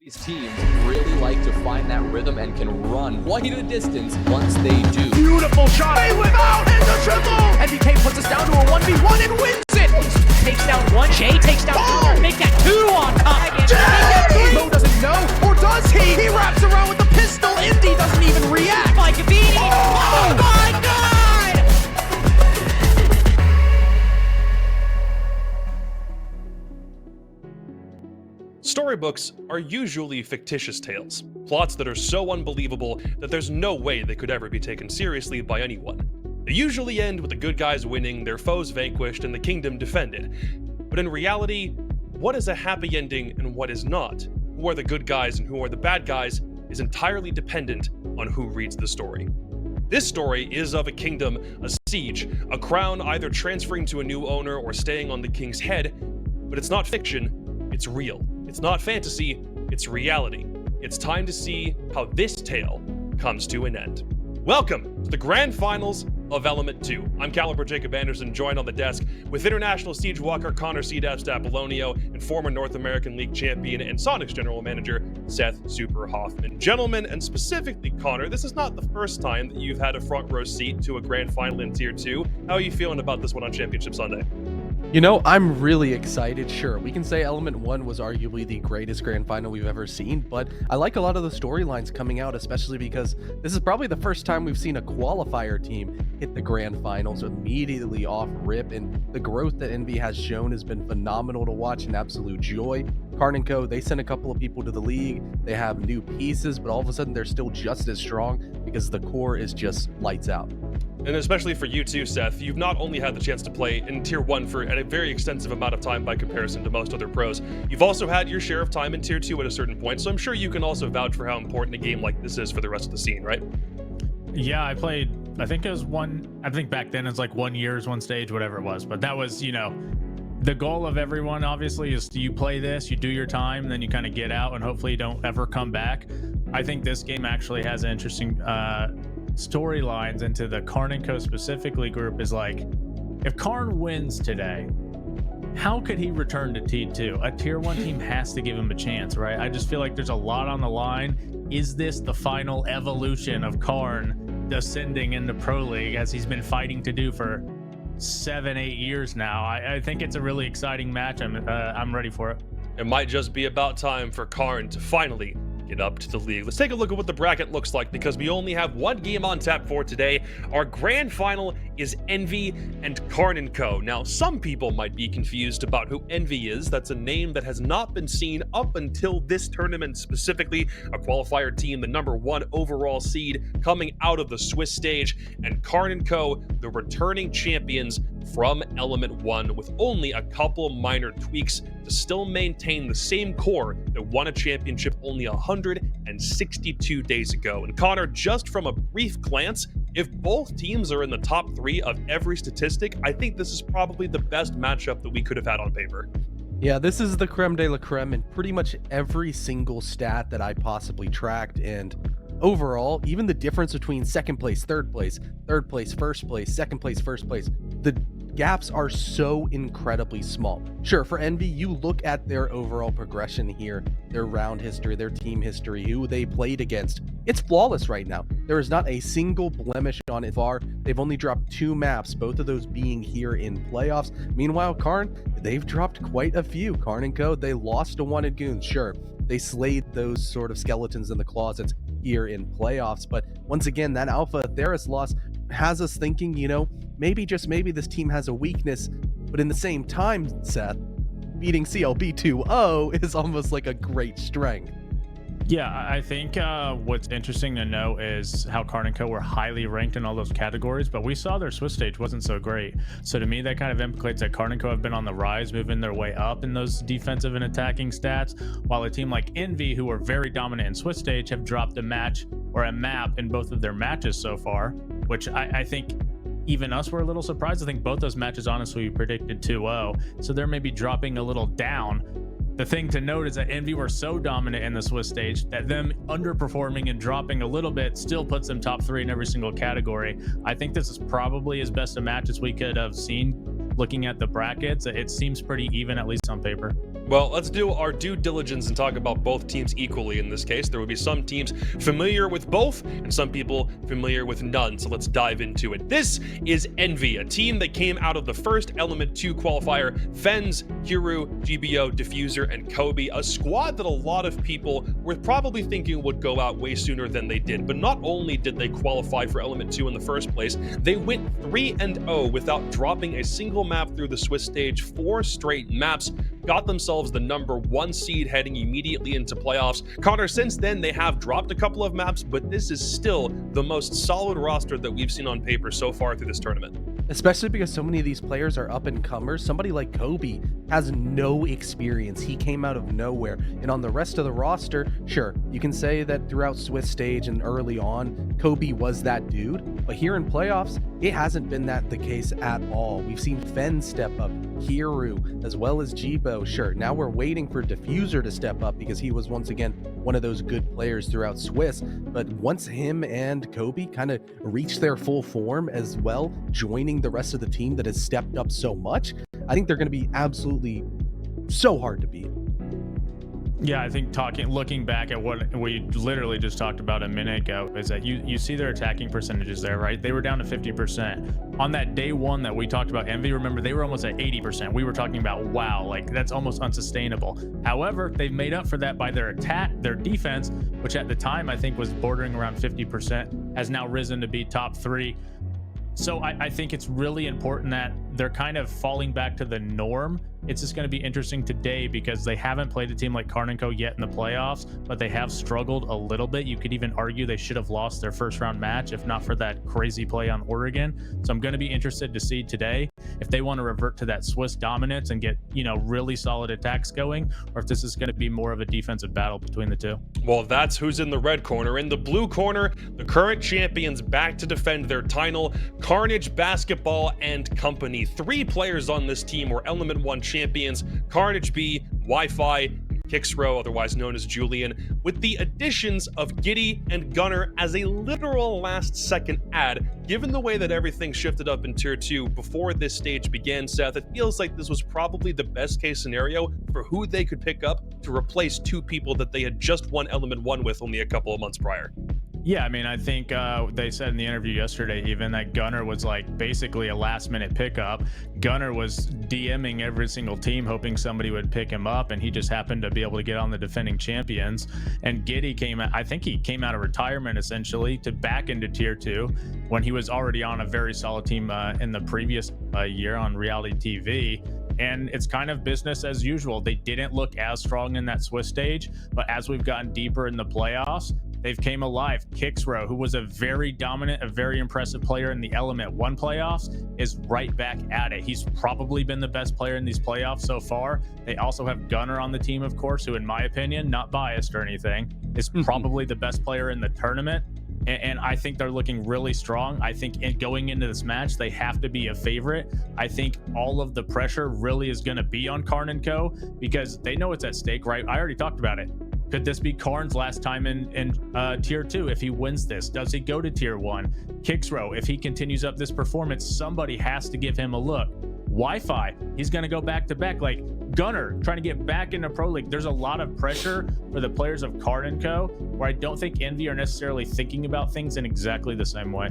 These teams really like to find that rhythm and can run quite a distance once they do. Beautiful shot. They whip out and the triple. NBK puts us down to a 1v1 and wins it. Takes down one. Jay takes down another. Make that two on top. Jay! Mo doesn't know, or does he? He wraps around with the pistol. Indy doesn't even react. Like a beanie. Oh my God! Storybooks are usually fictitious tales, plots that are so unbelievable that there's no way they could ever be taken seriously by anyone. They usually end with the good guys winning, their foes vanquished, and the kingdom defended. But in reality, what is a happy ending and what is not? Who are the good guys and who are the bad guys is entirely dependent on who reads the story. This story is of a kingdom, a siege, a crown either transferring to a new owner or staying on the king's head, but it's not fiction, it's real. It's not fantasy, it's reality. It's time to see how this tale comes to an end. Welcome to the grand finals of Element 2. I'm Caliber Jacob Anderson, joined on the desk with international siege walker Connor Apolonio and former North American League champion and Sonic's general manager Seth Super Hoffman. Gentlemen, and specifically Connor, this is not the first time that you've had a front row seat to a grand final in Tier 2. How are you feeling about this one on Championship Sunday? You know, I'm really excited. Sure, we can say Element 1 was arguably the greatest grand final we've ever seen, but I like a lot of the storylines coming out, especially because this is probably the first time we've seen a qualifier team hit the grand finals immediately off rip, and the growth that Envy has shown has been phenomenal to watch, an absolute joy. Karn & Co., they sent a couple of people to the league, they have new pieces, but all of a sudden they're still just as strong because the core is just lights out. And especially for you too, Seth, you've not only had the chance to play in Tier 1 for a very extensive amount of time by comparison to most other pros, you've also had your share of time in Tier 2 at a certain point, so I'm sure you can also vouch for how important a game like this is for the rest of the scene, right? Yeah, I played, I think back then it was like 1 year's one stage, whatever it was, but that was, you know, the goal of everyone obviously is you play this, you do your time, then you kind of get out and hopefully you don't ever come back. I think this game actually has an interesting storylines into the Karn & Co. specifically group is like, if Karn wins today, how could he return to T2? A Tier 1 team has to give him a chance, right? I just feel like there's a lot on the line. Is this the final evolution of Karn descending into Pro League as he's been fighting to do for 7-8 years now? I think it's a really exciting match. I'm ready for it. It might just be about time for Karn to finally get up to the league. Let's take a look at what the bracket looks like because we only have one game on tap for today. Our grand final is Envy and Karn & Co. Now, some people might be confused about who Envy is. That's a name that has not been seen up until this tournament specifically. A qualifier team, the #1 overall seed coming out of the Swiss stage, and Karn & Co., the returning champions from Element 1 with only a couple minor tweaks to still maintain the same core that won a championship only 162 days ago. And Connor, just from a brief glance, if both teams are in the top 3 of every statistic, I think this is probably the best matchup that we could have had on paper. Yeah, this is the creme de la creme in pretty much every single stat that I possibly tracked, and overall, even the difference between second place, third place, first place, second place, first place, the gaps are so incredibly small. Sure, for Envy, you look at their overall progression here, their round history, their team history, who they played against. It's flawless right now. There is not a single blemish on it far. They've only dropped 2 maps, both of those being here in playoffs. Meanwhile, Karn, they've dropped quite a few. Karn & Co., they lost to Wanted Goons, sure. They slayed those sort of skeletons in the closets here in playoffs, but once again, that Alpha Theris loss has us thinking, you know, maybe, just maybe, this team has a weakness, but in the same time, Seth, beating CLB 2-0 is almost like a great strength. Yeah, I think what's interesting to know is how Karn & Co. were highly ranked in all those categories, but we saw their Swiss stage wasn't so great. So to me, that kind of implicates that Karn & Co. have been on the rise, moving their way up in those defensive and attacking stats, while a team like Envy, who were very dominant in Swiss stage, have dropped a match or a map in both of their matches so far, which I think even us were a little surprised. I think both those matches, honestly, we predicted 2-0, so they're maybe dropping a little down. The thing to note is that Envy were so dominant in the Swiss stage that them underperforming and dropping a little bit still puts them top 3 in every single category. I think this is probably as best a match as we could have seen looking at the brackets. It seems pretty even, at least on paper. Well, let's do our due diligence and talk about both teams equally in this case. There will be some teams familiar with both and some people familiar with none, so let's dive into it. This is Envy, a team that came out of the first Element 2 qualifier. Fens, Hero, GBO, Diffuser, and Kobe, a squad that a lot of people were probably thinking would go out way sooner than they did. But not only did they qualify for Element 2 in the first place, they went 3-0 without dropping a single map through the Swiss stage, 4 straight maps, got themselves the #1 seed heading immediately into playoffs. Connor, since then, they have dropped a couple of maps, but this is still the most solid roster that we've seen on paper so far through this tournament. Especially because so many of these players are up-and-comers. Somebody like Kobe has no experience. He came out of nowhere. And on the rest of the roster, sure, you can say that throughout Swiss stage and early on, Kobe was that dude. But here in playoffs, it hasn't been that the case at all. We've seen Fen step up, Hero, as well as Jibo. Sure, now we're waiting for Diffuser to step up because he was once again one of those good players throughout Swiss. But once him and Kobe kind of reach their full form as well, joining the rest of the team that has stepped up so much, I think they're going to be absolutely so hard to beat. Yeah, I think looking back at what we literally just talked about a minute ago is that you see their attacking percentages there, right? They were down to 50%. On that day one that we talked about Envy, remember, they were almost at 80%. We were talking about, wow, like that's almost unsustainable. However, they've made up for that by their attack, their defense, which at the time I think was bordering around 50%, has now risen to be top 3. So I think it's really important that they're kind of falling back to the norm. It's just going to be interesting today because they haven't played a team like Karn Co yet in the playoffs, but they have struggled a little bit. You could even argue they should have lost their first round match if not for that crazy play on Oregon. So I'm going to be interested to see today if they want to revert to that Swiss dominance and get, really solid attacks going, or if this is going to be more of a defensive battle between the two. Well, that's who's in the red corner. In the blue corner, the current champions back to defend their title, Carnage Basketball and Company. 3 players on this team were Element 1 champions, Carnage B, Wi-Fi, Kixrow, otherwise known as Julian, with the additions of Giddy and Gunner as a literal last-second add. Given the way that everything shifted up in Tier 2 before this stage began, Seth, it feels like this was probably the best-case scenario for who they could pick up to replace 2 people that they had just won Element 1 with only a couple of months prior. Yeah, I mean, I think they said in the interview yesterday even that Gunner was like basically a last-minute pickup. Gunner was DMing every single team hoping somebody would pick him up, and he just happened to be able to get on the defending champions. And Giddy I think he came out of retirement essentially to back into Tier 2 when he was already on a very solid team in the previous year on reality TV. And it's kind of business as usual. They didn't look as strong in that Swiss stage, but as we've gotten deeper in the playoffs, they've came alive. Kixrow, who was a very dominant, a very impressive player in the Element 1 playoffs, is right back at it. He's probably been the best player in these playoffs so far. They also have Gunner on the team, of course, who in my opinion, not biased or anything, is probably the best player in the tournament. And I think they're looking really strong. I think going into this match, they have to be a favorite. I think all of the pressure really is going to be on Karn & Co. because they know it's at stake, right? I already talked about it. Could this be Karn's last time in Tier 2 if he wins this? Does he go to Tier 1? Kixrow, if he continues up this performance, somebody has to give him a look. Wi-Fi, he's going to go back-to-back. Like Gunner, trying to get back into Pro League. There's a lot of pressure for the players of Karn & Co., where I don't think Envy are necessarily thinking about things in exactly the same way.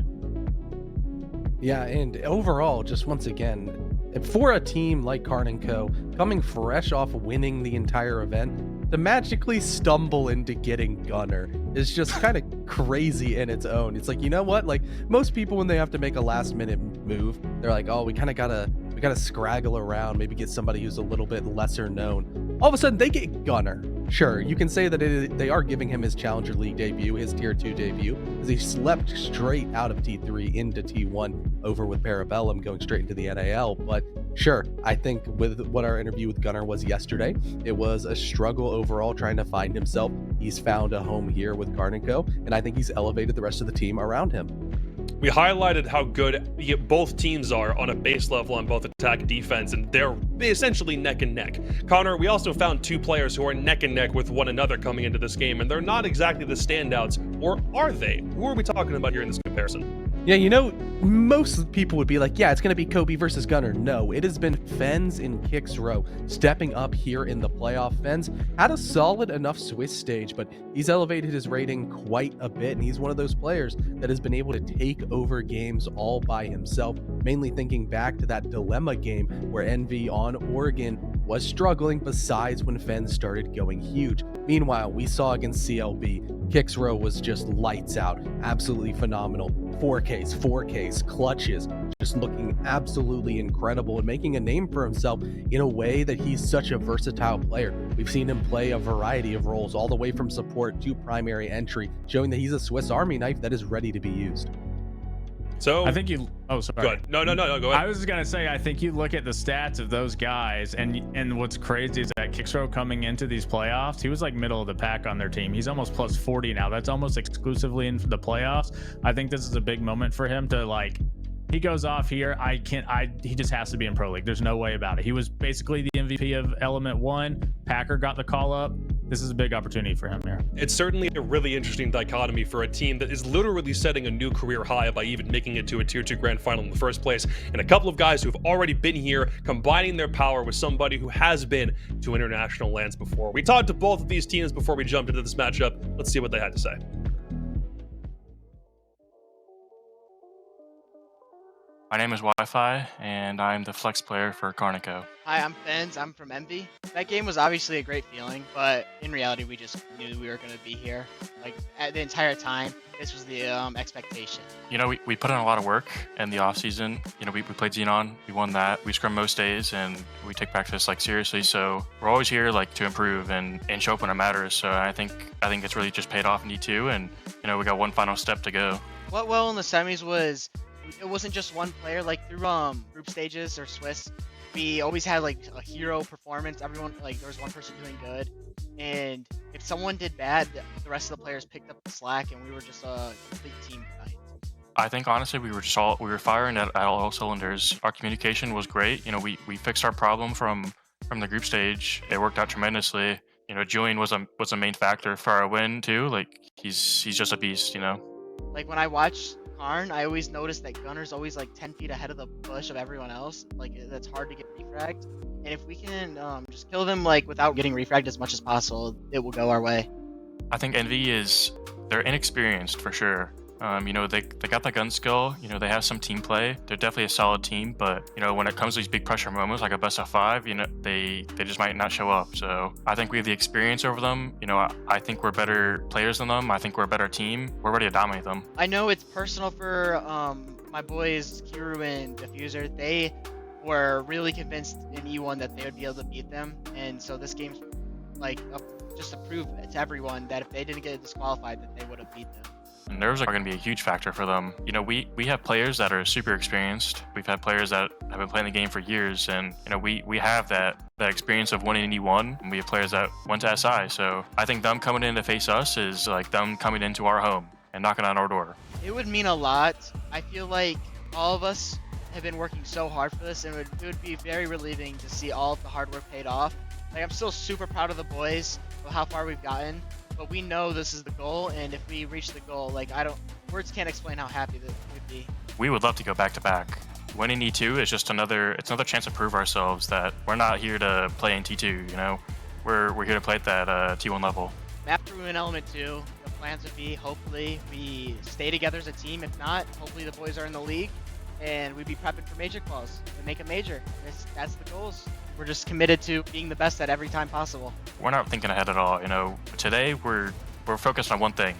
Yeah, and overall, just once again, for a team like Karn & Co., coming fresh off winning the entire event, to magically stumble into getting Gunner is just kind of crazy in its own. It's like, you know what? Like most people, when they have to make a last-minute move, they're like, oh, we kind of gotta scraggle around, maybe get somebody who's a little bit lesser known. All of a sudden, they get Gunner. Sure, you can say that they are giving him his Challenger League debut, his Tier 2 debut, as he slept straight out of T3 into T1 over with Parabellum, going straight into the NAL. But sure, I think with what our interview with Gunner was yesterday, it was a struggle overall trying to find himself. He's found a home here with Karn & Co., and I think he's elevated the rest of the team around him. We highlighted how good both teams are on a base level on both attack and defense, and they're essentially neck and neck. Connor, we also found 2 players who are neck and neck with one another coming into this game, and they're not exactly the standouts, or are they? Who are we talking about here in this comparison? Yeah, you know, most people would be like, yeah, it's going to be Kobe versus Gunner. No, it has been Fens and Kicks Row stepping up here in the playoff. Fens had a solid enough Swiss stage, but he's elevated his rating quite a bit, and he's one of those players that has been able to take over games all by himself, mainly thinking back to that dilemma game where Envy on Oregon was struggling besides when Fens started going huge. Meanwhile, we saw against CLB, Kicks Row was just lights out, absolutely phenomenal. 4Ks, clutches, just looking absolutely incredible and making a name for himself in a way that he's such a versatile player. We've seen him play a variety of roles, all the way from support to primary entry, showing that he's a Swiss Army knife that is ready to be used. So I think you. Oh, sorry. go ahead. No, go ahead. I was just gonna say, I think you look at the stats of those guys, and what's crazy is that Kicksrow coming into these playoffs, he was like middle of the pack on their team. He's almost plus 40 now. That's almost exclusively in the playoffs. I think this is a big moment for him to like. He goes off here. He just has to be in Pro League. There's no way about it. He was basically the MVP of Element 1. Packer got the call up. This is a big opportunity for him here. It's certainly a really interesting dichotomy for a team that is literally setting a new career high by even making it to a Tier 2 Grand Final in the first place, and a couple of guys who have already been here combining their power with somebody who has been to international lands before. We talked to both of these teams before we jumped into this matchup. Let's see what they had to say. My name is Wi-Fi, and I'm the flex player for Karn. Hi, I'm Fens. I'm from Envy. That game was obviously a great feeling, but in reality, we just knew we were going to be here. Like, the entire time, this was the expectation. You know, we put in a lot of work in the off-season. You know, we played Xenon, we won that. We scrum most days, and we take practice, like, seriously. So we're always here, like, to improve and show up when it matters. So I think it's really just paid off in E2, and, you know, we got one final step to go. What well in the semis was, it wasn't just one player. Like, through group stages or Swiss, we always had like a hero performance. Everyone, like, there was one person doing good, and if someone did bad, the rest of the players picked up the slack, and we were just a complete team tonight. I think honestly we were firing at all cylinders. Our communication was great. You know, we fixed our problem from the group stage. It worked out tremendously. You know, Julian was a main factor for our win too. Like, he's just a beast, you know. Like, when I watch Karn, I always notice that Gunner's always like 10 feet ahead of the bush of everyone else. Like, that's hard to get refragged. And if we can just kill them like without getting refragged as much as possible, it will go our way. I think Envy they're inexperienced for sure. You know, they got the gun skill. You know, they have some team play. They're definitely a solid team, but you know, when it comes to these big pressure moments like a best of 5, you know, they just might not show up. So I think we have the experience over them. You know, I think we're better players than them. I think we're a better team. We're ready to dominate them. I know it's personal for my boys Kiru and Diffuser. They were really convinced in E1 that they would be able to beat them, and so this game's like just to prove to everyone that if they didn't get disqualified, that they would have beat them. Nerves are going to be a huge factor for them. You know, we have players that are super experienced. We've had players that have been playing the game for years, and you know, we have that experience of winning in E1, and we have players that went to SI. So I think them coming in to face us is like them coming into our home and knocking on our door. It would mean a lot. I feel like all of us have been working so hard for this, and it would be very relieving to see all of the hard work paid off. Like, I'm still super proud of the boys of how far we've gotten, but we know this is the goal, and if we reach the goal, like, words can't explain how happy that would be. We would love to go back to back. Winning E2 is just another chance to prove ourselves that we're not here to play in T2, you know? We're here to play at that T1 level. After we win Element 2, the plans would be, hopefully, we stay together as a team. If not, hopefully the boys are in the league, and we'd be prepping for major quals to make a major. That's the goals. We're just committed to being the best at every time possible. We're not thinking ahead at all, you know. Today we're focused on one thing,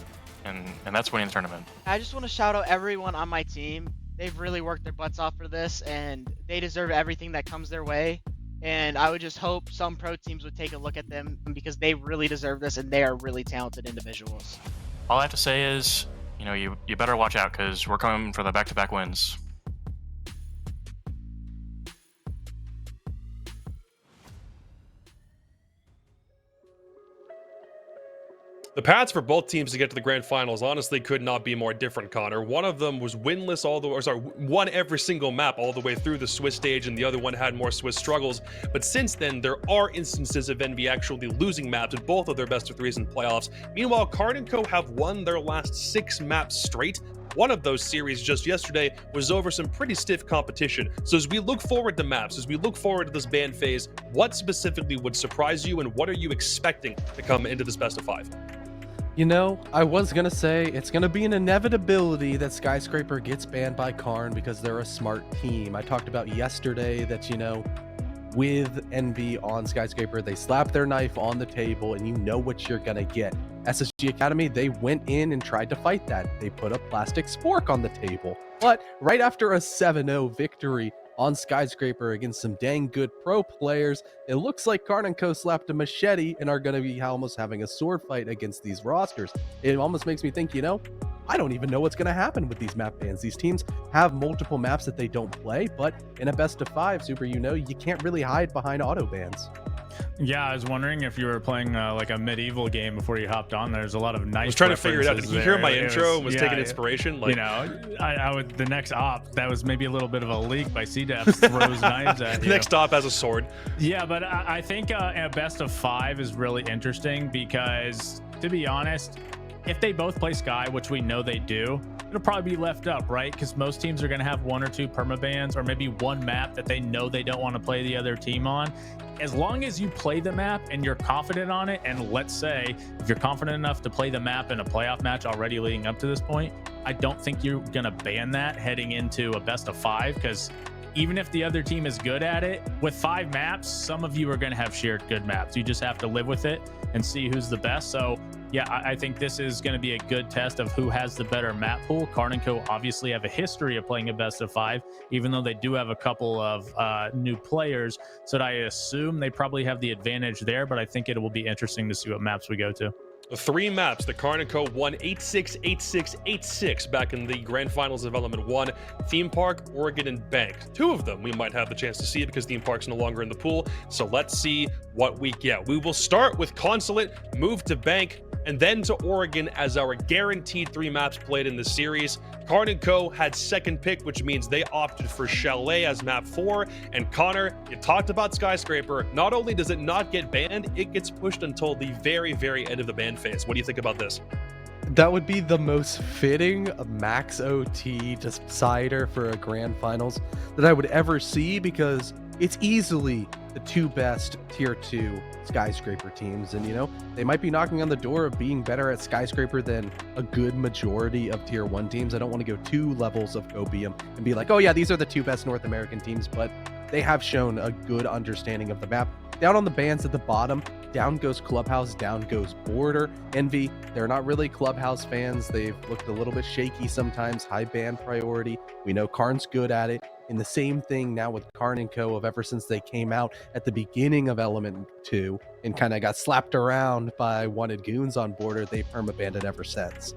and that's winning the tournament. I just want to shout out everyone on my team. They've really worked their butts off for this, and they deserve everything that comes their way. And I would just hope some pro teams would take a look at them, because they really deserve this, and they are really talented individuals. All I have to say is, you know, you better watch out, because we're coming for the back-to-back wins. The paths for both teams to get to the grand finals honestly could not be more different, Connor. One of them was winless won every single map all the way through the Swiss stage, and the other one had more Swiss struggles. But since then, there are instances of Envy actually losing maps at both of their best of 3s in playoffs. Meanwhile, Karn & Co have won their last 6 maps straight. one of those series just yesterday was over some pretty stiff competition. So as we look forward to maps, as we look forward to this ban phase, what specifically would surprise you and what are you expecting to come into this best of 5? You know, I was gonna say it's gonna be an inevitability that Skyscraper gets banned by Karn because they're a smart team. I talked about yesterday that, you know, with Envy on Skyscraper, they slap their knife on the table and you know what you're gonna get. SSG Academy, they went in and tried to fight that. They put a plastic spork on the table. But right after a 7-0 victory on Skyscraper against some dang good pro players, it looks like Karn & Co slapped a machete and are going to be almost having a sword fight against these rosters. It almost makes me think, you know, I don't even know what's going to happen with these map bans. These teams have multiple maps that they don't play, but in a best of 5, Super, you know, you can't really hide behind auto bans. Yeah, I was wondering if you were playing like a medieval game before you hopped on. There's a lot of nice. I was trying to figure it out. Did you hear my intro and was yeah, taking inspiration? Like, you know, I would the next op that was maybe a little bit of a leak by CDEF throws knives at you. Next op has a sword. Yeah, but I think a best of 5 is really interesting because, to be honest, if they both play Sky, which we know they do, it'll probably be left up, right? Because most teams are going to have 1 or 2 permabans or maybe one map that they know they don't want to play the other team on. As long as you play the map and you're confident on it, and let's say if you're confident enough to play the map in a playoff match already leading up to this point, I don't think you're going to ban that heading into a best of 5, because even if the other team is good at it, with 5 maps, some of you are going to have shared good maps. You just have to live with it and see who's the best. So yeah, I think this is going to be a good test of who has the better map pool. Karn & Co obviously have a history of playing a best of 5, even though they do have a couple of new players. So I assume they probably have the advantage there, but I think it will be interesting to see what maps we go to. 3 maps that Karn & Co won 8-6, 8-6, 8-6 back in the Grand Finals of Element 1, Theme Park, Oregon, and Bank. 2 of them we might have the chance to see because Theme Park's no longer in the pool, so let's see what we get. We will start with Consulate, move to Bank, and then to Oregon as our guaranteed 3 maps played in the series. Karn & Co had second pick, which means they opted for Chalet as map 4. And Connor, you talked about Skyscraper. Not only does it not get banned, it gets pushed until the very, very end of the ban phase. What do you think about this? That would be the most fitting max OT decider for a grand finals that I would ever see, because it's easily the 2 best tier 2 Skyscraper teams, and you know, they might be knocking on the door of being better at Skyscraper than a good majority of tier 1 teams. I don't want to go 2 levels of Cobium and be like, oh yeah, these are the 2 best North American teams, but they have shown a good understanding of the map. Down on the bans at the bottom, down goes Clubhouse, down goes Border. Envy, they're not really Clubhouse fans. They've looked a little bit shaky sometimes, high ban priority. We know Karn's good at it. And the same thing now with Karn & Co. of ever since they came out at the beginning of Element 2 and kind of got slapped around by wanted goons on Border, they permabanned it ever since.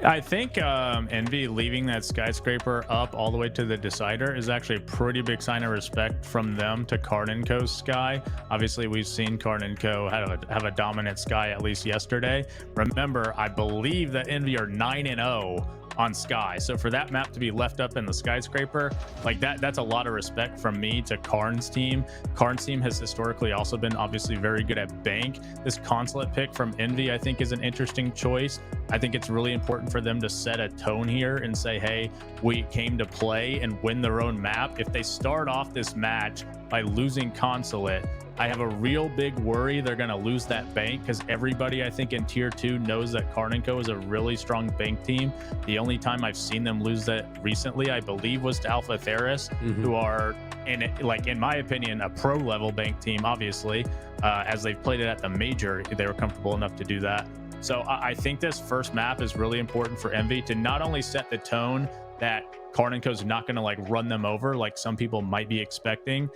I think Envy leaving that Skyscraper up all the way to the decider is actually a pretty big sign of respect from them to Karn & Co.'s Sky. Obviously, we've seen Karn & Co. have a dominant Sky at least yesterday. Remember, I believe that Envy are 9-0 on Sky. So for that map to be left up in the Skyscraper, like that's a lot of respect from me to Karn's team. Karn's team has historically also been obviously very good at Bank. This Consulate pick from Envy, I think, is an interesting choice. I think it's really important for them to set a tone here and say, hey, we came to play and win their own map. If they start off this match by losing Consulate, I have a real big worry they're going to lose that Bank, because everybody, I think, in tier 2 knows that Karn & Co is a really strong Bank team. The only time I've seen them lose that recently, I believe, was to Alpha Theris, who are, in my opinion, a pro level Bank team, obviously. As they've played it at the major, they were comfortable enough to do that. So I think this first map is really important for Envy to not only set the tone that Karn & Co is not going to run them over like some people might be expecting,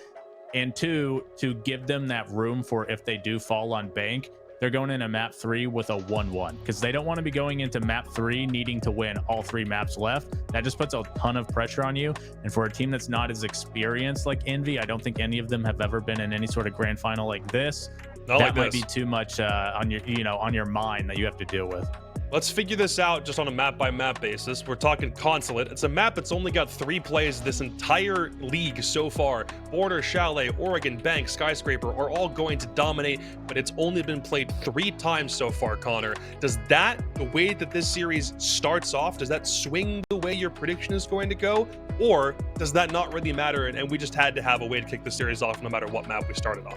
and 2, to give them that room for if they do fall on Bank, they're going into map 3 with a 1-1, because they don't want to be going into map 3 needing to win all 3 maps left. That just puts a ton of pressure on you. And for a team that's not as experienced like Envy, I don't think any of them have ever been in any sort of grand final like this. That might be too much on your mind that you have to deal with. let's figure this out just on a map-by-map basis. We're talking Consulate. It's a map that's only got 3 plays this entire league so far. Border, Chalet, Oregon, Bank, Skyscraper are all going to dominate, but it's only been played 3 times so far, Connor. Does that, the way that this series starts off, does that swing the way your prediction is going to go? Or does that not really matter, and we just had to have a way to kick the series off no matter what map we started on?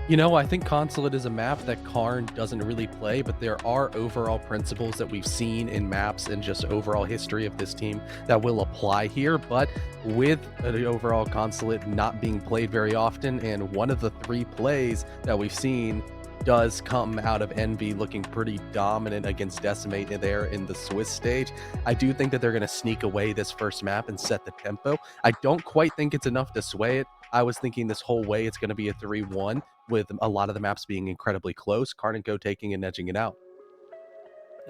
You know, I think Consulate is a map that Karn doesn't really play, but there are overall principles that we've seen in maps and just overall history of this team that will apply here. But with the overall Consulate not being played very often, and one of the 3 plays that we've seen does come out of Envy looking pretty dominant against Decimate there in the Swiss stage, I do think that they're going to sneak away this first map and set the tempo. I don't quite think it's enough to sway it. I was thinking this whole way it's going to be a 3-1 with a lot of the maps being incredibly close, Karn and Co taking and edging it out.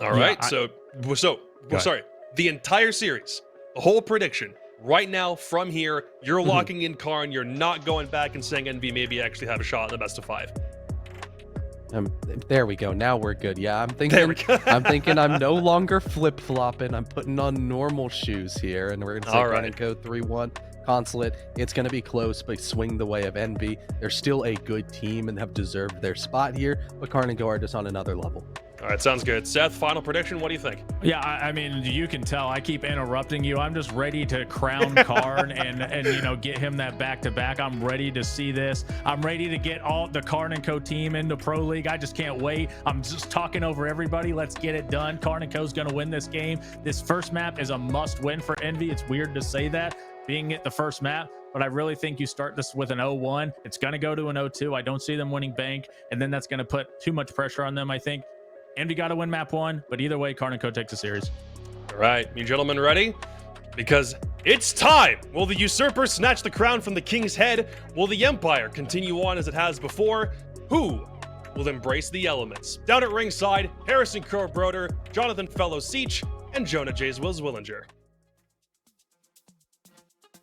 All right, sorry. The entire series, the whole prediction, right now from here, you're locking in Karn. You're not going back and saying Envy maybe actually have a shot in the best of 5. There we go. Now we're good. Yeah, I'm thinking I'm no longer flip-flopping. I'm putting on normal shoes here, and we're going to say Karn and Co 3-1. Consulate, it's going to be close, but swing the way of Envy. They're still a good team and have deserved their spot here, but Karn and Co are just on another level. All right, sounds good. Seth, final prediction. What do you think? Yeah, I mean, you can tell I keep interrupting you. I'm just ready to crown Karn and you know, get him that back-to-back. I'm ready to see this. I'm ready to get all the Karn and Co team into Pro League. I just can't wait. I'm just talking over everybody. Let's get it done. Karn and Co's going to win this game. This first map is a must-win for Envy. It's weird to say that, being it the first map, but I really think you start this with an 0-1. It's going to go to an 0-2. I don't see them winning Bank, and then that's going to put too much pressure on them, I think. Envy got to win map 1, but either way, Karn and Co takes the series. All right, you gentlemen ready? Because it's time! Will the usurper snatch the crown from the king's head? Will the empire continue on as it has before? Who will embrace the elements? Down at ringside, Harrison Crow-Broder, Jonathan Fellow-Seach, and Jonah Jays Wills-Willinger.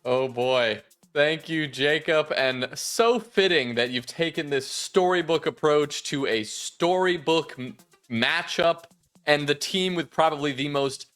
Oh boy. Thank you, Jacob. And so fitting that you've taken this storybook approach to a storybook matchup and the team with probably the most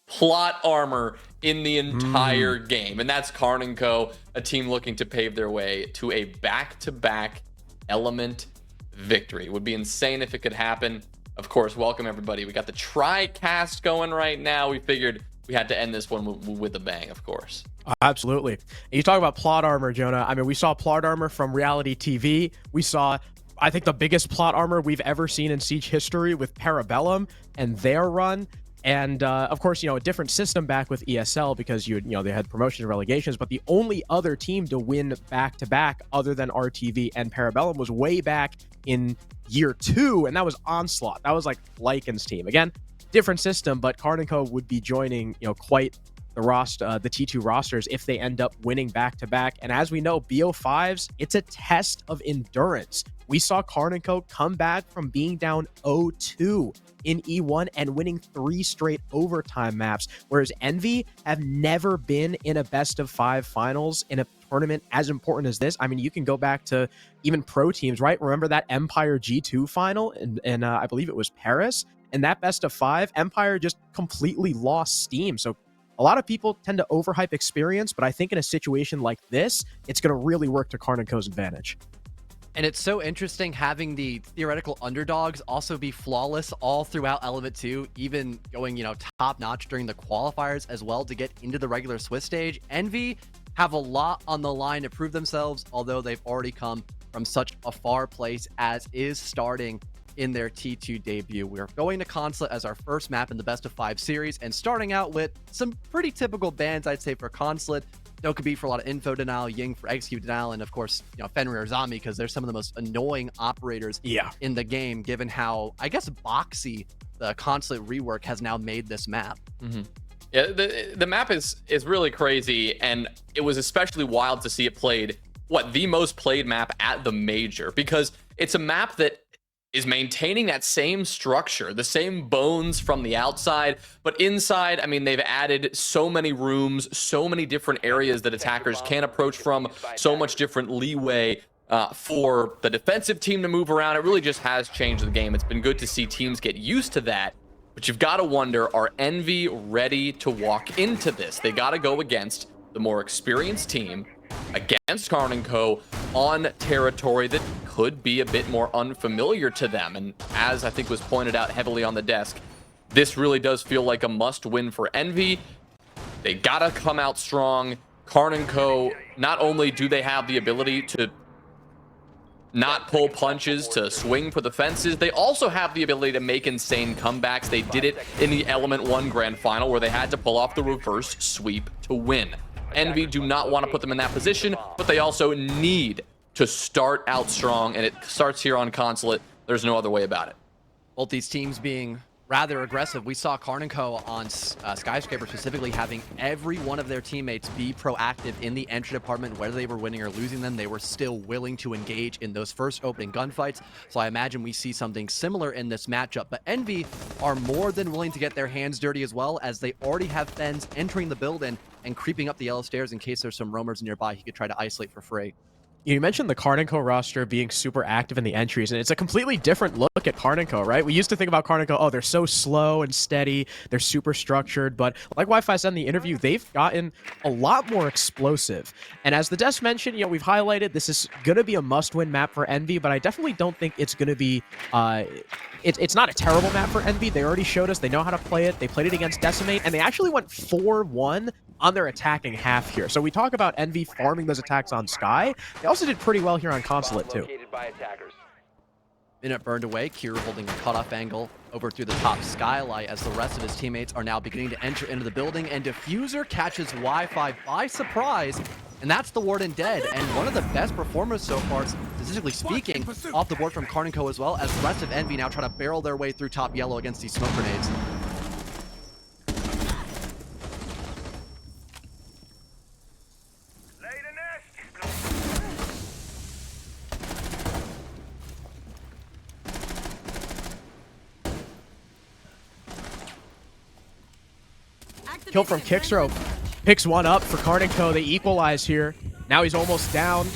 plot armor in the entire game. And that's Karn and Co, a team looking to pave their way to a back-to-back element victory. It would be insane if it could happen. Of course, welcome everybody. We got the tri-cast going right now. We figured we had to end this one with a bang, of course. Absolutely. And you talk about plot armor, Jonah. I mean, we saw plot armor from reality TV. We saw, I think, the biggest plot armor we've ever seen in Siege history with Parabellum and their run. And of course, you know, a different system back with ESL because they had promotions and relegations, but the only other team to win back-to-back other than RTV and Parabellum was way back in year 2, and that was Onslaught. That was like Lycan's team. Again, different system, but Karn and Co would be joining, quite the roster, the T2 rosters if they end up winning back-to-back. And as we know, BO5s, it's a test of endurance. We saw Karn and Co come back from being down 0-2 in E1 and winning 3 straight overtime maps, whereas Envy have never been in a best-of-5 finals in a tournament as important as this. I mean, you can go back to even pro teams, right? Remember that Empire G2 final in I believe it was Paris? And that best-of-5, Empire just completely lost steam. So a lot of people tend to overhype experience, but I think in a situation like this, it's going to really work to Karn and Co's advantage. And it's so interesting having the theoretical underdogs also be flawless all throughout Element 2, even going, top-notch during the qualifiers as well to get into the regular Swiss stage. Envy have a lot on the line to prove themselves, although they've already come from such a far place as is starting in their T2 debut. We're going to Consulate as our first map in the best-of-5 series, and starting out with some pretty typical bans, I'd say, for Consulate. Dokkaebi for a lot of info denial, Ying for execute denial, and of course, Fenrir Zombie, because they're some of the most annoying operators in the game, given how, I guess, boxy the Consulate rework has now made this map. Yeah, the map is really crazy, and it was especially wild to see it played, the most played map at the major, because it's a map that is maintaining that same structure, the same bones from the outside, but inside, I mean, they've added so many rooms, so many different areas that attackers can approach from, so much different leeway for the defensive team to move around. It really just has changed the game. It's been good to see teams get used to that. But you've got to wonder, are Envy ready to walk into this? They got to go against the more experienced team, against Karn & Co. on territory that could be a bit more unfamiliar to them. And as I think was pointed out heavily on the desk, this really does feel like a must-win for Envy. They got to come out strong. Karn & Co., not only do they have the ability to not pull punches, to swing for the fences, they also have the ability to make insane comebacks. They did it in the Element 1 Grand Final where they had to pull off the reverse sweep to win. Envy do not want to put them in that position, but they also need to start out strong, and it starts here on Consulate. There's no other way about it. Both these teams being rather aggressive. We saw Karn & Co. on Skyscraper specifically having every one of their teammates be proactive in the entry department. Whether they were winning or losing them, they were still willing to engage in those first opening gunfights. So I imagine we see something similar in this matchup. But Envy are more than willing to get their hands dirty as well, as they already have Fens entering the building and creeping up the yellow stairs in case there's some roamers nearby he could try to isolate for free. You mentioned the Karn & Co. roster being super active in the entries, and it's a completely different look at Karn & Co., right? We used to think about Karn & Co., oh, they're so slow and steady, they're super structured, but like Wi-Fi said in the interview, they've gotten a lot more explosive. And as the desk mentioned, you know, we've highlighted this is going to be a must-win map for Envy, but I definitely don't think it's going to be... It's not a terrible map for Envy. They already showed us they know how to play it. They played it against Decimate, and they actually went 4-1 on their attacking half here. So we talk about Envy farming those attacks on Sky. They also did pretty well here on Consulate, too. Minute burned away. Kira holding a cutoff angle over through the top skylight as the rest of his teammates are now beginning to enter into the building, and Diffuser catches Wi-Fi by surprise, and that's the Warden dead, and one of the best performers so far, statistically speaking, off the board from Karn & Co. as well, as the rest of Envy now try to barrel their way through top yellow against these smoke grenades. Kill from Kixro. Picks one up for Karn & Co. They equalize here. Now he's almost down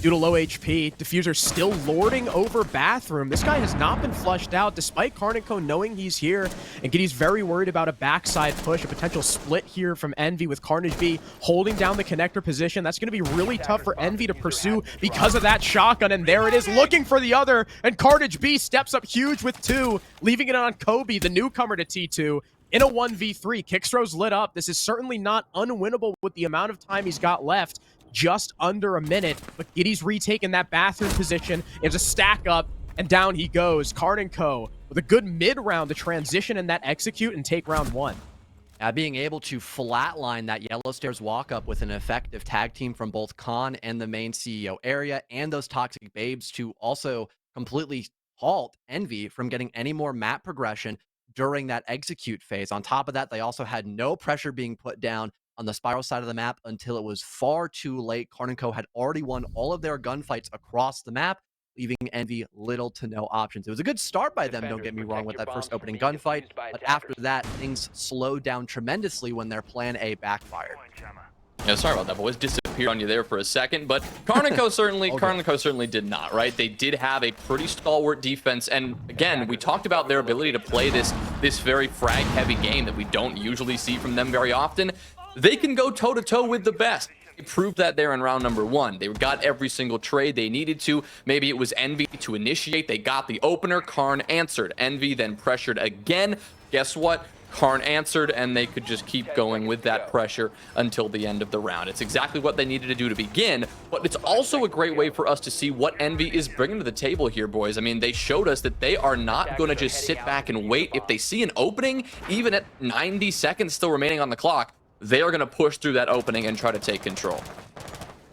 due to low HP. Diffuser still lording over Bathroom. This guy has not been flushed out despite Karn & Co. knowing he's here. And Giddy's very worried about a backside push, a potential split here from Envy with Carnage B holding down the connector position. That's going to be really tough for Envy to pursue because of that shotgun. And there it is, looking for the other. And Carnage B steps up huge with 2, leaving it on Kobe, the newcomer to T2. In a 1v3, Kixro's lit up. This is certainly not unwinnable with the amount of time he's got left. Just under a minute, but Giddy's retaken that Bathroom position. It's a stack up, and down he goes. Karn & Co. with a good mid-round to transition in that execute and take round 1. Being able to flatline that yellow stairs walk up with an effective tag team from both Khan and the main CEO area, and those toxic babes to also completely halt Envy from getting any more map progression during that execute phase. On top of that, they also had no pressure being put down on the spiral side of the map until it was far too late. Karn & Co. had already won all of their gunfights across the map, leaving Envy little to no options. It was a good start by them, don't get me wrong, with that first opening gunfight, but after that, things slowed down tremendously when their plan A backfired. Yeah, sorry about that, boys. Disappeared on you there for a second, but Karn & Co. certainly, Karn & Co. certainly did not, right? They did have a pretty stalwart defense, and again, we talked about their ability to play this very frag-heavy game that we don't usually see from them very often. They can go toe-to-toe with the best. They proved that there in round number 1. They got every single trade they needed to. Maybe it was Envy to initiate. They got the opener. Karn answered. Envy then pressured again. Guess what? Karn answered, and they could just keep going with that pressure until the end of the round. It's exactly what they needed to do to begin, but it's also a great way for us to see what Envy is bringing to the table here, boys. I mean, they showed us that they are not going to just sit back and wait. If they see an opening, even at 90 seconds still remaining on the clock, they are going to push through that opening and try to take control.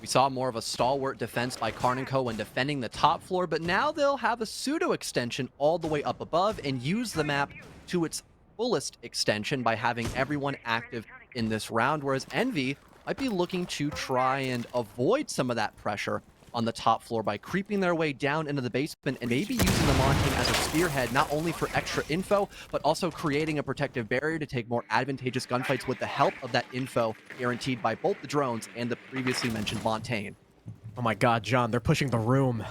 We saw more of a stalwart defense by Karn & Co. when defending the top floor, but now they'll have a pseudo extension all the way up above and use the map to its fullest extension by having everyone active in this round, whereas Envy might be looking to try and avoid some of that pressure on the top floor by creeping their way down into the basement and maybe using the Montane as a spearhead, not only for extra info, but also creating a protective barrier to take more advantageous gunfights with the help of that info guaranteed by both the drones and the previously mentioned Montane. Oh my god, John, they're pushing the room.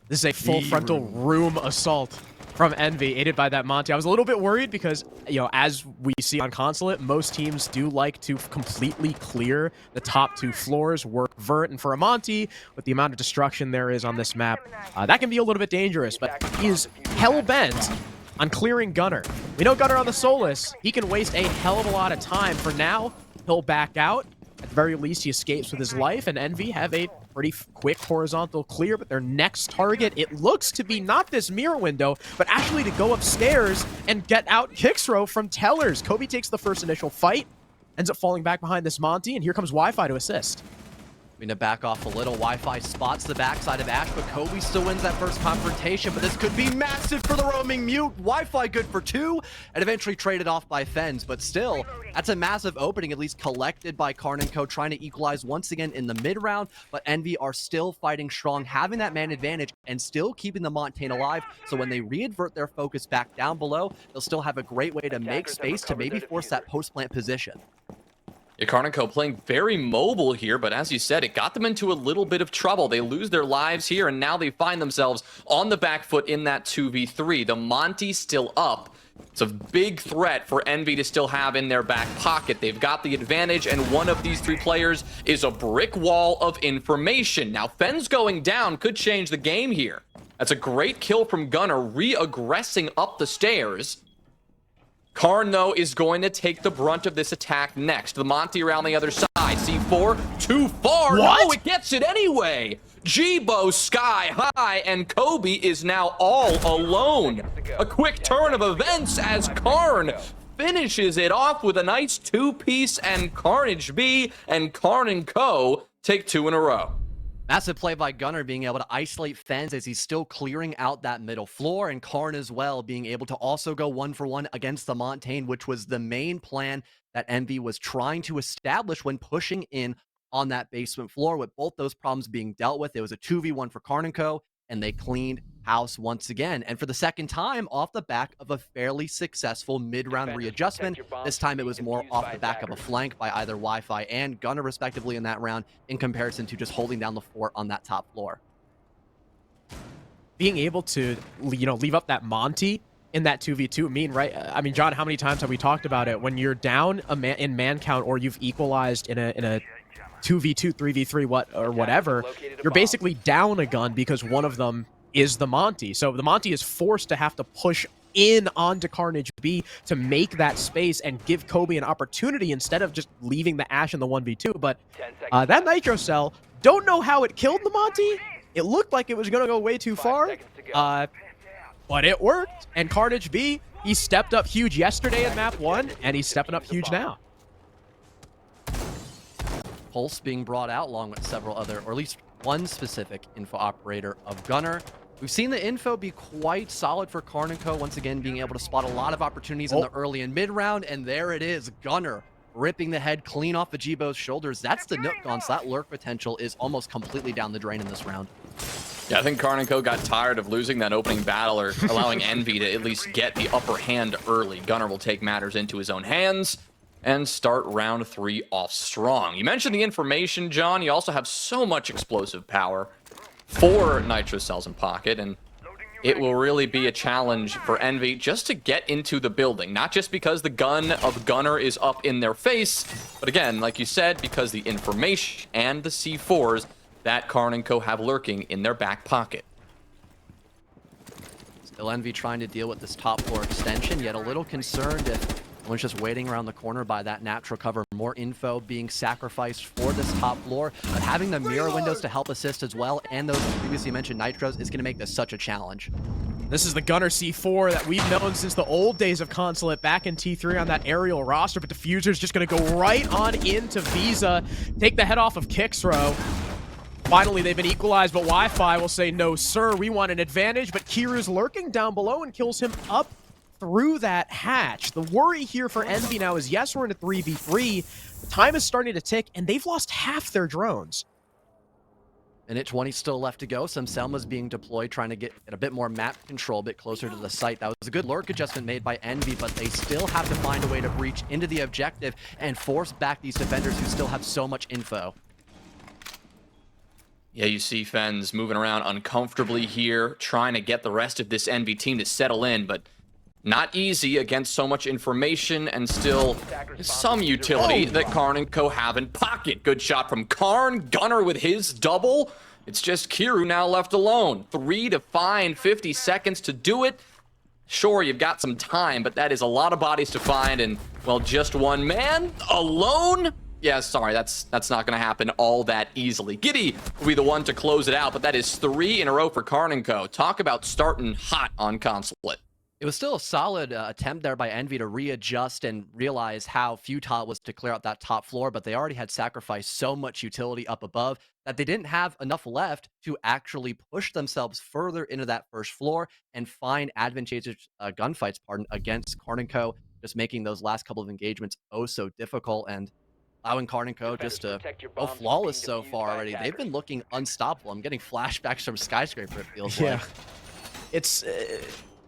This is a full frontal room assault from Envy, aided by that Monty. I was a little bit worried because, you know, as we see on Consulate, most teams do like to completely clear the top 2 floors, work vert, and for a Monty, with the amount of destruction there is on this map, that can be a little bit dangerous, but he is hell-bent on clearing Gunner. We know Gunner on the Solus, he can waste a hell of a lot of time. For now, he'll back out. At the very least, he escapes with his life, and Envy have a pretty quick horizontal clear, but their next target, it looks to be not this mirror window, but actually to go upstairs and get out Kixro from Tellers. Kobe takes the first initial fight, ends up falling back behind this Monty, and here comes Wi-Fi to assist. To back off a little, Wi-Fi spots the backside of Ash, but Kobe still wins that first confrontation, but this could be massive for the roaming mute. Wi-Fi good for 2, and eventually traded off by Fens, but still, that's a massive opening, at least collected by Karn and Co, trying to equalize once again in the mid-round, but Envy are still fighting strong, having that man advantage, and still keeping the Montaigne alive, so when they re-advert their focus back down below, they'll still have a great way to make space to maybe force that post-plant position. Yeah, Karn and Co playing very mobile here, but as you said, it got them into a little bit of trouble. They lose their lives here, and now they find themselves on the back foot in that 2v3. The Monty's still up. It's a big threat for Envy to still have in their back pocket. They've got the advantage, and one of these 3 players is a brick wall of information. Now, Fens going down could change the game here. That's a great kill from Gunner, re-aggressing up the stairs. Karn, though, is going to take the brunt of this attack next. The Monty around the other side. C4, too far. What? No, it gets it anyway. Jibo sky high, and Kobe is now all alone. A quick turn of events as Karn finishes it off with a nice 2-piece, and Carnage B and Karn and Co take 2 in a row. Massive play by Gunner being able to isolate Fens as he's still clearing out that middle floor, and Karn as well being able to also go 1-for-1 against the Montaigne, which was the main plan that Envy was trying to establish when pushing in on that basement floor. With both those problems being dealt with, it was a 2v1 for Karn and Co, and they cleaned house once again, and for the second time off the back of a fairly successful mid-round readjustment. This time it was more off the back of a flank by either Wi-Fi and Gunner respectively in that round, in comparison to just holding down the fort on that top floor. Being able to, you know, leave up that Monty in that 2v2, right? I mean, John, how many times have we talked about it? When you're down in man count, or you've equalized in a 2v2, 3v3, whatever, you're basically down a gun because one of them is the Monty. So the Monty is forced to have to push in onto Carnage B to make that space and give Kobe an opportunity instead of just leaving the Ash in the 1v2. But that Nitro Cell, don't know how it killed the Monty. It looked like it was going to go way too far, but it worked. And Carnage B, he stepped up huge yesterday in map 1, and he's stepping up huge now. Pulse being brought out along with several other, or at least one specific info operator of Gunner. We've seen the info be quite solid for Karn & Co. Once again, being able to spot a lot of opportunities in the early and mid round, and there it is, Gunner ripping the head clean off the Jibo's shoulders. That's the Nook gone, so that lurk potential is almost completely down the drain in this round. Yeah, I think Karn & Co. got tired of losing that opening battle, or allowing Envy to at least get the upper hand early. Gunner will take matters into his own hands and start round 3 off strong. You mentioned the information, John. You also have so much explosive power. 4 Nitro Cells in pocket, and it will really be a challenge for Envy just to get into the building. Not just because the gun of Gunner is up in their face, but again, like you said, because the information and the C4s that Karn & Co. have lurking in their back pocket. Still Envy trying to deal with this top floor extension, yet a little concerned if One's just waiting around the corner by that natural cover. More info being sacrificed for this top floor, but having the mirror windows to help assist as well, and those previously mentioned nitros, is going to make this such a challenge. This is the Gunner C4 that we've known since the old days of Consulate back in T3 on that aerial roster, but Diffuser's just going to go right on into Visa, take the head off of Kixro. Finally, they've been equalized, but Wi-Fi will say, no, sir, we want an advantage, but Kiru's lurking down below and kills him up through that hatch. The worry here for Envy now is, yes, we're in a 3v3. The time is starting to tick, and they've lost half their drones. Minute 20 still left to go. Some Selma's being deployed, trying to get a bit more map control, a bit closer to the site. That was a good lurk adjustment made by Envy, but they still have to find a way to breach into the objective and force back these defenders who still have so much info. Yeah, you see Fens moving around uncomfortably here, trying to get the rest of this Envy team to settle in, but not easy against so much information and still some utility that Karn and Co have in pocket. Good shot from Karn, Gunner with his double. It's just Kiru now left alone. 3 to find, 50 seconds to do it. Sure, you've got some time, but that is a lot of bodies to find, and, well, just one man alone? Yeah, sorry, that's not going to happen all that easily. Giddy will be the one to close it out, but that is 3 in a row for Karn & Co. Talk about starting hot on Consulate. It was still a solid attempt there by Envy to readjust and realize how futile it was to clear out that top floor, but they already had sacrificed so much utility up above that they didn't have enough left to actually push themselves further into that first floor and find advantageous gunfights, against Karn & Co., just making those last couple of engagements oh so difficult, and allowing Karn & Co. just to go flawless so far already. They've been looking unstoppable. I'm getting flashbacks from Skyscraper, it feels like.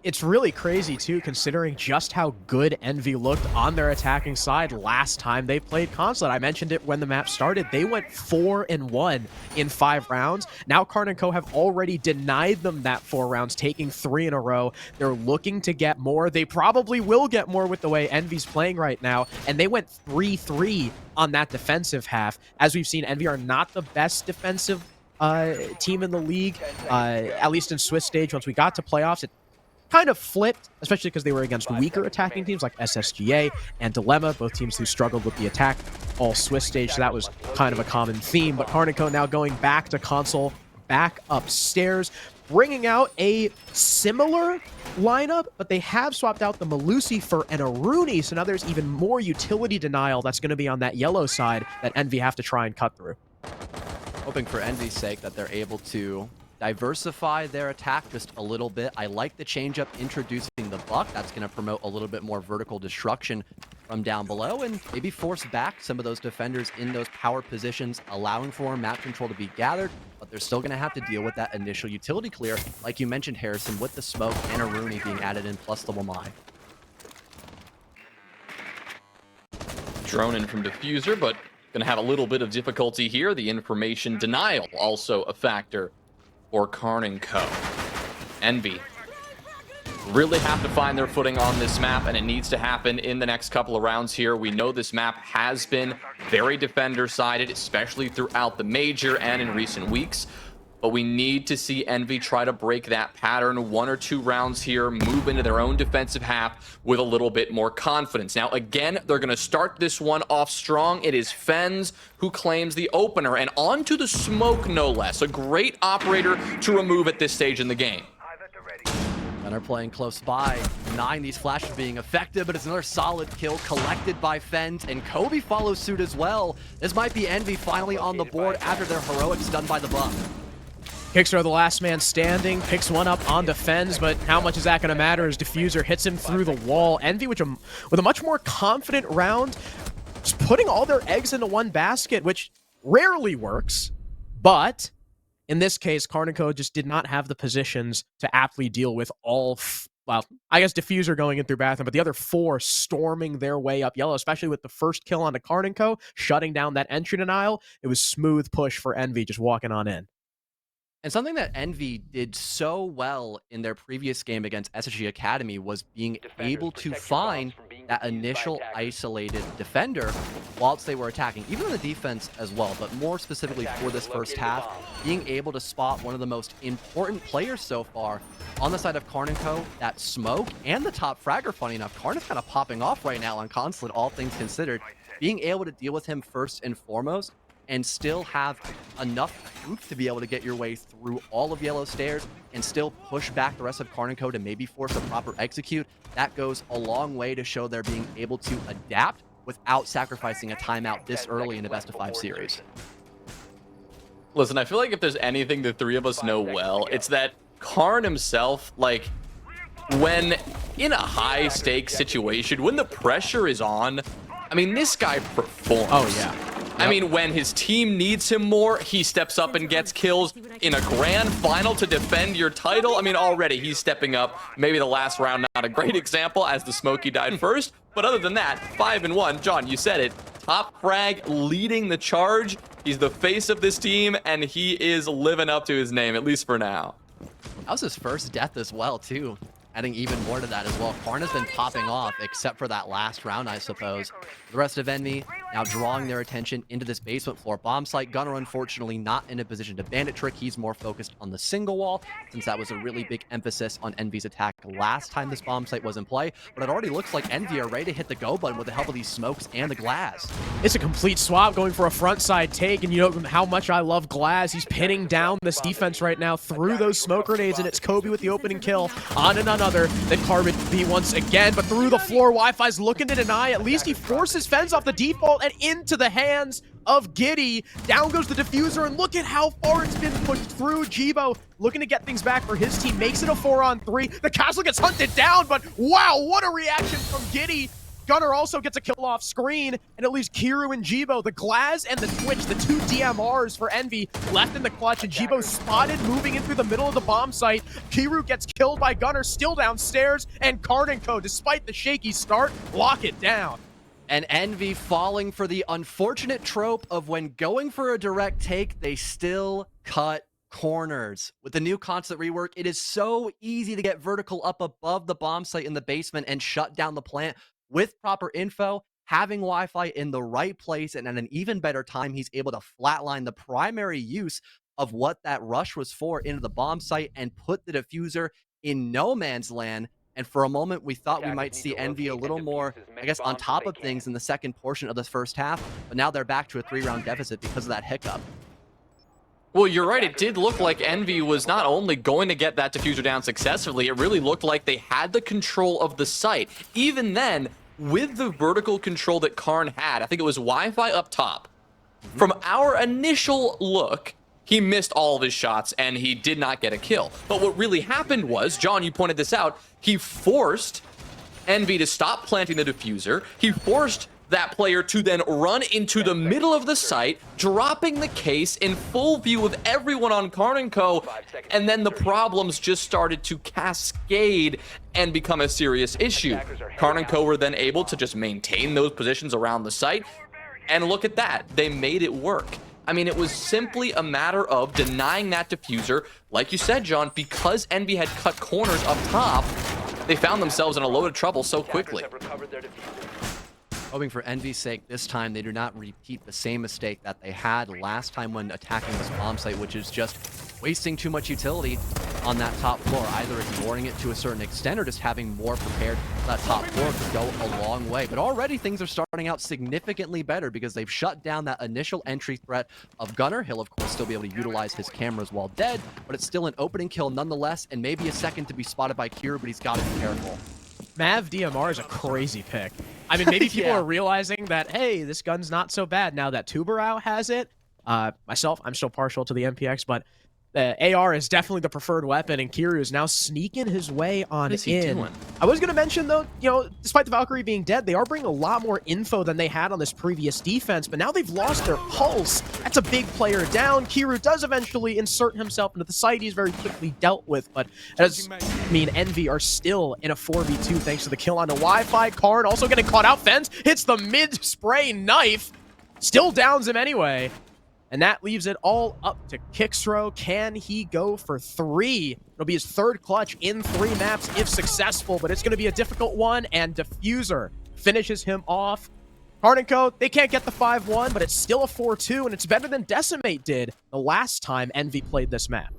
It's really crazy, too, considering just how good Envy looked on their attacking side last time they played Consulate. I mentioned it when the map started. They went 4-1 in 5 rounds. Now Karn & Co. have already denied them that 4 rounds, taking 3 in a row. They're looking to get more. They probably will get more with the way Envy's playing right now, and they went 3-3 on that defensive half. As we've seen, Envy are not the best defensive team in the league, at least in Swiss stage. Once we got to playoffs, it kind of flipped, especially because they were against weaker attacking teams like SSGA and Dilemma, both teams who struggled with the attack all Swiss stage, so that was kind of a common theme. But Karn & Co. now going back to console, back upstairs, bringing out a similar lineup, but they have swapped out the Malusi for an Aruni, so now there's even more utility denial that's going to be on that yellow side that Envy have to try and cut through. Hoping for Envy's sake that they're able to diversify their attack just a little bit. I like the changeup introducing the buck. That's going to promote a little bit more vertical destruction from down below and maybe force back some of those defenders in those power positions, allowing for map control to be gathered, but they're still going to have to deal with that initial utility clear, like you mentioned, Harrison, with the smoke and a Rooney being added in, plus the Wamai. Drone in from Diffuser, but going to have a little bit of difficulty here. The information denial also a factor for Karn & Co. Envy really have to find their footing on this map, and it needs to happen in the next couple of rounds here. We know this map has been very defender-sided, especially throughout the major and in recent weeks, but we need to see Envy try to break that pattern. 1 or 2 rounds here, move into their own defensive half with a little bit more confidence. Now, again, they're going to start this one off strong. It is Fens who claims the opener, and onto the smoke, no less. A great operator to remove at this stage in the game. Gunner playing close by, denying these flashes being effective, but it's another solid kill collected by Fens, and Kobe follows suit as well. This might be Envy finally on the board after their heroics done by the Buck. Kixer, the last man standing, picks one up on defense, but how much is that going to matter as Diffuser hits him through the wall. Envy, with a much more confident round, just putting all their eggs into one basket, which rarely works, but in this case, Karn & Co. just did not have the positions to aptly deal with all, well, I guess Diffuser going in through bathroom, but the other 4 storming their way up yellow, especially with the first kill onto Karn & Co., shutting down that entry denial. It was smooth push for Envy just walking on in. And something that Envy did so well in their previous game against SSG Academy was being able to find that initial isolated defender whilst they were attacking, even on the defense as well, but more specifically for this first half, being able to spot one of the most important players so far on the side of Karn & Co., that smoke, and the top fragger, funny enough. Karn is kind of popping off right now on Consulate, all things considered. Being able to deal with him first and foremost, and still have enough oomph to be able to get your way through all of yellow stairs and still push back the rest of Karn & Co. to maybe force a proper execute, that goes a long way to show they're being able to adapt without sacrificing a timeout this early in a best-of-5 series. Listen, I feel like if there's anything the 3 of us know well, it's that Karn himself, like, when in a high-stakes situation, when the pressure is on, I mean, this guy performs. Oh, yeah. I mean, when his team needs him more, he steps up and gets kills in a grand final to defend your title. I mean, already he's stepping up. Maybe the last round, not a great example as the Smokey died first. But other than that, 5-1. John, you said it. Top frag leading the charge. He's the face of this team, and he is living up to his name, at least for now. That was his first death as well, too. Adding even more to that as well. Karn has been popping off, except for that last round, I suppose. The rest of Envy now drawing their attention into this basement floor. Bomb site, Gunnar unfortunately not in a position to bandit trick. He's more focused on the single wall, since that was a really big emphasis on Envy's attack last time this bomb site was in play. But it already looks like Envy are ready to hit the go button with the help of these smokes and the glass. It's a complete swap going for a front side take, and you know how much I love Glass. He's pinning down this defense right now through those smoke grenades, and it's Kobe with the opening kill on and another. Then Carbon B once again, but through the floor, Wi-Fi's looking to deny. At least he forces Fens off the default and into the hands of Giddy. Down goes the diffuser, and look at how far it's been pushed through. Jibo looking to get things back for his team, makes it a 4-on-3. The castle gets hunted down, but wow, what a reaction from Giddy. Gunnar also gets a kill off screen, and it leaves Kiru and Jibo, the Glaz and the Twitch, the two DMRs for Envy, left in the clutch, and Jibo spotted moving in through the middle of the bomb site. Kiru gets killed by Gunnar, still downstairs, and Karn & Co, despite the shaky start, lock it down. And Envy falling for the unfortunate trope of when going for a direct take, they still cut corners. With the new Consulate rework, it is so easy to get vertical up above the bomb site in the basement and shut down the plant. With proper info, having Wi-Fi in the right place, and at an even better time, he's able to flatline the primary use of what that rush was for into the bomb site and put the diffuser in no man's land. And for a moment, we thought we might see Envy a little more, I guess, on top of things in the second portion of this first half, but now they're back to a 3-round deficit because of that hiccup. Well, you're right. It did look like Envy was not only going to get that diffuser down successfully, it really looked like they had the control of the site. Even then, with the vertical control that Karn had, I think it was Wi-Fi up top. From our initial look, he missed all of his shots and he did not get a kill. But what really happened was, John, you pointed this out, he forced Envy to stop planting the diffuser. He forced that player to then run into the middle of the site, dropping the case in full view of everyone on Karn & Co. And then the problems just started to cascade and become a serious issue. Karn & Co. were then able to just maintain those positions around the site. And look at that. They made it work. I mean, it was simply a matter of denying that diffuser. Like you said, John, because Envy had cut corners up top, they found themselves in a load of trouble so quickly. Hoping for Envy's sake, this time they do not repeat the same mistake that they had last time when attacking this bomb site, which is just wasting too much utility on that top floor, either ignoring it to a certain extent or just having more prepared. That top floor could go a long way. But already things are starting out significantly better because they've shut down that initial entry threat of Gunnar. He'll, of course, still be able to utilize his cameras while dead, but it's still an opening kill nonetheless, and maybe a second to be spotted by Kiru, but he's got to be careful. Mav DMR is a crazy pick. I mean, maybe people are realizing that, hey, this gun's not so bad now that Tuberau has it. Myself, I'm still partial to the MPX, but the AR is definitely the preferred weapon, and Kiru is now sneaking his way on in. I was going to mention, though, you know, despite the Valkyrie being dead, they are bringing a lot more info than they had on this previous defense, but now they've lost their pulse. That's a big player down. Kiru does eventually insert himself into the site. He's very quickly dealt with, but as Envy are still in a 4v2 thanks to the kill on the Wi-Fi. Karn also getting caught out. Fens hits the mid-spray knife. Still downs him anyway. And that leaves it all up to Kixro. Can he go for 3? It'll be his third clutch in 3 maps if successful, but it's going to be a difficult one, and Diffuser finishes him off. Karn & Co, they can't get the 5-1, but it's still a 4-2, and it's better than Decimate did the last time Envy played this map.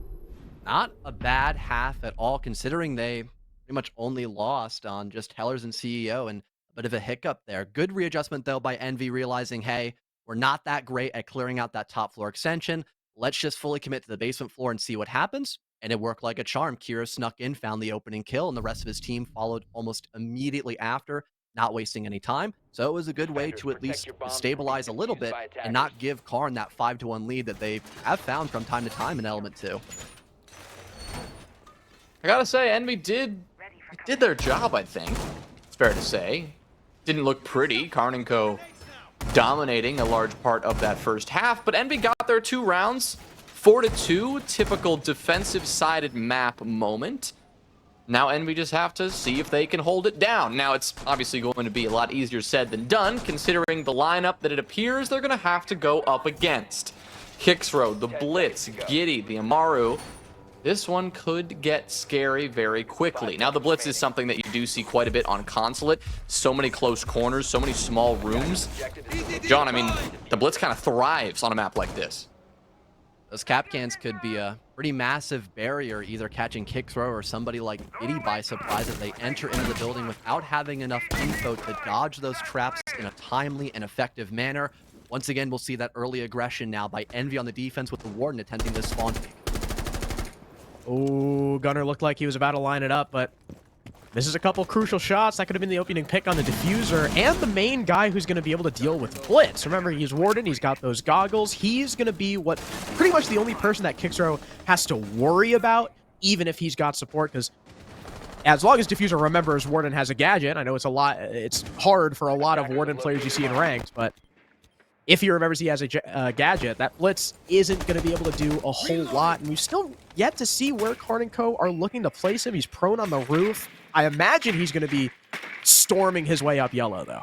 Not a bad half at all, considering they pretty much only lost on just Hellers and CEO, and a bit of a hiccup there. Good readjustment, though, by Envy, realizing, hey, we're not that great at clearing out that top floor extension. Let's just fully commit to the basement floor and see what happens. And it worked like a charm. Kira snuck in, found the opening kill, and the rest of his team followed almost immediately after, not wasting any time. So it was a good way to at least stabilize a little bit and not give Karn that 5-1 lead that they have found from time to time in Element 2. I gotta say, Envy did their job, I think. It's fair to say. Didn't look pretty. Karn & Co. dominating a large part of that first half, but Envy got their 2 rounds, 4-2, typical defensive-sided map moment. Now Envy just have to see if they can hold it down. Now it's obviously going to be a lot easier said than done, considering the lineup that it appears they're going to have to go up against. Kixrow, the Blitz, Giddy, the Amaru. This one could get scary very quickly. Now the Blitz is something that you do see quite a bit on Consulate. So many close corners, so many small rooms. John, I mean, the Blitz kind of thrives on a map like this. Those cap cans could be a pretty massive barrier, either catching Kixrow or somebody like Giddy by surprise if they enter into the building without having enough info to dodge those traps in a timely and effective manner. Once again, we'll see that early aggression now by Envy on the defense with the Warden attempting this spawn peek. Oh, Gunner looked like he was about to line it up, but this is a couple crucial shots. That could have been the opening pick on the diffuser and the main guy who's going to be able to deal with Blitz. Remember, he's Warden. He's got those goggles. He's going to be pretty much the only person that Kixrow has to worry about, even if he's got support, because as long as diffuser remembers Warden has a gadget, I know it's hard for a lot of Warden players you see in ranked, but if he remembers he has a gadget, that Blitz isn't going to be able to do a whole lot, and we've still yet to see where Karn and Co. are looking to place him. He's prone on the roof. I imagine he's going to be storming his way up yellow, though.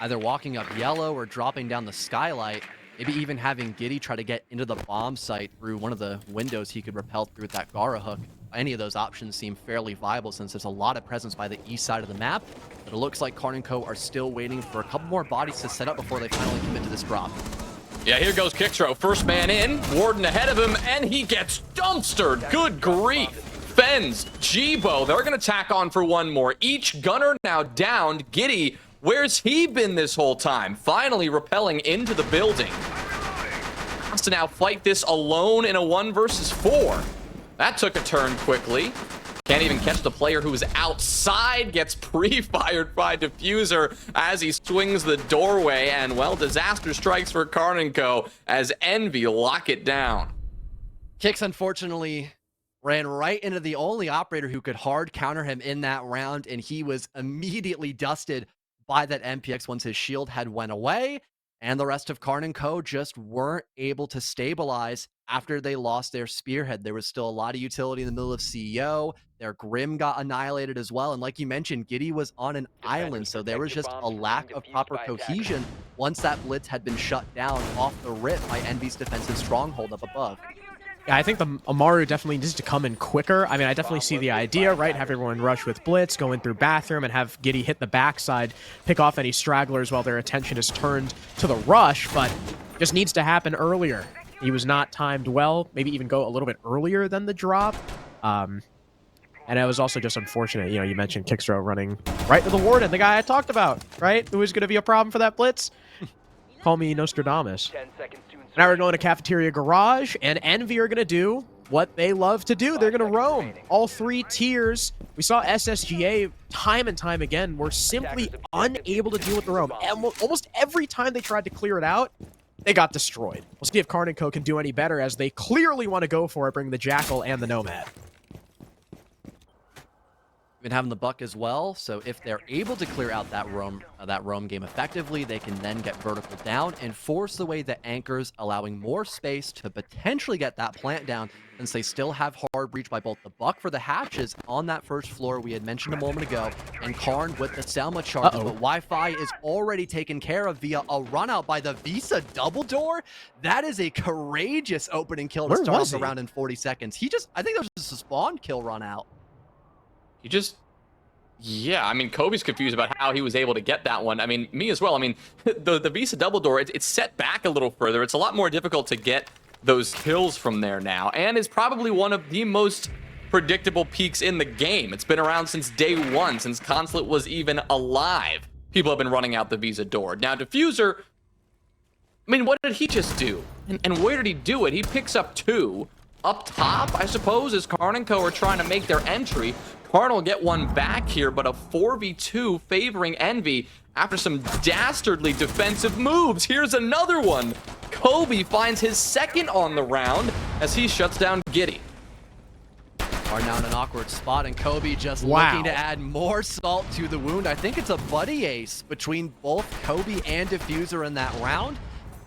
Either walking up yellow or dropping down the skylight, maybe even having Giddy try to get into the bomb site through one of the windows he could rappel through with that Gara hook. Any of those options seem fairly viable since there's a lot of presence by the east side of the map, but it looks like Karn and Co. are still waiting for a couple more bodies to set up before they finally commit to this drop. Yeah, here goes Kixrow. First man in, Warden ahead of him, and he gets dumpstered. Good grief. Fens, Jibo, they're going to tack on for one more. Each gunner now downed. Giddy, where's he been this whole time? Finally rappelling into the building. Has to now fight this alone in a 1 versus 4. That took a turn quickly. Can't even catch the player who is outside. Gets pre-fired by diffuser as he swings the doorway. And, well, disaster strikes for Karn and Co. as Envy lock it down. Kix, unfortunately, ran right into the only operator who could hard counter him in that round, and he was immediately dusted by that MPX once his shield had went away. And the rest of Karn and Co. just weren't able to stabilize after they lost their spearhead. There was still a lot of utility in the middle of CEO. Their Grim got annihilated as well. And like you mentioned, Giddy was on an island, so there was just a lack of proper cohesion once that Blitz had been shut down off the rip by Envy's defensive stronghold up above. Yeah, I think the Amaru definitely needs to come in quicker. I mean, I definitely see the idea, right? Have everyone rush with Blitz, go in through bathroom, and have Giddy hit the backside, pick off any stragglers while their attention is turned to the rush, but just needs to happen earlier. He was not timed well, maybe even go a little bit earlier than the drop. And it was also just unfortunate, you know, you mentioned Kixrow running right to the Warden, the guy I talked about, right? Who was going to be a problem for that Blitz? Call me Nostradamus. Now we're going to Cafeteria Garage, and Envy are going to do what they love to do. They're going to roam all 3 tiers. We saw SSGA time and time again were simply unable to deal with the roam. And almost every time they tried to clear it out, they got destroyed. We'll see if Karn & Co. can do any better, as they clearly want to go for it, bring the Jackal and the Nomad. Been having the Buck as well, so if they're able to clear out that roam game effectively, they can then get vertical down and force away the anchors, allowing more space to potentially get that plant down, since they still have hard breach by both the Buck for the hatches on that first floor we had mentioned a moment ago, and Karn with the Selma charges. But Wi-Fi is already taken care of via a run out by the Visa double door. That is a courageous opening kill to start off the round in 40 seconds. I think that was just a spawn kill run out. Yeah, I mean, Kobe's confused about how he was able to get that one. I mean, me as well. I mean, the Visa double door, it's set back a little further. It's a lot more difficult to get those kills from there now, and is probably one of the most predictable peaks in the game. It's been around since day 1, since Consulate was even alive. People have been running out the Visa door. Now, diffuser, I mean, what did he just do? And where did he do it? He picks up 2. Up top, I suppose, as Karn and Co. are trying to make their entry. Karn will get one back here, but a 4v2 favoring Envy after some dastardly defensive moves. Here's another one. Kobe finds his second on the round as he shuts down Giddy. Are now in an awkward spot, and Kobe just Wow. looking to add more salt to the wound. I think it's a buddy ace between both Kobe and Diffuser in that round.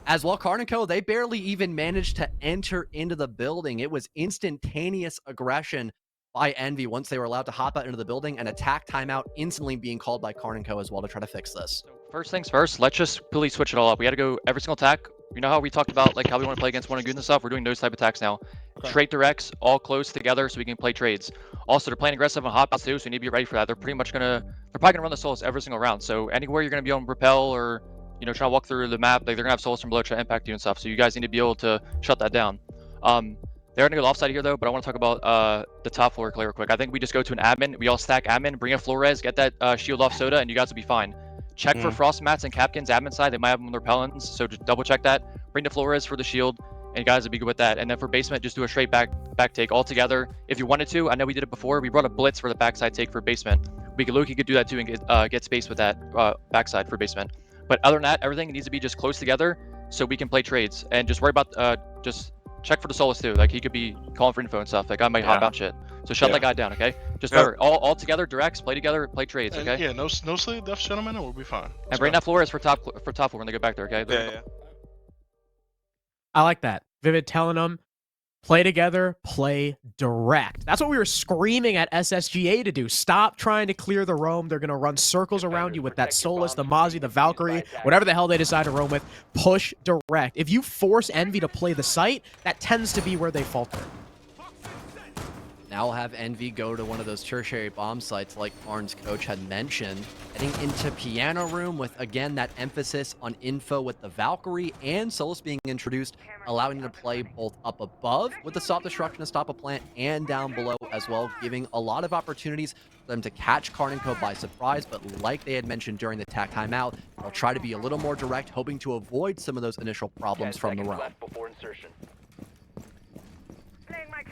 As well, Karn and Co, they barely even managed to enter into the building. It was instantaneous aggression by Envy once they were allowed to hop out into the building, and attack timeout instantly being called by Karn and Co as well to try to fix this. First things first, let's just completely switch it all up. We got to go every single attack. You know how we talked about like how we want to play against one and good and stuff? We're doing those type of attacks now. Straight directs, all close together so we can play trades. Also, they're playing aggressive on hot outs too, so you need to be ready for that. They're probably gonna run the solos every single round. So anywhere you're gonna be on rappel or trying to walk through the map, like they're gonna have solos from below try to impact you and stuff. So you guys need to be able to shut that down. They're gonna go offside here though, but I want to talk about the top floor clear real quick. I think we just go to an admin, we all stack admin, bring a Flores, get that shield off Soda, and you guys will be fine. Check for frost mats and Capkins admin side. They might have them on their repellents, so just double check that. Bring the Flores for the shield, and you guys will be good with that. And then for basement, just do a straight back take all together. If you wanted to, I know we did it before. We run a blitz for the backside take for basement. Loki could do that too and get space with that backside for basement. But other than that, everything needs to be just close together so we can play trades. And just worry about just check for the solos too. Like he could be calling for info and stuff. Like I might hop out shit. So shut that guy down, okay? Just remember, all together, directs, play together, play trades, okay? Yeah, no sleep death, gentlemen, and we'll be fine. And bring that Flores for top floor when they go back there, okay? Yeah. I like that. Vivid telling them, play together, play direct. That's what we were screaming at SSGA to do. Stop trying to clear the roam. They're going to run circles around you with that Solus, the Mozzie, the Valkyrie, whatever the hell they decide to roam with. Push direct. If you force Envy to play the site, that tends to be where they falter. Now we'll have Envy go to one of those tertiary bomb sites like Karn's coach had mentioned. Heading into Piano Room with, again, that emphasis on info with the Valkyrie and Solus being introduced, allowing them to play both up above with the stop destruction to stop a plant and down below as well, giving a lot of opportunities for them to catch Karn and Co by surprise. But like they had mentioned during the attack timeout, they'll try to be a little more direct, hoping to avoid some of those initial problems from the run.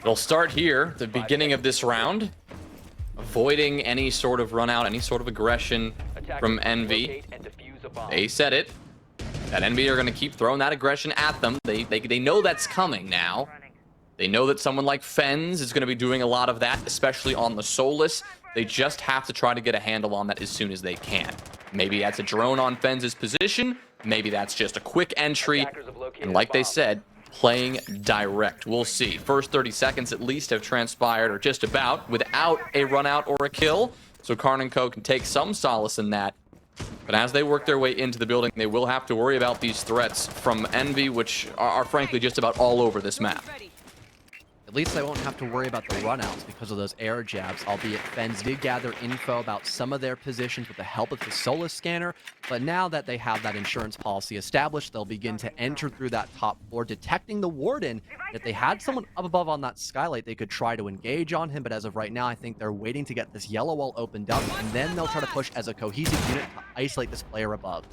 We'll start here, the beginning of this round, avoiding any sort of run out, any sort of aggression from Envy. They said it. That Envy are going to keep throwing that aggression at them. They know that's coming now. They know that someone like Fens is going to be doing a lot of that, especially on the Solus. They just have to try to get a handle on that as soon as they can. Maybe that's a drone on Fens' position. Maybe that's just a quick entry. And like they said, playing direct. We'll see. First 30 seconds at least have transpired, or just about, without a run out or a kill. So Karn and Co can take some solace in that. But as they work their way into the building, they will have to worry about these threats from Envy, which are frankly just about all over this map. At least they won't have to worry about the runouts because of those air jabs, albeit Fens did gather info about some of their positions with the help of the Solus scanner. But now that they have that insurance policy established, they'll begin to enter through that top floor, detecting the Warden. If they had someone up above on that skylight, they could try to engage on him. But as of right now, I think they're waiting to get this yellow wall opened up, and then they'll try to push as a cohesive unit to isolate this player above.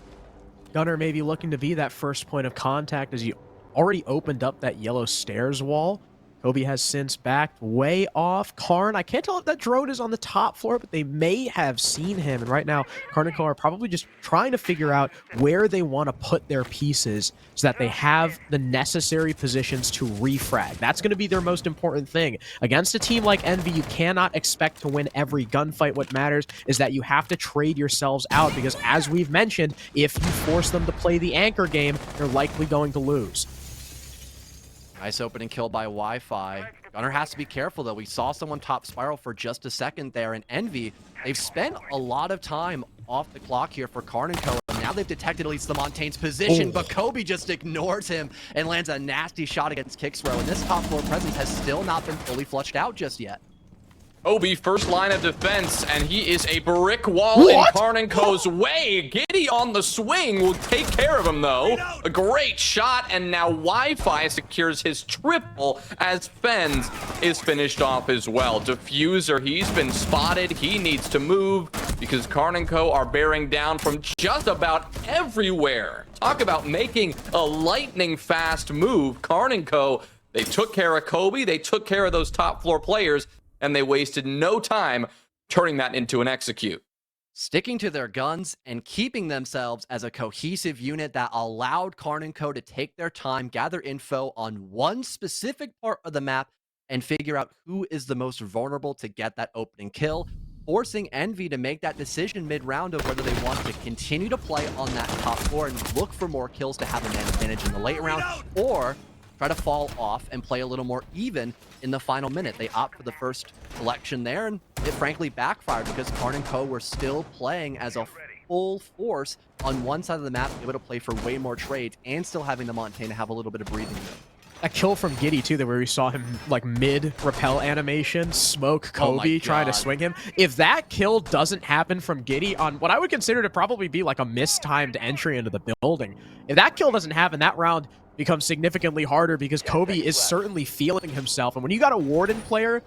Gunner may be looking to be that first point of contact as you already opened up that yellow stairs wall. Kobe has since backed way off. Karn, I can't tell if that drone is on the top floor, but they may have seen him. And right now, Karn and Co are probably just trying to figure out where they want to put their pieces so that they have the necessary positions to refrag. That's going to be their most important thing. Against a team like Envy, you cannot expect to win every gunfight. What matters is that you have to trade yourselves out because, as we've mentioned, if you force them to play the anchor game, they're likely going to lose. Nice opening kill by Wi-Fi. Gunner has to be careful, though. We saw someone top spiral for just a second there, and Envy, they've spent a lot of time off the clock here for Karn and Co. Now they've detected at least the Montaigne's position, but Kobe just ignores him and lands a nasty shot against Kicksrow, and this top floor presence has still not been fully flushed out just yet. Kobe, first line of defense, and he is a brick wall in Karn and Co.'s way. Giddy on the swing will take care of him, though. A great shot, and now Wi-Fi secures his triple as Fens is finished off as well. Diffuser, he's been spotted. He needs to move because Karn and Co. are bearing down from just about everywhere. Talk about making a lightning-fast move. Karn and Co., they took care of Kobe. They took care of those top floor players, and they wasted no time turning that into an execute. Sticking to their guns and keeping themselves as a cohesive unit that allowed Karn and Co to take their time, gather info on one specific part of the map, and figure out who is the most vulnerable to get that opening kill, forcing Envy to make that decision mid-round of whether they want to continue to play on that top floor and look for more kills to have an advantage in the late round, or try to fall off and play a little more even in the final minute. They opt for the first selection there, and it frankly backfired because Karn and Co were still playing as a full force on one side of the map, able to play for way more trades and still having the Montana have a little bit of breathing room. That kill from Giddy too, where we saw him like mid repel animation, smoke Kobe trying to swing him. If that kill doesn't happen from Giddy on what I would consider to probably be like a mistimed entry into the building, if that kill doesn't happen, that round becomes significantly harder because Kobe is certainly feeling himself. And when you got a Warden player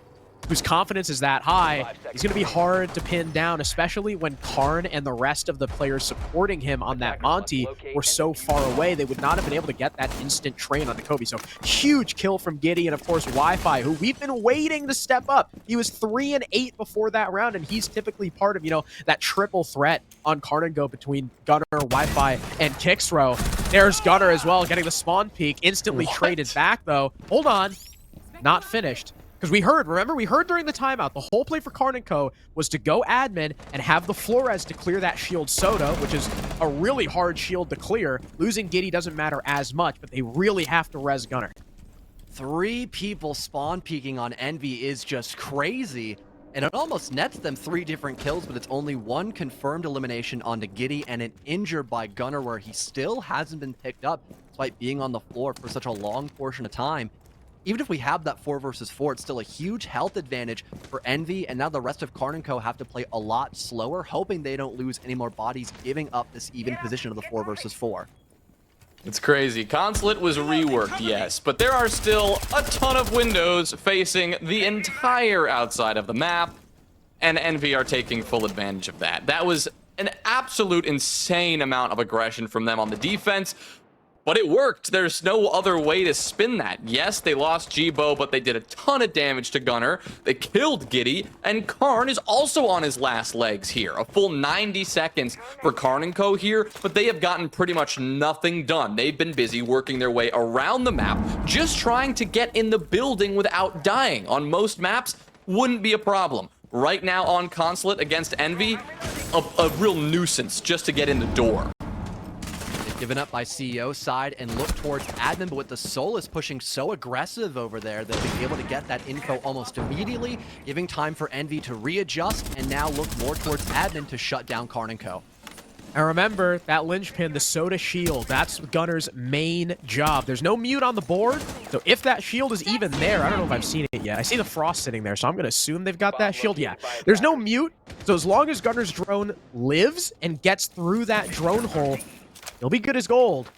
whose confidence is that high, he's going to be hard to pin down, especially when Karn and the rest of the players supporting him on that Monty were so far away. They would not have been able to get that instant train onto Kobe. So huge kill from Giddy, and of course Wi-Fi, who we've been waiting to step up. He was 3 and 8 before that round, and he's typically part of, you know, that triple threat on Karn and Go between Gunner, Wi-Fi, and Kixthrow. There's Gunner as well, getting the spawn peek, instantly traded back though. Hold on, not finished. Because we heard, remember, we heard during the timeout, the whole play for Karn & Co. was to go admin and have the Flores to clear that shield Soda, which is a really hard shield to clear. Losing Giddy doesn't matter as much, but they really have to res Gunner. 3 people spawn peeking on Envy is just crazy, and it almost nets them 3 different kills, but it's only 1 confirmed elimination onto Giddy and an injured by Gunner, where he still hasn't been picked up despite being on the floor for such a long portion of time. Even if we have that 4 versus 4, it's still a huge health advantage for Envy, and now the rest of Karn & Co. have to play a lot slower, hoping they don't lose any more bodies, giving up this even position of the 4 versus 4. It's crazy. Consulate was reworked, yes, but there are still a ton of windows facing the entire outside of the map, and Envy are taking full advantage of that. That was an absolute insane amount of aggression from them on the defense, but it worked. There's no other way to spin that. Yes, they lost G-Bo, but they did a ton of damage to Gunner. They killed Giddy, and Karn is also on his last legs here. A full 90 seconds for Karn & Co. here, but they have gotten pretty much nothing done. They've been busy working their way around the map, just trying to get in the building without dying. On most maps, wouldn't be a problem. Right now on Consulate against Envy, a real nuisance just to get in the door. Given up by CEO side and look towards admin, but with the Solus pushing so aggressive over there, they'll be able to get that info almost immediately, giving time for Envy to readjust and now look more towards admin to shut down Karn & Co. And remember, that linchpin, the Soda shield, that's Gunner's main job. There's no mute on the board, so if that shield is even there, I don't know if I've seen it yet. I see the Frost sitting there, so I'm going to assume they've got that shield. Yeah, there's no mute, so as long as Gunner's drone lives and gets through that drone hole, he'll be good as gold.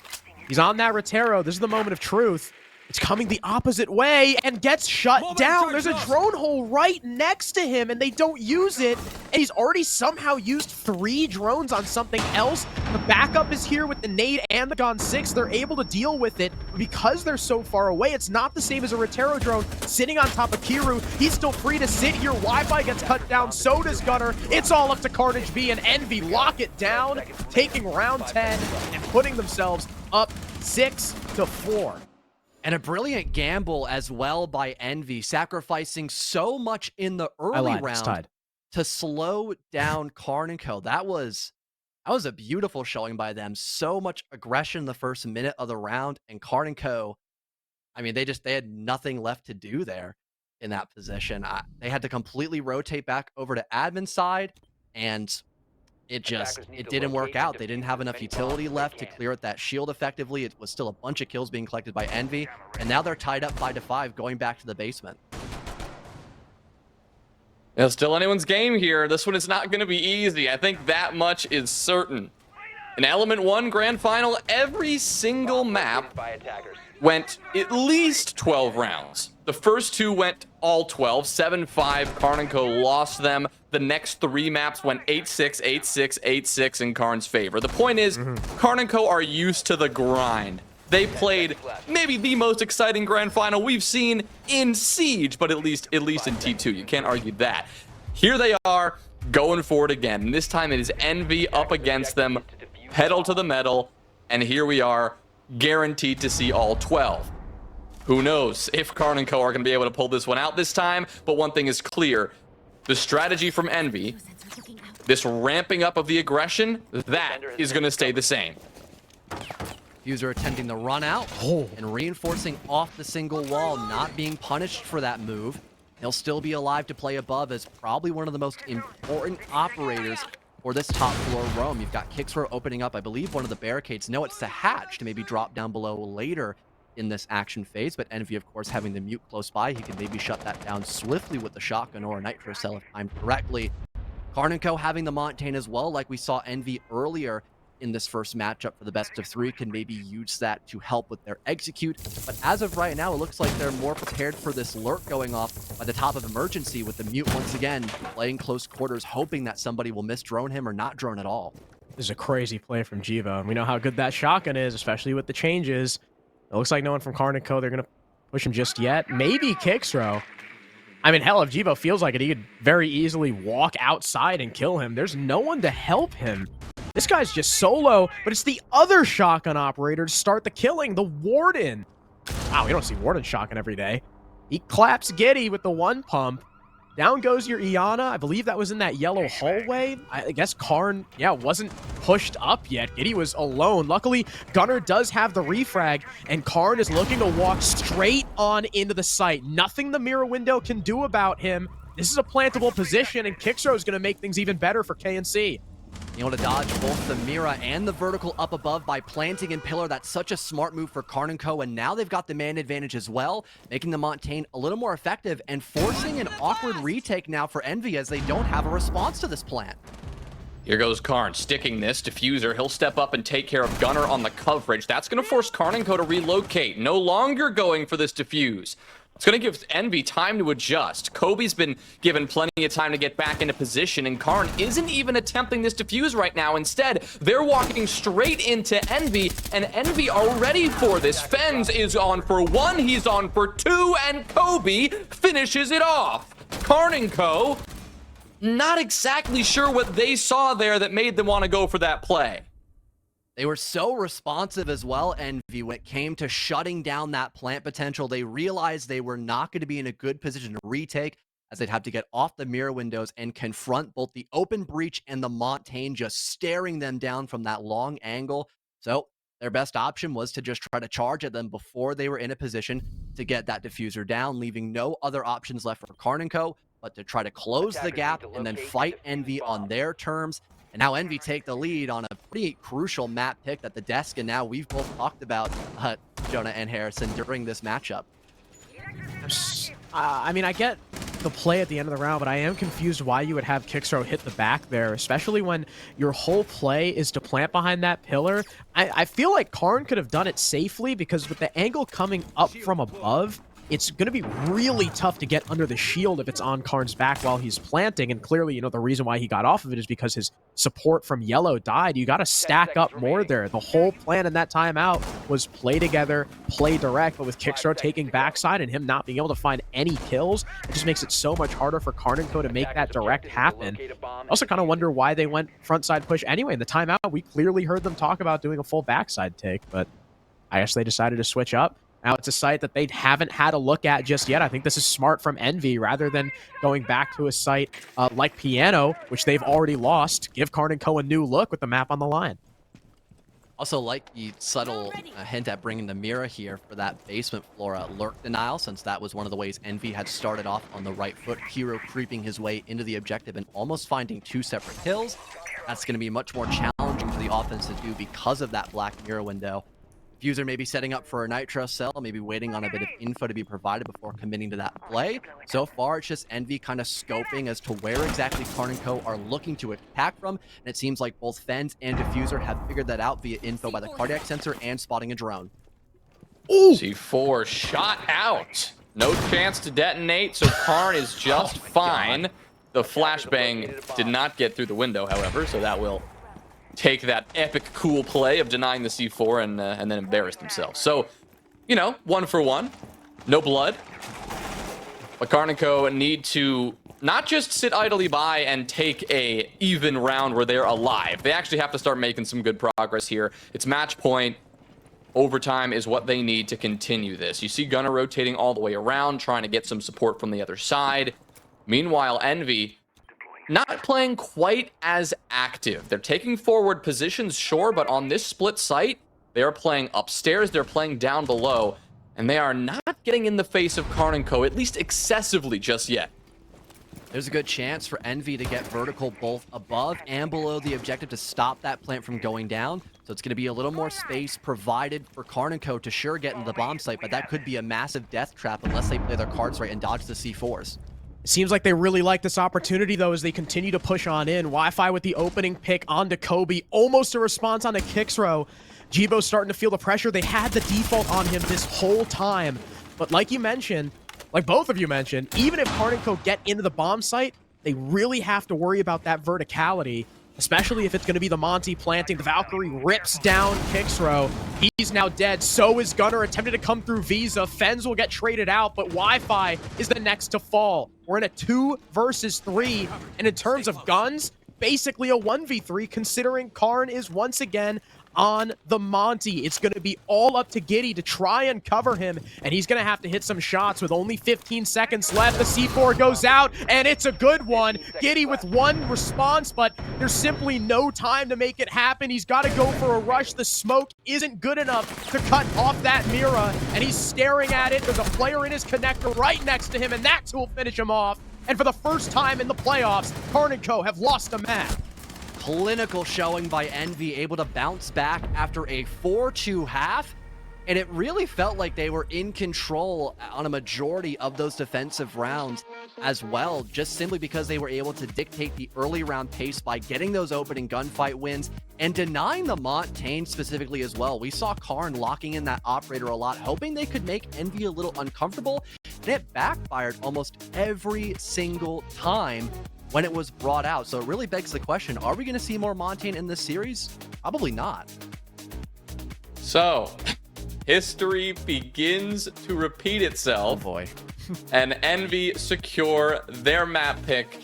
He's on that Rotero. This is the moment of truth. It's coming the opposite way and gets shut down. There's a drone hole right next to him, and they don't use it. And he's already somehow used 3 drones on something else. The backup is here with the nade and the Gon 6. They're able to deal with it. Because they're so far away, it's not the same as a Rotero drone sitting on top of Kiru. He's still free to sit here. Wi-Fi gets cut down. So does Gunner. It's all up to Carnage B, and Envy lock it down, taking round 10 and putting themselves up 6-4. And a brilliant gamble as well by Envy, sacrificing so much in the early round to slow down Karn & Co. That was a beautiful showing by them. So much aggression the first minute of the round, and Karn & Co. I mean, they had nothing left to do there in that position. They had to completely rotate back over to admin side, and it didn't work out. They didn't have enough utility left to clear out that shield effectively. It was still a bunch of kills being collected by Envy, and now they're tied up 5-5 going back to the basement. Yeah, still anyone's game here. This one is not going to be easy. I think that much is certain. In Element 1 Grand Final, every single map went at least 12 rounds. The first 2 went all 12, 7-5. Karn & Co. lost them. The next 3 maps went 8-6, 8-6, 8-6 in Karn's favor. The point is, Karn & Co. are used to the grind. They played maybe the most exciting Grand Final we've seen in Siege, but at least in T2. You can't argue that. Here they are, going for it again. And this time it is Envy up against them, pedal to the metal, and here we are, guaranteed to see all 12. Who knows if Karn and Co are going to be able to pull this one out this time, but one thing is clear. The strategy from Envy, this ramping up of the aggression, that is going to stay the same. Fuser attempting the run out and reinforcing off the single wall, not being punished for that move. He'll still be alive to play above as probably one of the most important operators for this top floor roam. You've got Kixro opening up, I believe, one of the barricades. No, it's the hatch to maybe drop down below later in this action phase, but Envy, of course, having the mute close by, he can maybe shut that down swiftly with the shotgun or a nitro cell if timed correctly. Karn and Co having the Montaigne as well, like we saw Envy earlier in this first matchup for the best of 3, can maybe use that to help with their execute. But as of right now, it looks like they're more prepared for this lurk going off by the top of emergency, with the mute once again playing close quarters, hoping that somebody will miss drone him or not drone at all. This is a crazy play from Jiva, and we know how good that shotgun is, especially with the changes. It looks like no one from Karn & Co, they're going to push him just yet. Maybe Kixro. I mean, hell, if Jiva feels like it, he could very easily walk outside and kill him. There's no one to help him. This guy's just solo, but it's the other shotgun operator to start the killing, the Warden. Wow, we don't see Warden shotgun every day. He claps Giddy with the 1 pump. Down goes your Iana. I believe that was in that yellow hallway. I guess Karn, wasn't pushed up yet. Giddy was alone. Luckily, Gunnar does have the refrag, and Karn is looking to walk straight on into the site. Nothing the mirror window can do about him. This is a plantable position, and Kixro is going to make things even better for KNC. Able to dodge both the Mira and the vertical up above by planting in pillar. That's such a smart move for Karn & Co, and now they've got the man advantage as well, making the Montaigne a little more effective and forcing an awkward retake now for Envy as they don't have a response to this plant. Here goes Karn, sticking this. Diffuser, he'll step up and take care of Gunnar on the coverage. That's going to force Karn & Co to relocate. No longer going for this diffuse. It's going to give Envy time to adjust. Kobe's been given plenty of time to get back into position, and Karn isn't even attempting this diffuse right now. Instead, they're walking straight into Envy, and Envy are ready for this. Fens is on for 1, he's on for 2, and Kobe finishes it off. Karn & Co, not exactly sure what they saw there that made them want to go for that play. They were so responsive as well, Envy, when it came to shutting down that plant potential. They realized they were not going to be in a good position to retake, as they'd have to get off the mirror windows and confront both the open breach and the Montaigne just staring them down from that long angle. So their best option was to just try to charge at them before they were in a position to get that diffuser down, leaving no other options left for Karn & Co but to try to close the gap and then fight Envy on their terms. And now Envy take the lead on a pretty crucial map pick that the desk and now we've both talked about, Jonah and Harrison, during this matchup. I mean, I get the play at the end of the round, but I am confused why you would have Kixro hit the back there, especially when your whole play is to plant behind that pillar. I feel like Karn could have done it safely, because with the angle coming up from above, it's going to be really tough to get under the shield if it's on Karn's back while he's planting. And clearly, the reason why he got off of it is because his support from yellow died. You got to stack up more there. The whole plan in that timeout was play together, play direct, but with Kixro taking backside and him not being able to find any kills, it just makes it so much harder for Karn & Co to make that direct happen. I also kind of wonder why they went frontside push anyway. In the timeout, we clearly heard them talk about doing a full backside take, but I guess they decided to switch up. Now it's a site that they haven't had a look at just yet. I think this is smart from Envy, rather than going back to a site like Piano, which they've already lost. Give Karn & Co a new look with the map on the line. Also like the subtle hint at bringing the Mira here for that basement floor lurk denial, since that was one of the ways Envy had started off on the right foot. Hero creeping his way into the objective and almost finding 2 separate kills. That's going to be much more challenging for the offense to do because of that black Mira window. Fuser maybe setting up for a nitro cell, maybe waiting on a bit of info to be provided before committing to that play. So far, it's just Envy kind of scoping as to where exactly Karn & Co are looking to attack from, and it seems like both Fens and Diffuser have figured that out via info by the cardiac sensor and spotting a drone. Ooh. C4 shot out. No chance to detonate, so Karn is just fine. The flashbang did not get through the window, however, so that will take that epic cool play of denying the C4 and then embarrass themselves. So, 1 for 1, no blood. But Karn & Co need to not just sit idly by and take a even round where they're alive. They actually have to start making some good progress here. It's match point. overtime is what they need to continue this. You see Gunnar rotating all the way around, trying to get some support from the other side. Meanwhile, Envy not playing quite as active. They're taking forward positions, sure, but on this split site, they are playing upstairs, they're playing down below, and they are not getting in the face of Karn & Co., at least excessively just yet. There's a good chance for Envy to get vertical both above and below the objective to stop that plant from going down. So it's going to be a little more space provided for Karn & Co. to sure get into the bomb site, but that could be a massive death trap unless they play their cards right and dodge the C4s. It seems like they really like this opportunity, though, as they continue to push on in. Wi-Fi with the opening pick onto Kobe. Almost a response on a Kixro. Jibo's starting to feel the pressure. They had the default on him this whole time. But like you mentioned, like both of you mentioned, even if Karn & Co. get into the bomb site, they really have to worry about that verticality, especially if it's going to be the Monty planting. The Valkyrie rips down Kixro. He's now dead. So is Gunnar, attempted to come through Visa. Fens will get traded out, but Wi-Fi is the next to fall. We're in a 2 versus 3, and in terms of guns, basically a 1v3, considering Karn is once again on the Monty. It's going to be all up to Giddy to try and cover him, and he's going to have to hit some shots with only 15 seconds left. The C4 goes out, and it's a good one. Giddy with one response, but there's simply no time to make it happen. He's got to go for a rush. The smoke isn't good enough to cut off that Mira, and he's staring at it. There's a player in his connector right next to him, and that will finish him off. And for the first time in the playoffs, Karn & Co. have lost a match. Clinical showing by Envy, able to bounce back after a 4-2 half, and it really felt like they were in control on a majority of those defensive rounds as well, just simply because they were able to dictate the early round pace by getting those opening gunfight wins and denying the Montaigne specifically as well. We saw Karn locking in that operator a lot, hoping they could make Envy a little uncomfortable, and it backfired almost every single time when it was brought out. So it really begs the question, are we going to see more Montaigne in this series? Probably not. So, history begins to repeat itself. Oh boy. And Envy secure their map pick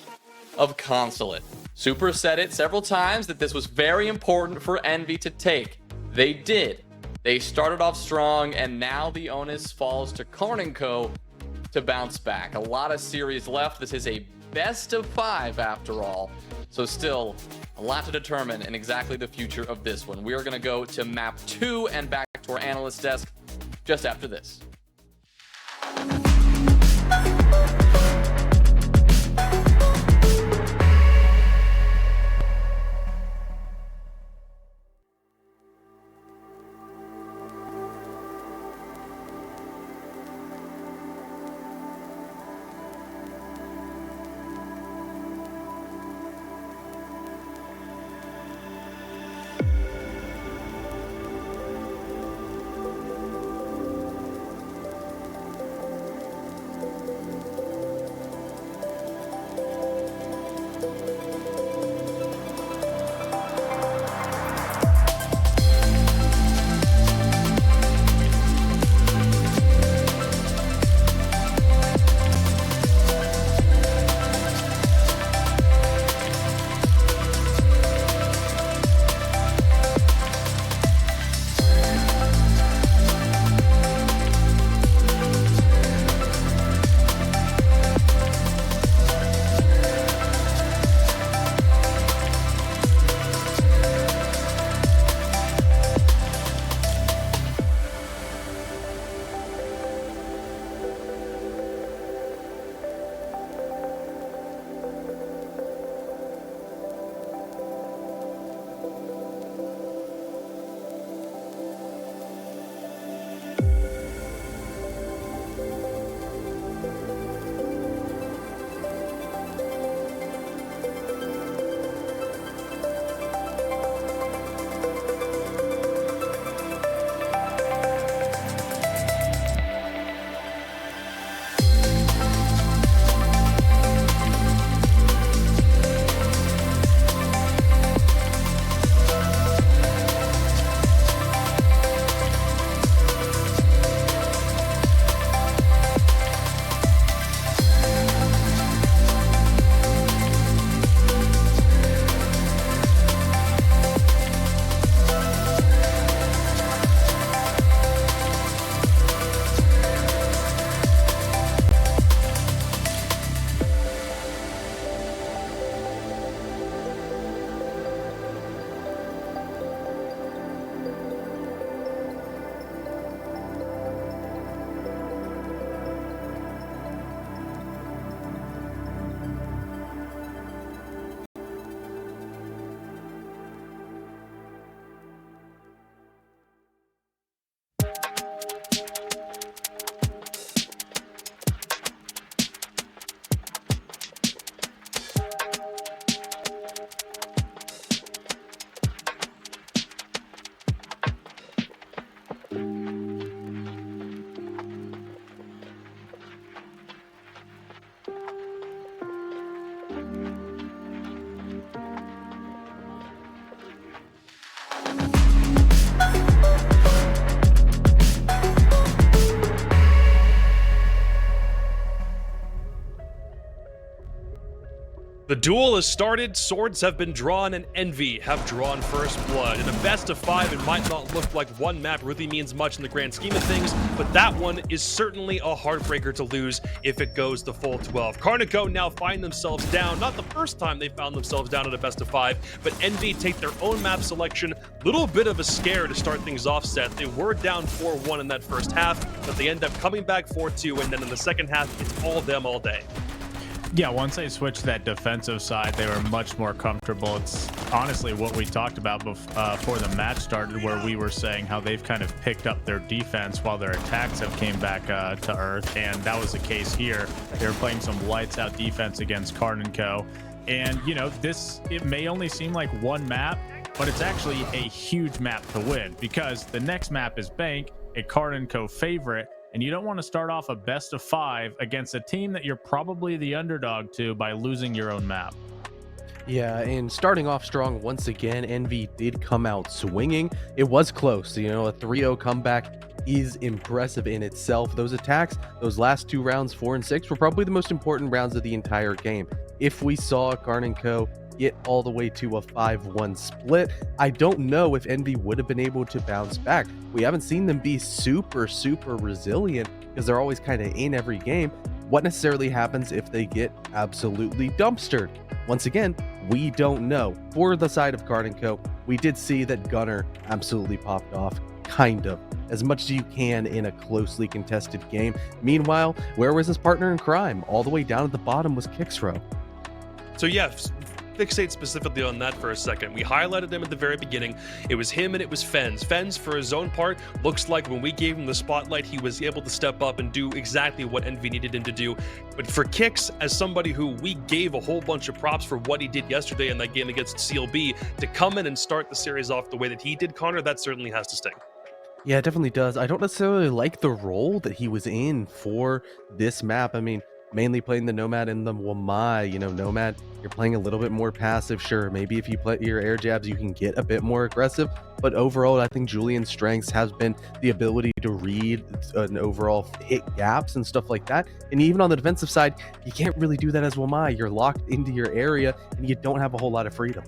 of Consulate. Super said it several times that this was very important for Envy to take. They did. They started off strong, and now the onus falls to Karn & Co. to bounce back. A lot of series left. This is a best of 5 after all, so still a lot to determine in exactly the future of this one. We are going to go to map 2 and back to our analyst desk just after this. The duel has started, swords have been drawn, and Envy have drawn first blood. In a best of 5, it might not look like one map really means much in the grand scheme of things, but that one is certainly a heartbreaker to lose if it goes the full 12. Karn now find themselves down, not the first time they found themselves down at a best of 5, but Envy take their own map selection. Little bit of a scare to start things off set. They were down 4-1 in that first half, but they end up coming back 4-2, and then in the second half, it's all them all day. Yeah, once they switched to that defensive side, they were much more comfortable. It's honestly what we talked about before the match started, where we were saying how they've kind of picked up their defense while their attacks have came back to earth, and that was the case here. They were playing some lights out defense against Karn & Co. And, you know, it may only seem like one map, but it's actually a huge map to win, because the next map is Bank, a Karn & Co favorite, and you don't want to start off a best of 5 against a team that you're probably the underdog to by losing your own map. Yeah, and starting off strong once again, Envy did come out swinging. It was close. You know, a 3-0 comeback is impressive in itself. Those attacks, those last 2 rounds, 4 and 6, were probably the most important rounds of the entire game. If we saw Karn & Co get all the way to a 5-1 split, I don't know if Envy would have been able to bounce back. We haven't seen them be super resilient because they're always kind of in every game. What necessarily happens if they get absolutely dumpstered? Once again, we don't know. For the side of Karn & Co, we did see that Gunner absolutely popped off, kind of, as much as you can in a closely contested game. Meanwhile, where was his partner in crime? All the way down at the bottom was Kixro. So yeah, fixate specifically on that for a second. We highlighted him at the very beginning. It was him and it was Fens. Fens, for his own part, looks like when we gave him the spotlight, he was able to step up and do exactly what Envy needed him to do. But for Kix, as somebody who we gave a whole bunch of props for what he did yesterday in that game against CLB, to come in and start the series off the way that he did, Connor, that certainly has to sting. Yeah, it definitely does. I don't necessarily like the role that he was in for this map. I mean, mainly playing the Nomad and the Wamai. You know, Nomad, you're playing a little bit more passive. Sure, maybe if you play your air jabs, you can get a bit more aggressive. But overall, I think Julian's strengths has been the ability to read and overall hit gaps and stuff like that. And even on the defensive side, you can't really do that as Wamai. You're locked into your area and you don't have a whole lot of freedom.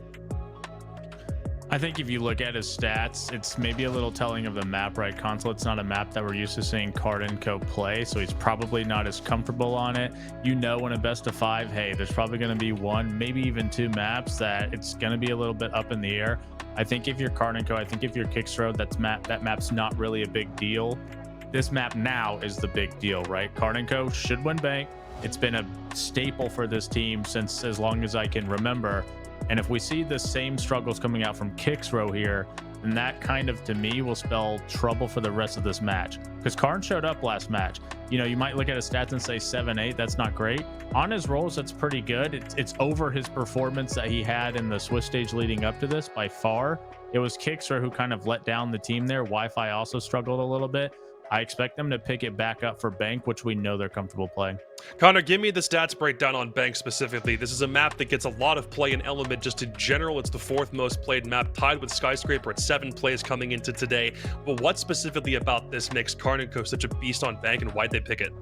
I think if you look at his stats, it's maybe a little telling of the map, right? Consulate's not a map that we're used to seeing Karn & Co play, so he's probably not as comfortable on it. You know, in a best of 5, hey, there's probably going to be 1, maybe even 2 maps that it's going to be a little bit up in the air. I think if you're Karn & Co, I think if you're Kixro, that map's not really a big deal. This map now is the big deal, right? Karn & Co should win Bank. It's been a staple for this team since as long as I can remember. And if we see the same struggles coming out from Kixro here, then that kind of, to me, will spell trouble for the rest of this match. Because Karn showed up last match. You know, you might look at his stats and say 7-8, that's not great. On his rolls, that's pretty good. It's over his performance that he had in the Swiss stage leading up to this by far. It was Kixro who kind of let down the team there. Wi-Fi also struggled a little bit. I expect them to pick it back up for Bank, which we know they're comfortable playing. Connor, give me the stats breakdown on Bank specifically. This is a map that gets a lot of play in Element. Just in general, it's the 4th most played map, tied with Skyscraper at 7 plays coming into today. But what specifically about this makes Karn & Co such a beast on Bank, and why'd they pick it?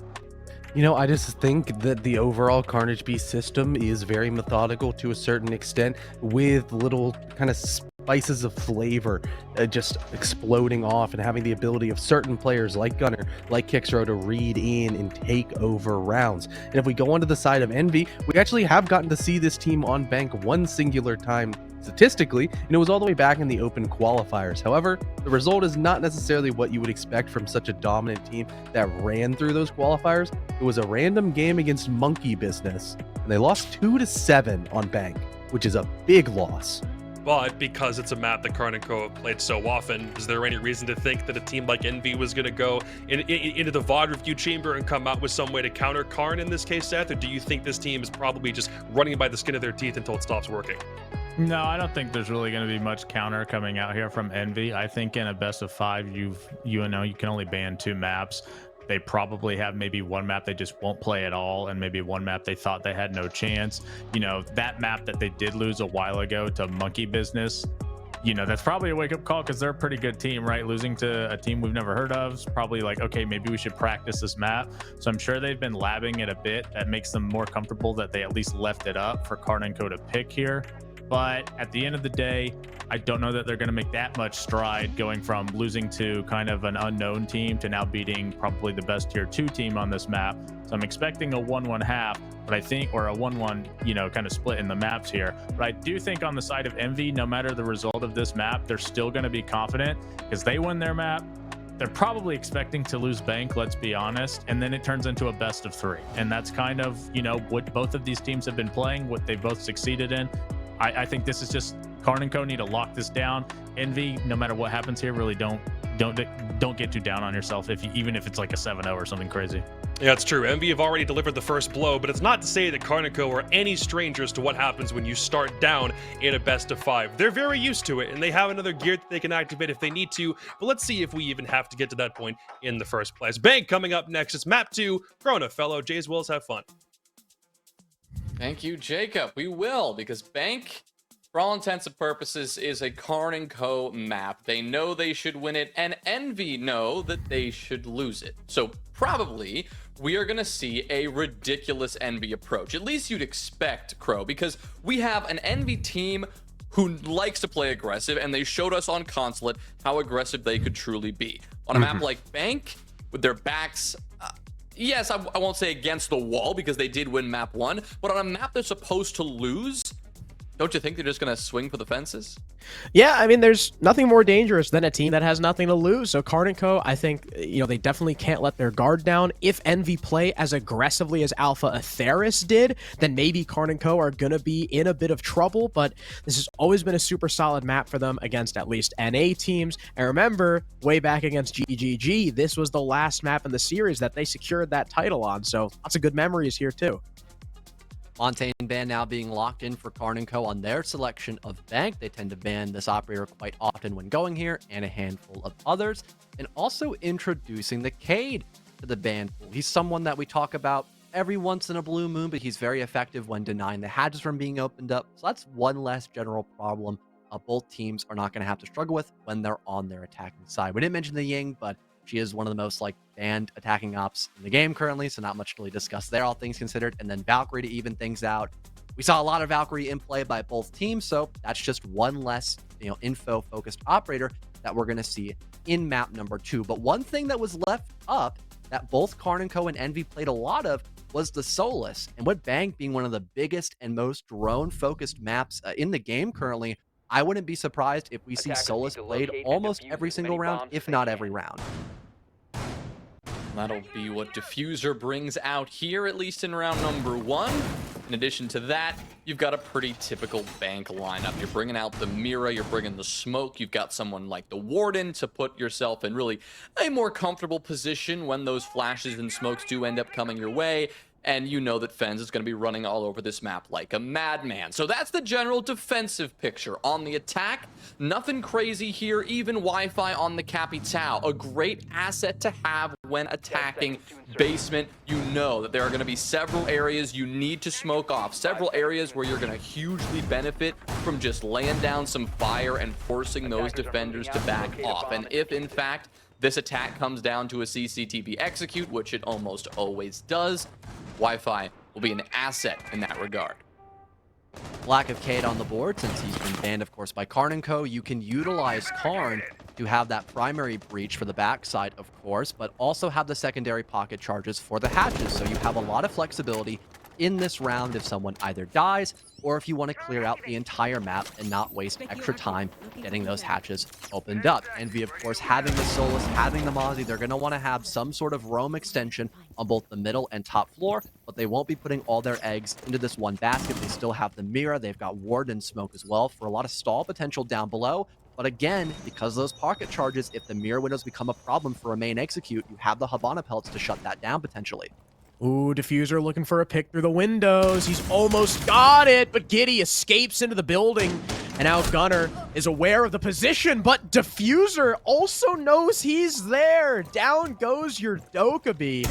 You know, I just think that the overall Carnage Beast system is very methodical to a certain extent, with little kind of spices of flavor just exploding off and having the ability of certain players like Gunner, like Kixro, to read in and take over rounds. And if we go onto the side of Envy, we actually have gotten to see this team on Bank one singular time statistically, and it was all the way back in the open qualifiers. However, the result is not necessarily what you would expect from such a dominant team that ran through those qualifiers. It was a random game against Monkey Business, and they lost 2-7 on Bank, which is a big loss. But because it's a map that Karn & Co have played so often, is there any reason to think that a team like Envy was going to go into the VOD review chamber and come out with some way to counter Karn in this case, Seth? Or do you think this team is probably just running by the skin of their teeth until it stops working? No, I don't think there's really going to be much counter coming out here from Envy. I think in a best of 5, you can only ban 2 maps. They probably have maybe 1 map they just won't play at all, and maybe 1 map they thought they had no chance. You know, that map that they did lose a while ago to Monkey Business, you know, that's probably a wake-up call because they're a pretty good team, right? Losing to a team we've never heard of is probably like, okay, maybe we should practice this map. So I'm sure they've been labbing it a bit. That makes them more comfortable that they at least left it up for Karn and Co to pick here. But at the end of the day, I don't know that they're going to make that much stride going from losing to kind of an unknown team to now beating probably the best tier 2 team on this map. So I'm expecting a 1-1 but I think, or a 1-1, you know, kind of split in the maps here. But I do think on the side of Envy, no matter the result of this map, they're still going to be confident because they win their map. They're probably expecting to lose Bank, let's be honest, and then it turns into a best of 3. And that's kind of, you know, what both of these teams have been playing, what they both succeeded in. I think this is just Karn and Co need to lock this down. Envy, no matter what happens here, really don't get too down on yourself even if it's like a 7-0 or something crazy. Yeah, it's true. Envy have already delivered the first blow, but it's not to say that Karn and Co are any strangers to what happens when you start down in a best of 5. They're very used to it, and they have another gear that they can activate if they need to, but let's see if we even have to get to that point in the first place. Bank coming up next. It's map 2. Corona, fellow Jays Wills, have fun. Thank you, Jacob. We will, because Bank, for all intents and purposes, is a Karn and Co map. They know they should win it, and Envy know that they should lose it. So probably we are going to see a ridiculous Envy approach. At least you'd expect, Crow, because we have an Envy team who likes to play aggressive, and they showed us on Consulate how aggressive they could truly be. On a map like Bank, with their backs... yes, I won't say against the wall because they did win map 1, but on a map they're supposed to lose, don't you think they're just going to swing for the fences? Yeah, I mean, there's nothing more dangerous than a team that has nothing to lose. So Karn and Co, I think, you know, they definitely can't let their guard down. If Envy play as aggressively as Alpha Atheris did, then maybe Karn and Co are going to be in a bit of trouble. But this has always been a super solid map for them against at least NA teams. And remember, way back against GGG, this was the last map in the series that they secured that title on. So lots of good memories here too. Montaigne ban now being locked in for Karn & Co on their selection of Bank. They tend to ban this operator quite often when going here, and a handful of others. And also introducing the Cade to the ban pool. He's someone that we talk about every once in a blue moon, but he's very effective when denying the hatches from being opened up. So that's one less general problem both teams are not going to have to struggle with when they're on their attacking side. We didn't mention the Ying, but she is one of the most banned attacking ops in the game currently, so not much to really discuss there, all things considered. And then Valkyrie to even things out. We saw a lot of Valkyrie in play by both teams, so that's just one less, info-focused operator that we're going to see in map number 2. But one thing that was left up that both Karn & Co and Envy played a lot of was the Solus. And with Bank being one of the biggest and most drone-focused maps in the game currently, I wouldn't be surprised if we see Solus played almost every single round, if not every round. That'll be what Diffuser brings out here, at least in round number 1. In addition to that, you've got a pretty typical Bank lineup. You're bringing out the Mira, you're bringing the Smoke, you've got someone like the Warden to put yourself in really a more comfortable position when those flashes and smokes do end up coming your way. And you know that Fens is going to be running all over this map like a madman. So that's the general defensive picture. On the attack, nothing crazy here. Even Wi-Fi on the Capitao. A great asset to have when attacking basement. You know that there are going to be several areas you need to smoke off. Several areas where you're going to hugely benefit from just laying down some fire and forcing those defenders to back off. And if, in fact, this attack comes down to a CCTV execute, which it almost always does, Wi-Fi will be an asset in that regard. Lack of Cade on the board, since he's been banned, of course, by Karn & Co. You can utilize Karn to have that primary breach for the backside, of course, but also have the secondary pocket charges for the hatches. So you have a lot of flexibility in this round if someone either dies or if you want to clear out the entire map and not waste extra time getting those hatches opened up. Envy, of course, having the Solus, having the Mozzie, they're going to want to have some sort of roam extension on both the middle and top floor, but they won't be putting all their eggs into this one basket. They still have the Mira, they've got Ward and Smoke as well for a lot of stall potential down below. But again, because of those pocket charges, if the Mira windows become a problem for a main execute, you have the Habana pellets to shut that down potentially. Ooh, Diffuser looking for a pick through the windows. He's almost got it, but Giddy escapes into the building. And now Gunner is aware of the position, but Diffuser also knows he's there. Down goes your Dokkaebi.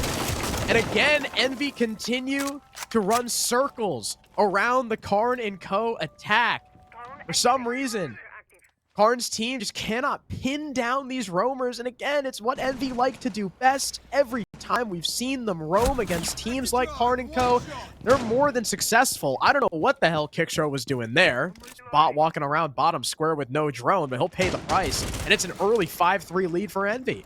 And again, Envy continue to run circles around the Karn & Co attack. For some reason, Karn's team just cannot pin down these roamers, and again, it's what Envy like to do best. Every time we've seen them roam against teams like Karn & Co., they're more than successful. I don't know what the hell Kickshow was doing there. Bot walking around bottom square with no drone, but he'll pay the price, and it's an early 5-3 lead for Envy.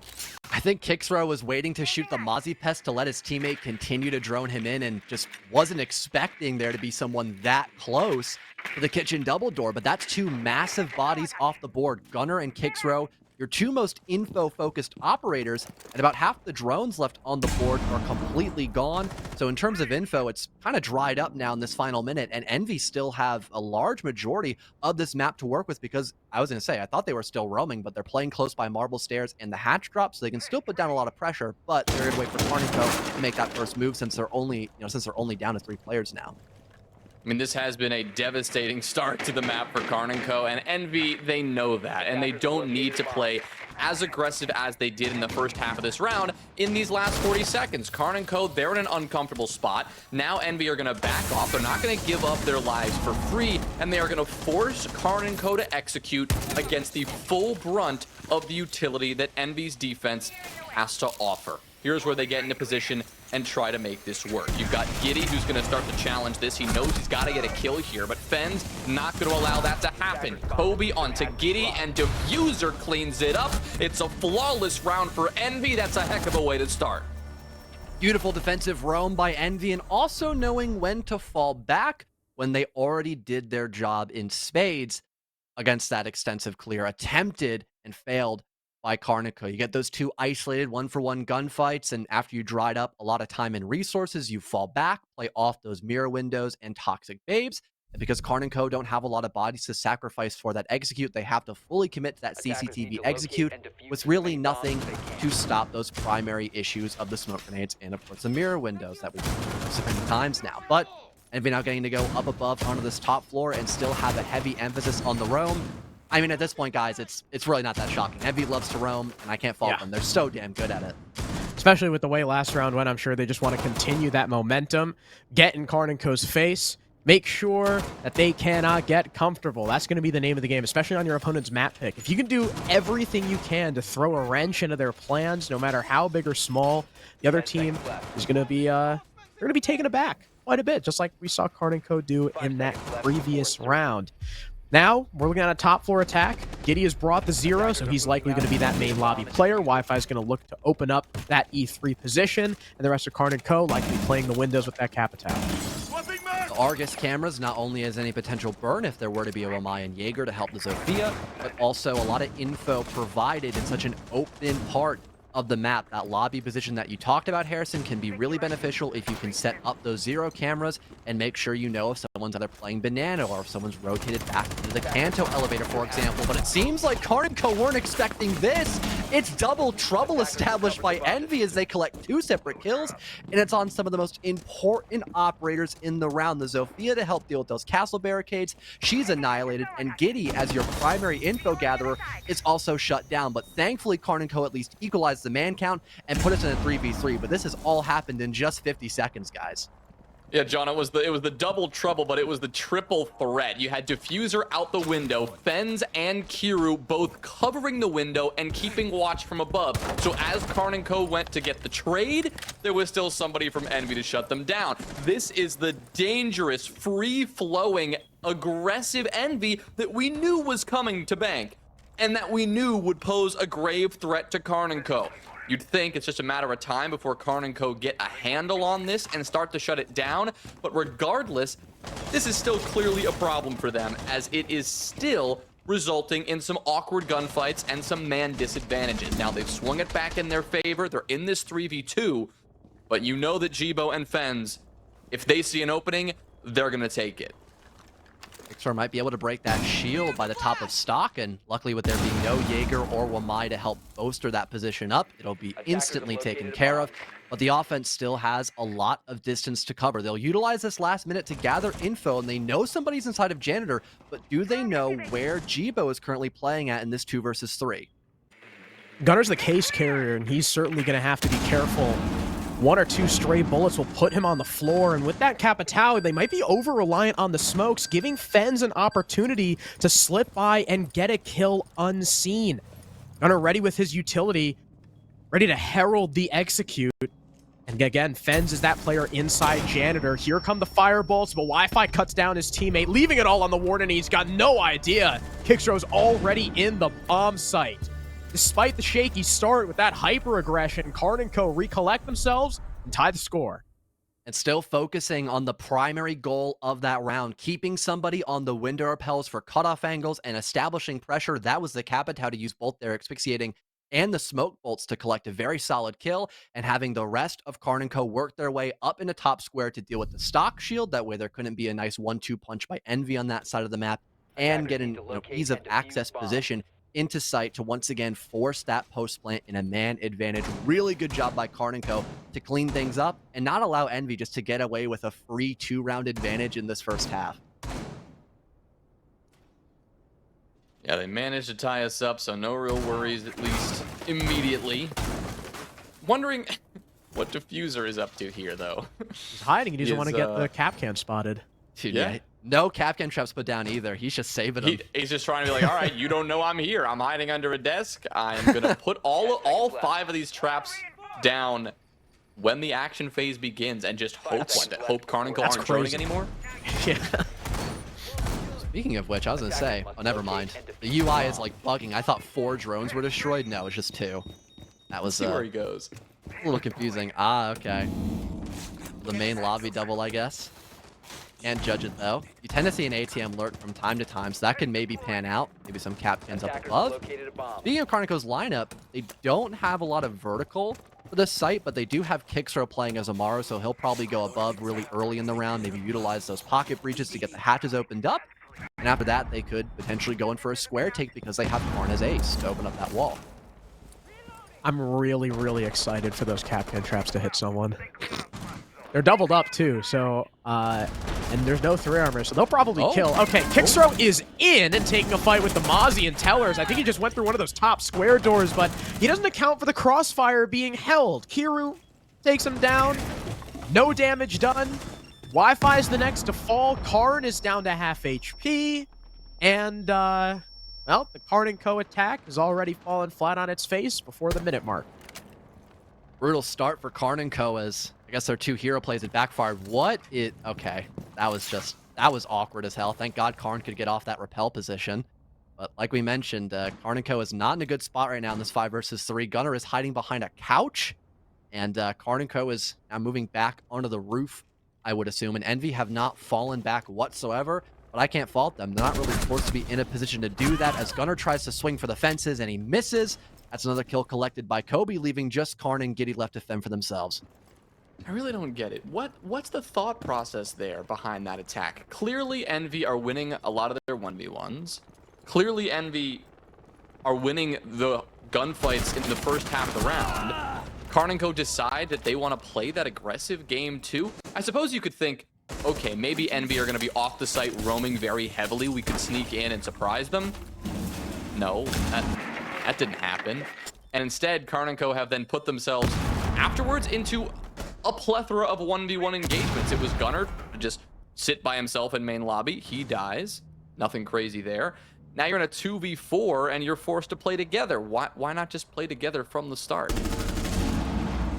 I think Kixro was waiting to shoot the Mozzie Pest to let his teammate continue to drone him in and just wasn't expecting there to be someone that close to the kitchen double door. But that's two massive bodies off the board. Gunner and Kixro, your two most info-focused operators, and about half the drones left on the board are completely gone. So in terms of info, it's kind of dried up now in this final minute, and Envy still have a large majority of this map to work with because, I was going to say, I thought they were still roaming, but they're playing close by Marble Stairs and the hatch drop, so they can still put down a lot of pressure, but they're going to wait for Karn & Co. to make that first move since they're only, since they're only down to 3 players now. I mean, this has been a devastating start to the map for Karn & Co. And Envy, they know that, and they don't need to play as aggressive as they did in the first half of this round in these last 40 seconds. Karn & Co., they're in an uncomfortable spot. Now Envy are going to back off. They're not going to give up their lives for free, and they are going to force Karn & Co. to execute against the full brunt of the utility that Envy's defense has to offer. Here's where they get into position and try to make this work. You've got Giddy, who's going to start to challenge this. He knows he's got to get a kill here, but Fenn's not going to allow that to happen. Kobe onto Giddy, and Diffuser cleans it up. It's a flawless round for Envy. That's a heck of a way to start. Beautiful defensive roam by Envy, and also knowing when to fall back when they already did their job in spades against that extensive clear. Attempted and failed by Karn & Co. You get those two isolated 1-for-1 gunfights, and after you dried up a lot of time and resources, you fall back, play off those mirror windows and toxic babes. And because Karn & Co. don't have a lot of bodies to sacrifice for that execute, they have to fully commit to that CCTV execute with really nothing to stop those primary issues of the smoke grenades and, of course, the mirror windows that we've seen so many times now. But Envy now getting to go up above onto this top floor and still have a heavy emphasis on the roam. I mean, at this point, guys, it's really not that shocking. Envy loves to roam, and I can't fault them. They're so damn good at it. Especially with the way last round went, I'm sure they just want to continue that momentum, get in Karn & Co.'s face, make sure that they cannot get comfortable. That's going to be the name of the game, especially on your opponent's map pick. If you can do everything you can to throw a wrench into their plans, no matter how big or small, the other team is going to be they're going to be taken aback quite a bit, just like we saw Karn & Co. do in that previous round. Now, we're looking at a top floor attack. Giddy has brought the 0, so he's likely going to be that main lobby player. Wi-Fi is going to look to open up that E3 position, and the rest of Karn & Co. likely playing the windows with that Capital. The Argus cameras not only has any potential burn if there were to be a Wamai and Jaeger to help the Zofia, but also a lot of info provided in such an open part of the map. That lobby position that you talked about, Harrison, can be really beneficial if you can set up those 0 cameras and make sure you know if someone's either playing Banana or if someone's rotated back into the Kanto elevator, for example. But it seems like Karn & Co. weren't expecting this. It's double trouble established by Envy as they collect 2 separate kills, and it's on some of the most important operators in the round. The Zofia to help deal with those castle barricades. She's annihilated, and Giddy, as your primary info gatherer, is also shut down. But thankfully, Karn & Co. at least equalized the man count and put us in a 3v3, but this has all happened in just 50 seconds, guys. Yeah, John, it was the double trouble, but it was the triple threat. You had Diffuser out the window, Fens and Kiru both covering the window and keeping watch from above. So as Karn & Co. went to get the trade, there was still somebody from Envy to shut them down. This is the dangerous, free-flowing, aggressive Envy that we knew was coming to bank, and that we knew would pose a grave threat to Karn & Co. You'd think it's just a matter of time before Karn & Co. get a handle on this and start to shut it down, but regardless, this is still clearly a problem for them, as it is still resulting in some awkward gunfights and some man disadvantages. Now, they've swung it back in their favor. They're in this 3v2, but you know that Jibo and Fens, if they see an opening, they're going to take it. Victor might be able to break that shield by the top of stock, and luckily with there being no Jaeger or Wamai to help bolster that position up, it'll be instantly taken care of. But the offense still has a lot of distance to cover. They'll utilize this last minute to gather info, and they know somebody's inside of Janitor, but do they know where Jibo is currently playing at in this 2 versus 3? Gunner's the case carrier, and he's certainly going to have to be careful one or two stray bullets will put him on the floor, and with that Capitao, they might be over-reliant on the smokes, giving Fens an opportunity to slip by and get a kill unseen. Gunnar ready with his utility, ready to herald the execute. And again, Fens is that player inside Janitor. Here come the firebolts, but Wi-Fi cuts down his teammate, leaving it all on the Warden, and he's got no idea. Kickstro's already in the bomb site. Despite the shaky start with that hyper-aggression, Karn & Co. recollect themselves and tie the score. And still focusing on the primary goal of that round, keeping somebody on the window repels for cutoff angles and establishing pressure. That was the Capitao to use both their asphyxiating and the smoke bolts to collect a very solid kill, and having the rest of Karn & Co. work their way up into top square to deal with the stock shield. That way there couldn't be a nice 1-2 punch by Envy on that side of the map, and get an ease of access position into sight to once again force that post plant in a man advantage. Really good job by Karn & Co. to clean things up and not allow Envy just to get away with a free 2-round advantage in this first half. Yeah, they managed to tie us up, so no real worries, at least immediately. Wondering what Diffuser is up to here, though. He's hiding. He doesn't want to get the Capcan spotted. Dude, yeah. No Capcan traps put down either. He's just saving them. He's just trying to be like, all right, you don't know I'm here. I'm hiding under a desk. I'm going to put all 5 of these traps down when the action phase begins and just hope Karn & Co. aren't droning anymore. Yeah. Speaking of which, I was going to say, oh, never mind. The UI is like bugging. I thought 4 drones were destroyed. No, it's just 2. That was see where he goes. A little confusing. Ah, okay. The main lobby double, I guess. Can't judge it, though. You tend to see an ATM lurk from time to time, so that could maybe pan out. Maybe some Capcans up above. Speaking of Karn & Co.'s lineup, they don't have a lot of vertical for this site, but they do have Kicksro playing as Amaro, so he'll probably go above really early in the round, maybe utilize those pocket breaches to get the hatches opened up. And after that, they could potentially go in for a square take because they have Karn as ace to open up that wall. I'm really, really excited for those Capcan traps to hit someone. They're doubled up, too, so, and there's no 3 armor, so they'll probably kill. Okay, Kicksro is in and taking a fight with the Mozzie and Tellers. I think he just went through one of those top square doors, but he doesn't account for the crossfire being held. Kiru takes him down. No damage done. Wi-Fi is the next to fall. Karn is down to half HP. And, well, the Karn & Co. attack has already fallen flat on its face before the minute mark. Brutal start for Karn & Co. as, I guess, their 2 hero plays had backfired. Okay, that was awkward as hell. Thank God Karn could get off that repel position. But like we mentioned, Karn & Co. is not in a good spot right now in this 5 versus 3. Gunnar is hiding behind a couch. And Karn & Co. is now moving back onto the roof, I would assume. And Envy have not fallen back whatsoever, but I can't fault them. They're not really forced to be in a position to do that as Gunnar tries to swing for the fences and he misses. That's another kill collected by Kobe, leaving just Karn and Giddy left to fend for themselves. I really don't get it. What's the thought process there behind that attack? Clearly Envy are winning a lot of their 1v1s. Clearly Envy are winning the gunfights in the first half of the round. Karn & Co. decide that they want to play that aggressive game too. I suppose you could think, okay, maybe Envy are going to be off the site roaming very heavily. We could sneak in and surprise them. No, that didn't happen. And instead, Karn & Co. have then put themselves afterwards into a plethora of 1v1 engagements. It was Gunnar to just sit by himself in main lobby. He dies. Nothing crazy there. Now you're in a 2v4 and you're forced to play together. Why not just play together from the start?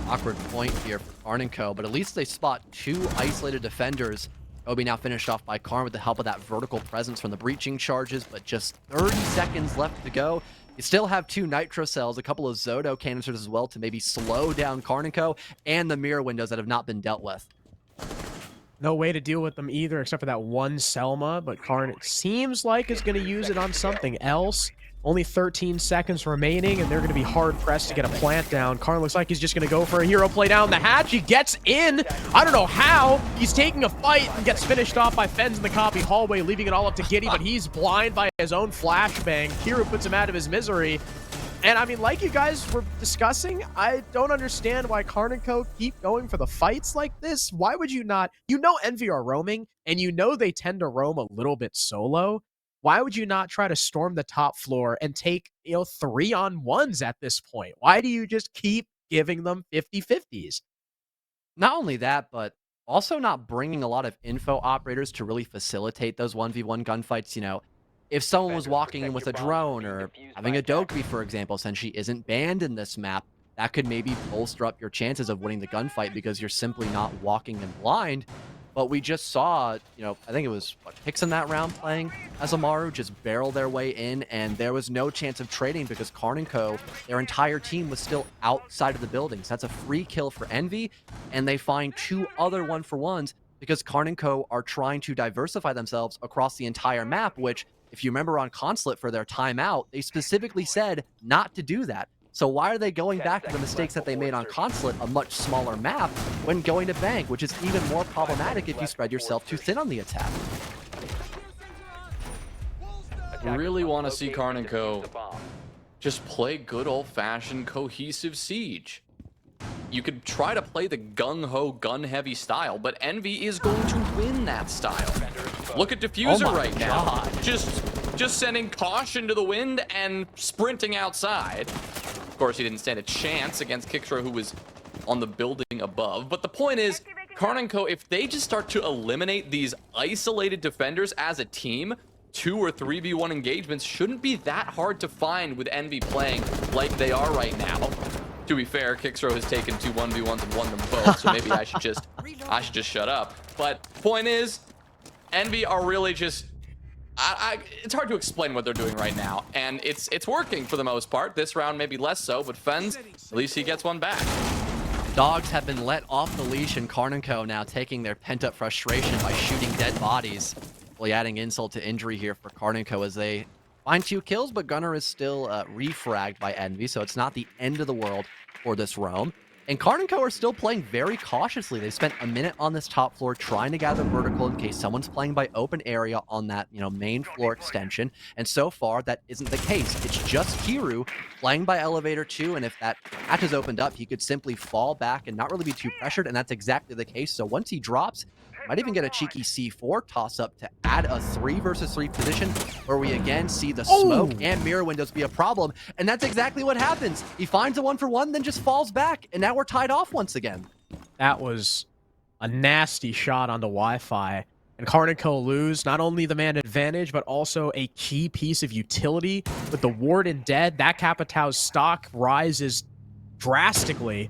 Awkward point here for Karn & Co., but at least they spot 2 isolated defenders. Kobe now finished off by Karn with the help of that vertical presence from the breaching charges, but just 30 seconds left to go. You still have 2 Nitro cells, a couple of Zodo canisters as well to maybe slow down Karn & Co., and the mirror windows that have not been dealt with. No way to deal with them either, except for that one Selma, but Karn, it seems like, is going to use it on something else. Only 13 seconds remaining, and they're going to be hard-pressed to get a plant down. Karn looks like he's just going to go for a hero play down the hatch. He gets in. I don't know how. He's taking a fight and gets finished off by Fens in the copy hallway, leaving it all up to Giddy, but he's blind by his own flashbang. Kiru puts him out of his misery. And I mean, like you guys were discussing, I don't understand why Karn & Co. keep going for the fights like this. Why would you not? You know Envy are roaming, and you know they tend to roam a little bit solo. Why would you not try to storm the top floor and take, 3-on-1s at this point? Why do you just keep giving them 50-50s? Not only that, but also not bringing a lot of info operators to really facilitate those 1v1 gunfights. You know, if someone was walking in with a drone or having a Dokkaebi, for example, since she isn't banned in this map, that could maybe bolster up your chances of winning the gunfight because you're simply not walking in blind. But we just saw, you know, I think it was Hicks in that round playing as Amaru just barrel their way in, and there was no chance of trading because Karn and Co, their entire team was still outside of the buildings. That's a free kill for Envy, and they find 2 other 1-for-1s because Karn and Co are trying to diversify themselves across the entire map, which, if you remember on Consulate for their timeout, they specifically said not to do that. So why are they going back to the mistakes that they made on Consulate, a much smaller map, when going to Bank, which is even more problematic if you spread yourself too thin on the attack? Really want to see Karn and Co just play good old-fashioned cohesive Siege. You could try to play the gung-ho, gun-heavy style, but Envy is going to win that style. Look at Diffuser right now. Just sending caution to the wind and sprinting outside. Of course, he didn't stand a chance against Kixro, who was on the building above. But the point is, Karn and Co, if they just start to eliminate these isolated defenders as a team, 2 or 3v1 engagements shouldn't be that hard to find with Envy playing like they are right now. To be fair, Kixro has taken 2 1v1s and won them both, so maybe I should just shut up. But point is, Envy are really just it's hard to explain what they're doing right now, and it's working for the most part. This round maybe less so, but Fens, at least he gets one back. Dogs have been let off the leash, and Karn and Co now taking their pent-up frustration by shooting dead bodies. Really adding insult to injury here for Karn and Co as they find 2 kills, but Gunner is still refragged by Envy, so it's not the end of the world for this roam. And Karn and Co are still playing very cautiously. They spent a minute on this top floor trying to gather vertical in case someone's playing by open area on that, you know, main floor extension. And so far, that isn't the case. It's just Kiru playing by elevator 2, and if that hatch is opened up, he could simply fall back and not really be too pressured, and that's exactly the case. So once he drops, might even get a cheeky C4 toss-up to add a 3 versus 3 position where we again see the smoke and mirror windows be a problem. And that's exactly what happens. He finds a 1-for-1, then just falls back. And now we're tied off once again. That was a nasty shot on the Wi-Fi. And Karn and Co lose not only the man advantage, but also a key piece of utility. With the Warden dead, that Capitão's stock rises drastically.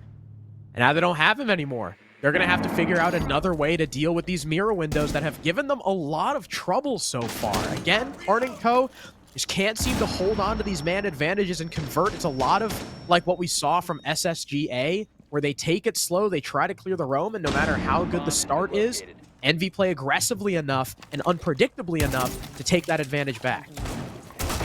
And now they don't have him anymore. They're going to have to figure out another way to deal with these mirror windows that have given them a lot of trouble so far. Again, Karn and Co just can't seem to hold on to these man advantages and convert. It's a lot of like what we saw from SSGA, where they take it slow, they try to clear the roam, and no matter how good the start is, Envy play aggressively enough and unpredictably enough to take that advantage back.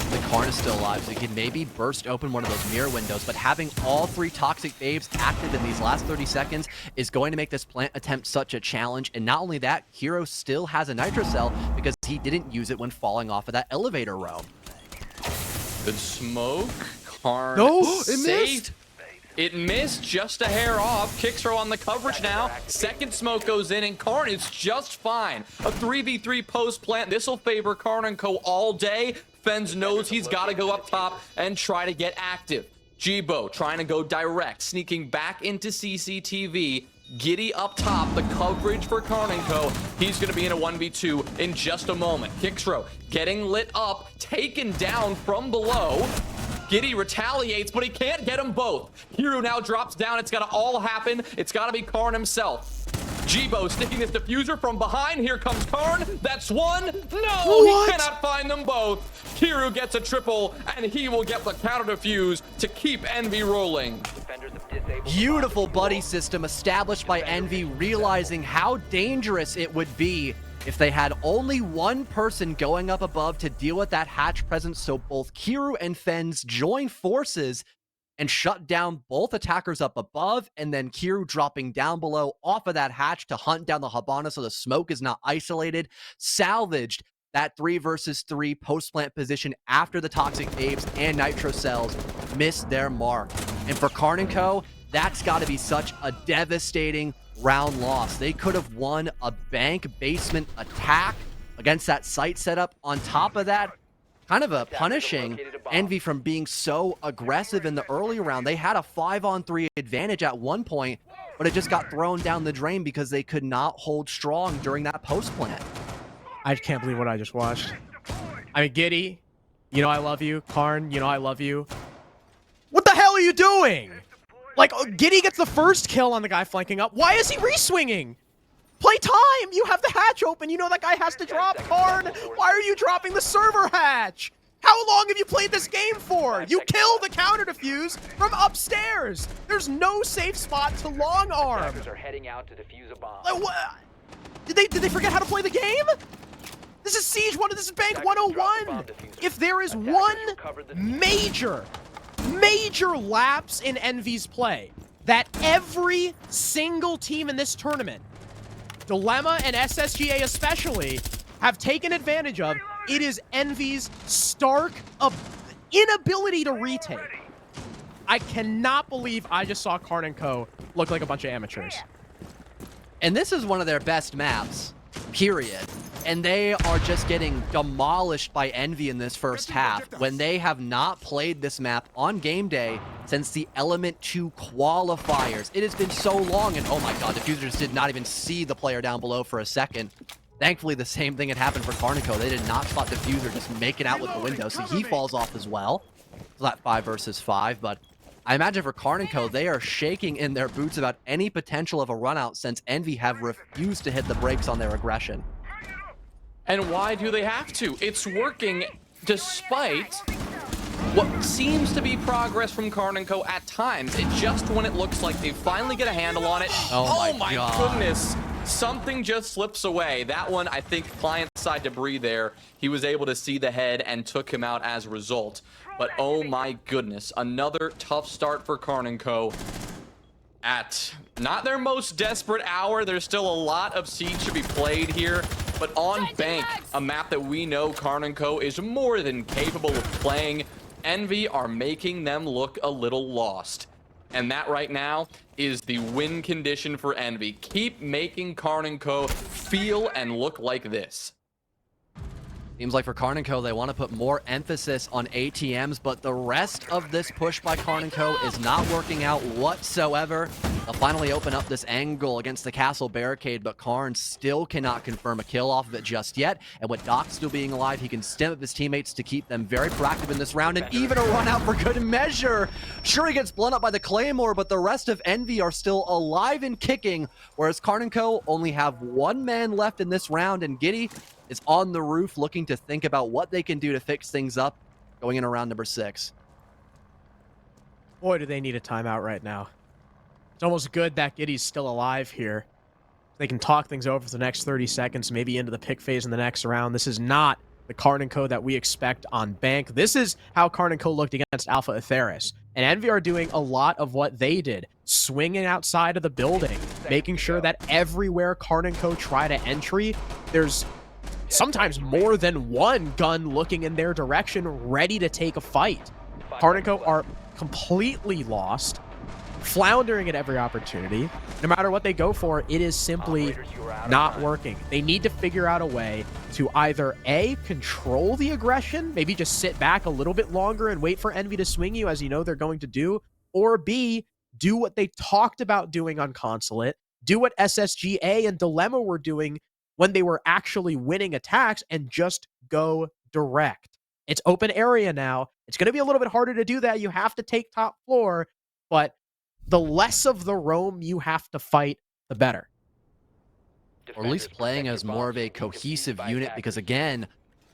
The Karn is still alive, so he can maybe burst open one of those mirror windows, but having all 3 Toxic Babes active in these last 30 seconds is going to make this plant attempt such a challenge. And not only that, Hero still has a Nitro Cell because he didn't use it when falling off of that elevator roam. Good smoke. Karn it missed! It missed just a hair off. Kixro on the coverage now. Second smoke goes in, and Karn is just fine. A 3v3 post plant. This will favor Karn and Co all day. Fens knows he's got to go up top and try to get active. Jibo trying to go direct, sneaking back into CCTV. Giddy up top, the coverage for Karn and Co. He's going to be in a 1v2 in just a moment. Kixro getting lit up, taken down from below. Giddy retaliates, but he can't get them both. Hero now drops down. It's got to all happen. It's got to be Karn himself. Jibo sticking this diffuser from behind. Here comes Karn. That's one. No, he cannot find them both. Hero gets a triple, and he will get the counter defuse to keep Envy rolling. Beautiful buddy system established by Envy, realizing how dangerous it would be if they had only one person going up above to deal with that hatch presence, so both Kiru and Fens join forces and shut down both attackers up above, and then Kiru dropping down below off of that hatch to hunt down the Habana so the smoke is not isolated, salvaged that 3 versus 3 post-plant position after the Toxic Babes and Nitro Cells missed their mark. And for Karn and Co, that's got to be such a devastating round loss. They could have won a bank basement attack against that site setup. On top of that, kind of a punishing Envy from being so aggressive in the early round. They had a 5-on-3 advantage at one point, but it just got thrown down the drain because they could not hold strong during that post plant. I can't believe what I just watched. I mean, Giddy, you know I love you. Karn, you know I love you. What the hell are you doing? Like, Giddy gets the first kill on the guy flanking up. Why is he re-swinging? Play time! You have the hatch open. You know that guy has to drop. Karn, why are you dropping the server hatch? How long have you played this game for? You kill the counter defuse from upstairs. There's no safe spot to long arm. Like, what? Did they forget how to play the game? This is Siege 1, this is Bank 101. If there is one major lapse in Envy's play that every single team in this tournament, Dilemma and SSGA especially, have taken advantage of, it is Envy's stark inability to retake. I cannot believe I just saw Karn and Co. look like a bunch of amateurs. And this is one of their best maps, period. And they are just getting demolished by Envy in this first half when they have not played this map on game day since the Element 2 qualifiers. It has been so long, and oh my god, Diffuser just did not even see the player down below for a second. Thankfully, the same thing had happened for Karnico. They did not spot Diffuser just make it out with the window, so he falls off as well. So that 5 versus 5, but I imagine for Karnico, they are shaking in their boots about any potential of a run out since Envy have refused to hit the brakes on their aggression. And why do they have to? It's working despite what seems to be progress from Karn & Co. at times. It just when it looks like they finally get a handle on it. Oh my God. Goodness. Something just slips away. That one, I think, client-side debris there. He was able to see the head and took him out as a result. But oh my goodness, another tough start for Karn & Co. At not their most desperate hour. There's still a lot of Siege to be played here. But on Bank, a map that we know Karn & Co. is more than capable of playing, Envy are making them look a little lost. And that right now is the win condition for Envy. Keep making Karn & Co. feel and look like this. Seems like for Karn & Co, they want to put more emphasis on ATMs, but the rest of this push by Karn & Co is not working out whatsoever. They'll finally open up this angle against the castle barricade, but Karn still cannot confirm a kill off of it just yet. And with Doc still being alive, he can stem up his teammates to keep them very proactive in this round, and even a run out for good measure. Sure, he gets blown up by the Claymore, but the rest of Envy are still alive and kicking, whereas Karn & Co only have one man left in this round, and Giddy is on the roof looking to think about what they can do to fix things up going in around number 6. Boy, do they need a timeout right now. It's almost good that Giddy's still alive here. They can talk things over for the next 30 seconds, maybe into the pick phase in the next round. This is not the Karn & Co that we expect on Bank. This is how Karn & Co looked against Alpha Atheris. And Envy are doing a lot of what they did, swinging outside of the building, making sure that everywhere Karn & Co try to entry, there's sometimes more than one gun looking in their direction, ready to take a fight. Karn & Co are completely lost, floundering at every opportunity. No matter what they go for, it is simply not working. They need to figure out a way to either A, control the aggression, maybe just sit back a little bit longer and wait for Envy to swing you, as you know they're going to do, or B, do what they talked about doing on Consulate, do what SSGA and Dilemma were doing when they were actually winning attacks, and just go direct. It's open area now. It's going to be a little bit harder to do that. You have to take top floor, but the less of the roam you have to fight, the better. Or at least playing as more of a cohesive unit, because again,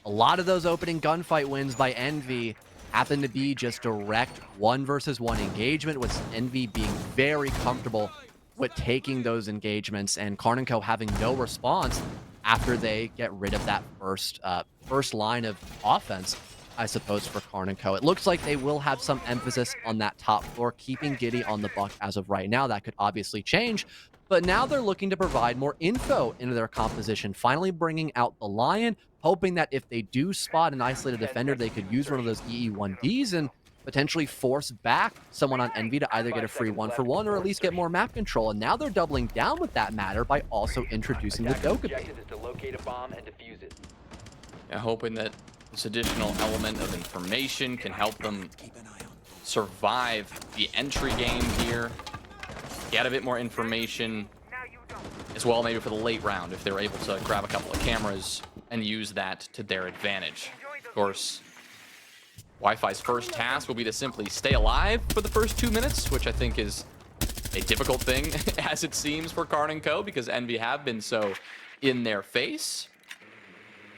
a lot of those opening gunfight wins by Envy happen to be just direct 1 versus 1 engagement, with Envy being very comfortable with taking those engagements, and Karn & Co having no response after they get rid of that first line of offense, I suppose, for Karn & Co. It looks like they will have some emphasis on that top floor, keeping Giddy on the buck as of right now. That could obviously change, but now they're looking to provide more info into their composition, finally bringing out the Lion, hoping that if they do spot an isolated defender, they could use one of those EE1Ds and potentially force back someone on Envy to either get a free 1-for-1 or at least get more map control. And now they're doubling down with that matter by also introducing the Doka bait. Yeah, hoping that this additional element of information can help them survive the entry game here. get a bit more information as well, maybe for the late round, if they're able to grab a couple of cameras and use that to their advantage. Of course, Wi-Fi's first task will be to simply stay alive for the first 2 minutes, which I think is a difficult thing, as it seems, for Karn and Co, because Envy have been so in their face.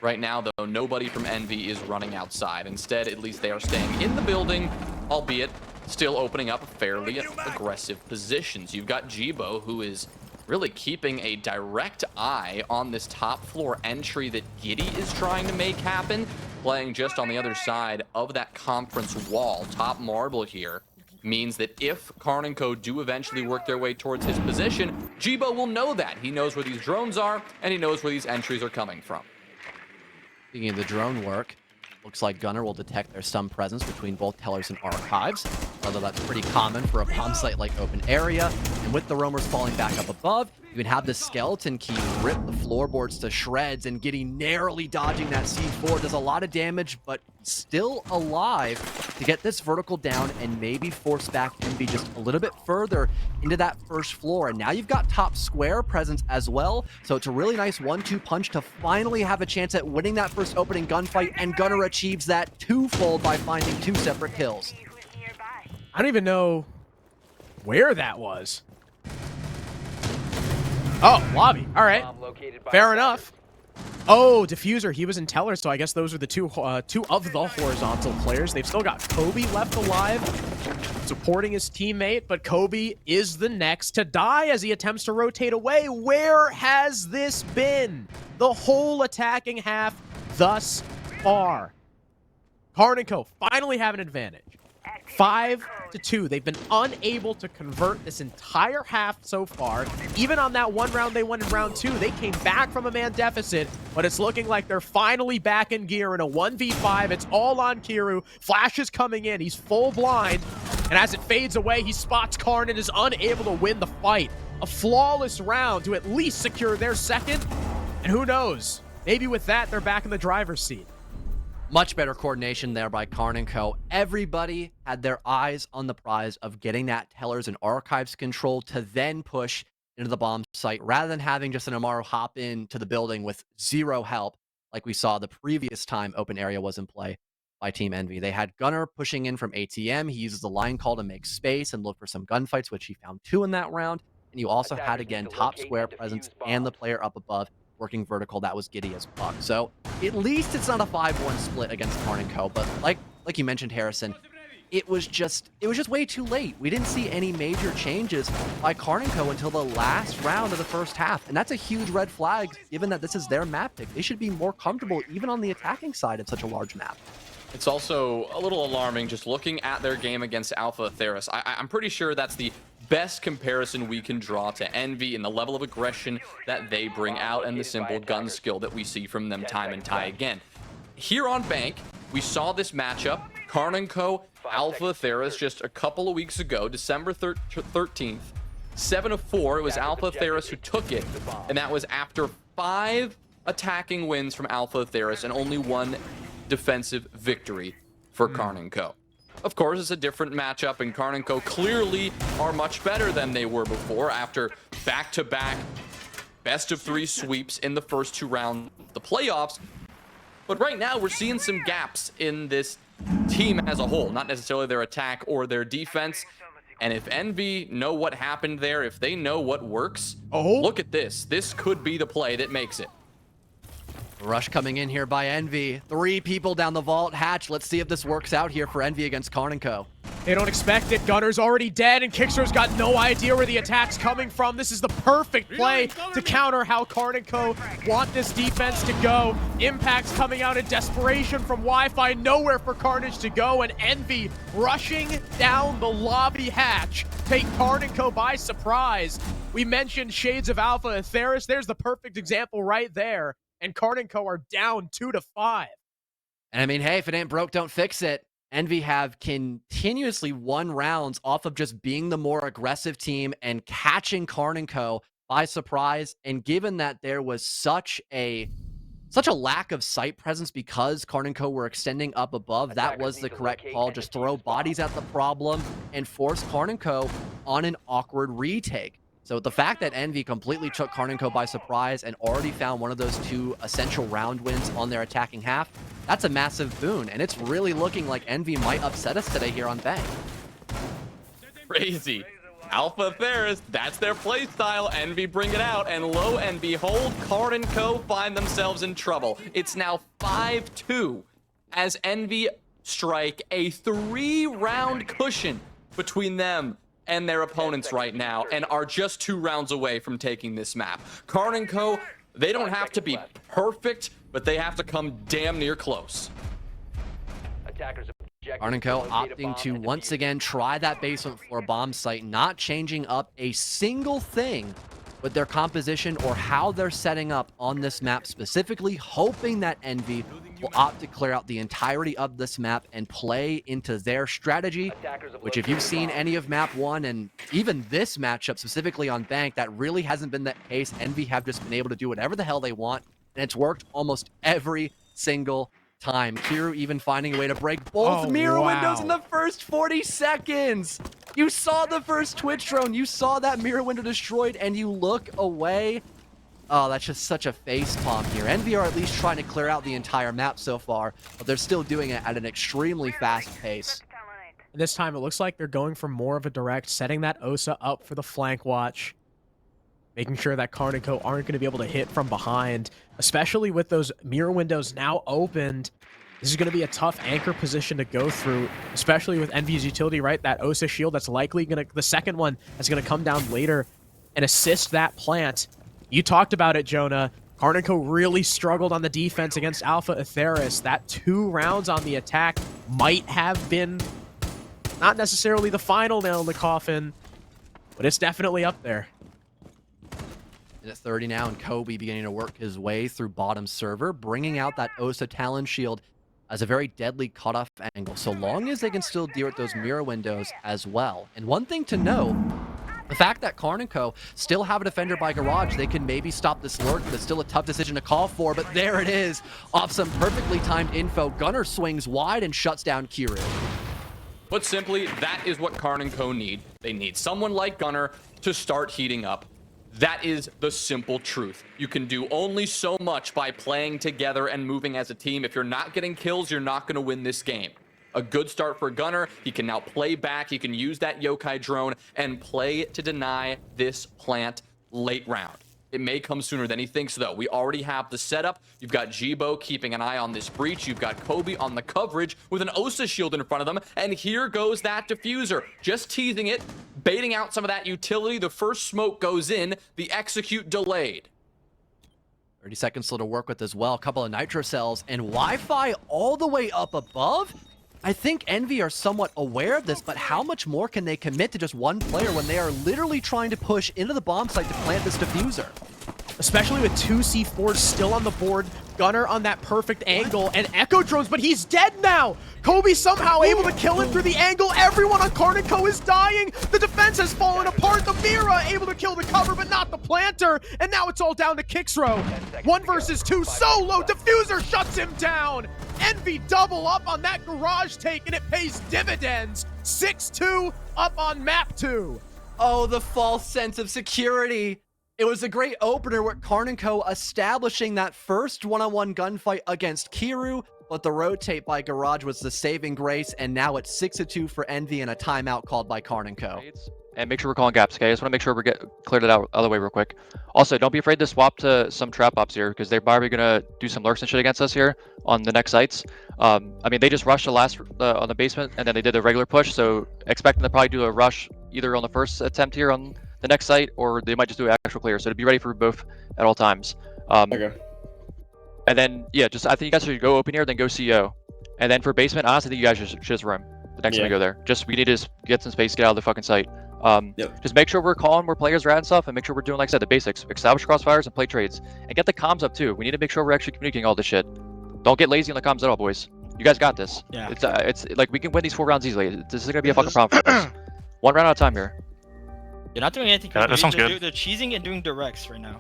Right now, though, nobody from Envy is running outside. Instead, at least they are staying in the building, albeit still opening up fairly aggressive positions. You've got Jibo, who is really keeping a direct eye on this top floor entry that Giddy is trying to make happen, playing just on the other side of that conference wall. Top marble here means that if Karn and Co do eventually work their way towards his position, Jibo will know that. He knows where these drones are, and he knows where these entries are coming from. Speaking of the drone work, looks like Gunner will detect there's some presence between both tellers and archives, although that's pretty common for a bomb site like open area. And with the roamers falling back up above, you can have the skeleton key rip the floorboards to shreds, and Giddy narrowly dodging that C4 does a lot of damage, but still alive to get this vertical down and maybe force back Envy just a little bit further into that first floor. And now you've got top square presence as well, so it's a really nice 1-2 punch to finally have a chance at winning that first opening gunfight, and Gunner achieves that twofold by finding 2 separate kills. I don't even know where that was. Oh, lobby. All right. Fair enough. Oh, Diffuser. He was in Teller, so I guess those are the two of the horizontal players. They've still got Kobe left alive, supporting his teammate, but Kobe is the next to die as he attempts to rotate away. Where has this been? The whole attacking half thus far. Karn and Co finally have an advantage. 5-2. They've been unable to convert this entire half so far. Even on that one round they won in round 2, they came back from a man deficit, but it's looking like they're finally back in gear in a 1v5. It's all on Kiru. Flash is coming in. He's full blind, and as it fades away, he spots Karn and is unable to win the fight. A flawless round to at least secure their second, and who knows? Maybe with that, they're back in the driver's seat. Much better coordination there by Karn and Co. Everybody had their eyes on the prize of getting that tellers and archives control to then push into the bomb site, rather than having just an Amaro hop into the building with zero help, like we saw the previous time open area was in play by Team Envy. They had Gunner pushing in from ATM. He uses the line call to make space and look for some gunfights, which he found 2 in that round. And you also had, again, top square presence and the player up above working vertical. That was Giddy as fuck. So at least it's not a 5-1 split against Karn and Co. But like you mentioned, Harrison, it was just way too late. We didn't see any major changes by Karn and Co. until the last round of the first half. And that's a huge red flag, given that this is their map pick. They should be more comfortable even on the attacking side of such a large map. It's also a little alarming just looking at their game against Alpha Theris. I'm pretty sure that's the best comparison we can draw to Envy in the level of aggression that they bring out and the simple gun skill that we see from them time and time again. Here on Bank, we saw this matchup, Karn and Co, Alpha Theris, just a couple of weeks ago, December 13th. 7-4, it was Alpha Theris who took it, and that was after 5 attacking wins from Alpha Theris and only 1 defensive victory for Karn and Co. Of course, it's a different matchup, and Karn and Co clearly are much better than they were before after back-to-back best-of-3 sweeps in the first 2 rounds of the playoffs. But right now, we're seeing some gaps in this team as a whole, not necessarily their attack or their defense. And if Envy know what happened there, if they know what works, look at this. This could be the play that makes it. Rush coming in here by Envy. 3 people down the vault hatch. Let's see if this works out here for Envy against Karn and Co. They don't expect it. Gunner's already dead, and Kickster's got no idea where the attack's coming from. This is the perfect play to counter how Karn and Co want this defense to go. Impact's coming out in desperation from Wi-Fi. Nowhere for Carnage to go, and Envy rushing down the lobby hatch. Take Karn and Co by surprise. We mentioned Shades of Alpha and Theris. There's the perfect example right there. And Karn and Co are down 2-5. And I mean, hey, if it ain't broke, don't fix it. Envy have continuously won rounds off of just being the more aggressive team and catching Karn and Co by surprise. And given that there was such a such a lack of site presence because Karn & Co were extending up above. That was the correct call. Just throw bodies at the problem and force Karn & Co on an awkward retake. So the fact that Envy completely took Karn & Co by surprise and already found one of those 2 essential round wins on their attacking half, that's a massive boon. And it's really looking like Envy might upset us today here on Bank. Crazy. Alpha Theris, that's their play style. Envy bring it out, and lo and behold, Karn & Co find themselves in trouble. It's now 5-2 as Envy strike a 3-round cushion between them and their opponents right now, and are just 2 rounds away from taking this map. Karn & Co, they don't have to be perfect, but they have to come damn near close. Karn & Co opting to once again try that basement floor bomb site, not changing up a single thing with their composition or how they're setting up on this map, specifically hoping that Envy will opt to clear out the entirety of this map and play into their strategy, which if you've seen any of map 1 and even this matchup specifically on Bank, that really hasn't been the case. Envy have just been able to do whatever the hell they want, and it's worked almost every single time. Kiru even finding a way to break both mirror windows in the first 40 seconds. You saw the first Twitch drone. You saw that mirror window destroyed, and you look away. Oh, that's just such a facepalm here. Envy are at least trying to clear out the entire map so far, but they're still doing it at an extremely fast pace. And this time, it looks like they're going for more of a direct, setting that Osa up for the flank watch, making sure that Karn & Co aren't going to be able to hit from behind, especially with those mirror windows now opened. This is going to be a tough anchor position to go through, especially with Envy's utility, right? That Osa shield that's likely going to, the second one that's going to come down later and assist that plant. You talked about it, Jonah. Karn & Co really struggled on the defense against Alpha Atheris. That 2 rounds on the attack might have been not necessarily the final nail in the coffin, but it's definitely up there. At 30 now, and Kobe beginning to work his way through bottom server, bringing out that Osa Talon shield as a very deadly cutoff angle, so long as they can still deal with those mirror windows as well. And one thing to know, the fact that Karn & Co still have a defender by Garage, they can maybe stop this lurk, but it's still a tough decision to call for, but there it is. Off some perfectly timed info, Gunner swings wide and shuts down Kiru. Put simply, that is what Karn & Co need. They need someone like Gunner to start heating up. That is the simple truth. You can do only so much by playing together and moving as a team. If you're not getting kills, you're not going to win this game. A good start for Gunner. He can now play back. He can use that yokai drone and play to deny this plant late round. It may come sooner than he thinks, though. We already have the setup. You've got Jibo keeping an eye on this breach. You've got Kobe on the coverage with an Osa shield in front of them. And here goes that diffuser. Just teasing it, baiting out some of that utility. The first smoke goes in. The execute delayed. 30 seconds still to work with as well. A couple of nitro cells and Wi-Fi all the way up above. I think Envy are somewhat aware of this, but how much more can they commit to just one player when they are literally trying to push into the bomb site to plant this diffuser? Especially with 2 C4s still on the board, Gunner on that perfect angle, and Echo drones, but he's dead now! Kobe somehow able to kill him through the angle. Everyone on Karn & Co is dying. The defense has fallen apart. The Mira able to kill the cover, but not the planter. And now it's all down to Kixro. 1 versus 2 solo. Diffuser shuts him down. Envy double up on that garage take, and it pays dividends. 6-2 up on map 2. Oh, the false sense of security. It was a great opener with Karn & Co establishing that first one-on-one gunfight against Kiru, but the rotate by Garage was the saving grace, and now it's 6-2 for Envy and a timeout called by Karn & Co. And make sure we're calling gaps, okay? I just want to make sure we get cleared it out other way real quick. Also, don't be afraid to swap to some trap ops here, because they're probably going to do some lurks and shit against us here on the next sites. I mean, they just rushed the last on the basement, and then they did a regular push, so expect them to probably do a rush either on the first attempt here on the next site, or they might just do an actual clear. So to be ready for both at all times. Okay. And then, yeah, just I think you guys should go open here, then go CO. And then for basement, honestly, I think you guys should just roam the next time we go there. Just we need to just get some space, get out of the fucking site. Just make sure we're calling where players are at and stuff, and make sure we're doing, like I said, the basics. Establish crossfires and play trades. And get the comms up too. We need to make sure we're actually communicating all this shit. Don't get lazy on the comms at all, boys. You guys got this. Yeah. It's like we can win these 4 rounds easily. This is gonna be a fucking problem for us. 1 round at a time here. You're not doing anything. Yeah, that sounds good. They're cheesing and doing directs right now.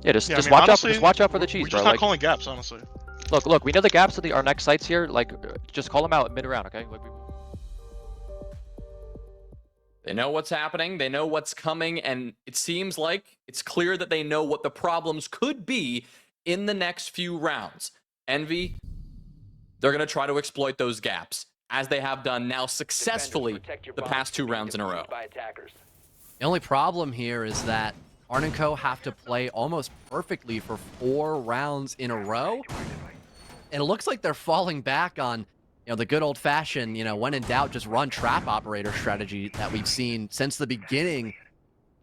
Yeah, just Yeah, I just mean, watch honestly, out. Just watch out for the we're cheese, just bro. not Like, calling gaps, honestly. look, we know the gaps of our next sites here. Like, just call them out mid round, okay? Like, They know what's happening, they know what's coming, and it seems like it's clear that they know what the problems could be in the next few rounds. Envy, they're going to try to exploit those gaps, as they have done now successfully the past 2 rounds in a row. The only problem here is that Karn & Co have to play almost perfectly for 4 rounds in a row. And it looks like they're falling back on, the good old-fashioned, when in doubt, just run trap operator strategy that we've seen since the beginning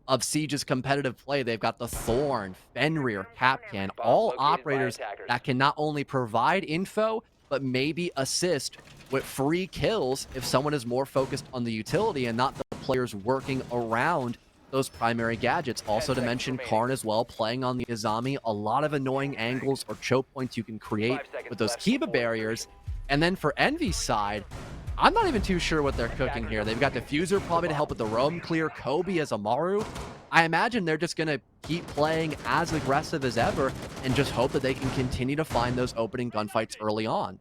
of Siege's competitive play. They've got the Thorn, Fenrir, Capcan, all operators that can not only provide info, but maybe assist with free kills if someone is more focused on the utility and not the players working around those primary gadgets. Also to mention Karn as well, playing on the Izami, a lot of annoying angles or choke points you can create with those Kiba barriers. And then for Envy's side, I'm not even too sure what they're cooking here. They've got Diffuser probably to help with the roam clear, Kobe as Amaru. I imagine they're just going to keep playing as aggressive as ever and just hope that they can continue to find those opening gunfights early on.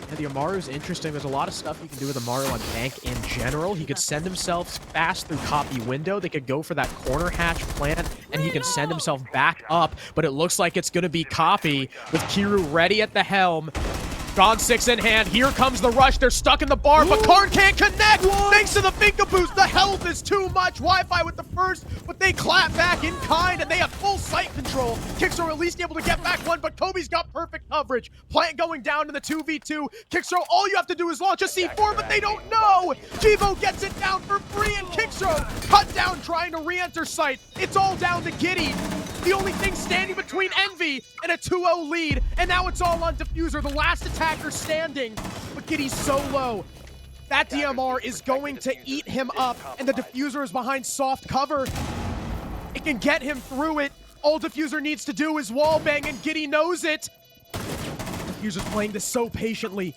Yeah, the Amaru's interesting. There's a lot of stuff you can do with Amaru on Bank in general. He could send himself fast through copy window. They could go for that corner hatch plant, and he can send himself back up. But it looks like it's going to be copy with Kiru ready at the helm. Gone 6 in hand. Here comes the rush. They're stuck in the bar, but Karn can't connect. Thanks to the Finka boost, the health is too much. Wi-Fi with the first, but they clap back in kind, and they have full sight control. Kicks are at least able to get back one, but Kobe's got perfect coverage. Plant going down to the 2v2. Kicksrow, all you have to do is launch a C4, but they don't know. Jivo gets it down for free, and Kicksrow cut down trying to re-enter site. It's all down to Giddy. The only thing standing between Envy and a 2-0 lead, and now it's all on Diffuser, the last attacker standing. But Giddy's so low. That DMR is going to eat him up, and the Diffuser is behind soft cover. It can get him through it. All Diffuser needs to do is wallbang, and Giddy knows it. Diffuser's playing this so patiently.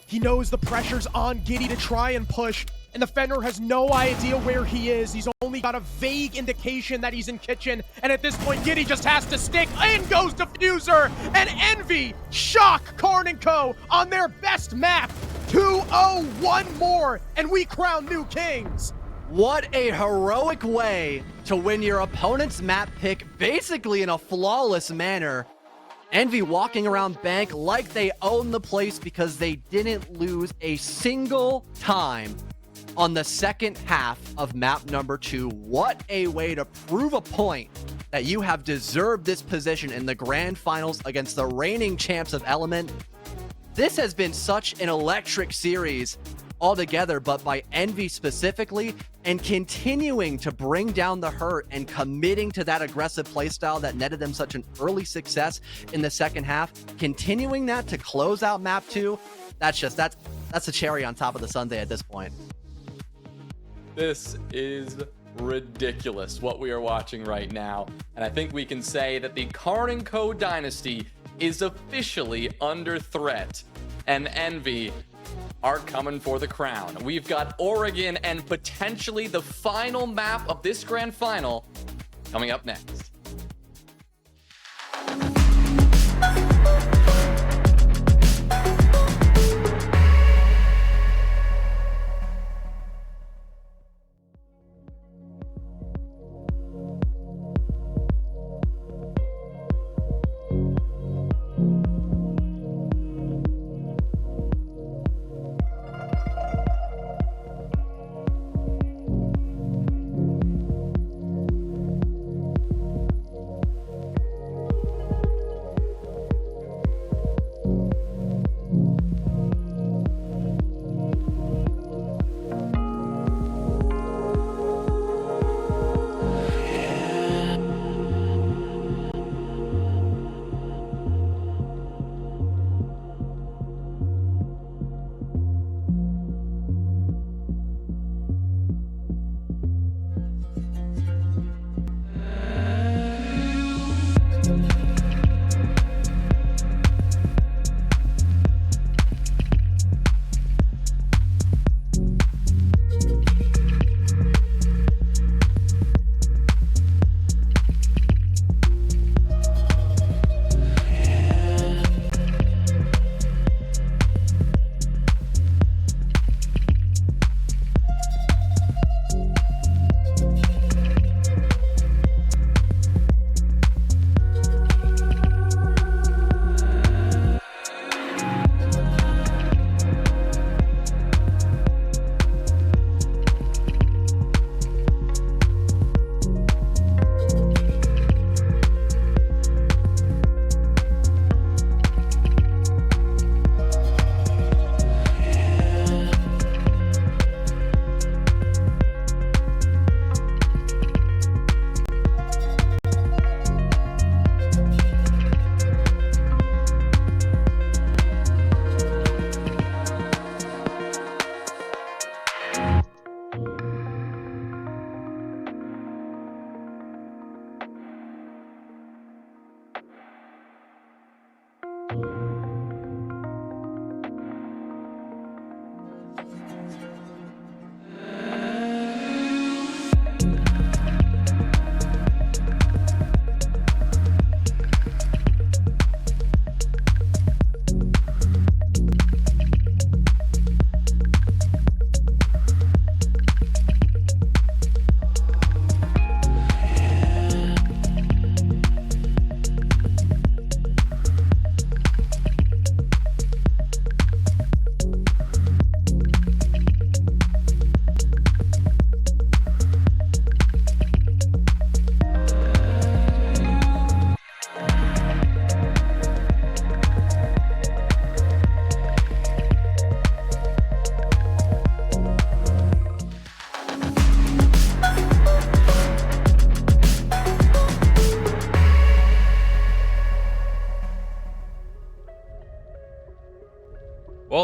He knows the pressure's on Giddy to try and push, and the Fenrir has no idea where he is. He's only got a vague indication that he's in kitchen, and at this point, Giddy just has to stick. In goes Diffuser, and Envy shock Karn & Co. on their best map. 2-0, more, and we crown new kings. What a heroic way to win your opponent's map pick, basically in a flawless manner. Envy walking around Bank like they own the place because they didn't lose a single time on the second half of map number 2. What a way to prove a point that you have deserved this position in the grand finals against the reigning champs of Element. This has been such an electric series altogether, but by Envy specifically, and continuing to bring down the hurt and committing to that aggressive playstyle that netted them such an early success in the second half, continuing that to close out map 2, that's a cherry on top of the sundae at this point. This is ridiculous what we are watching right now, and I think we can say that the Karn & Co dynasty is officially under threat, and Envy are coming for the crown. We've got Oregon and potentially the final map of this grand final coming up next.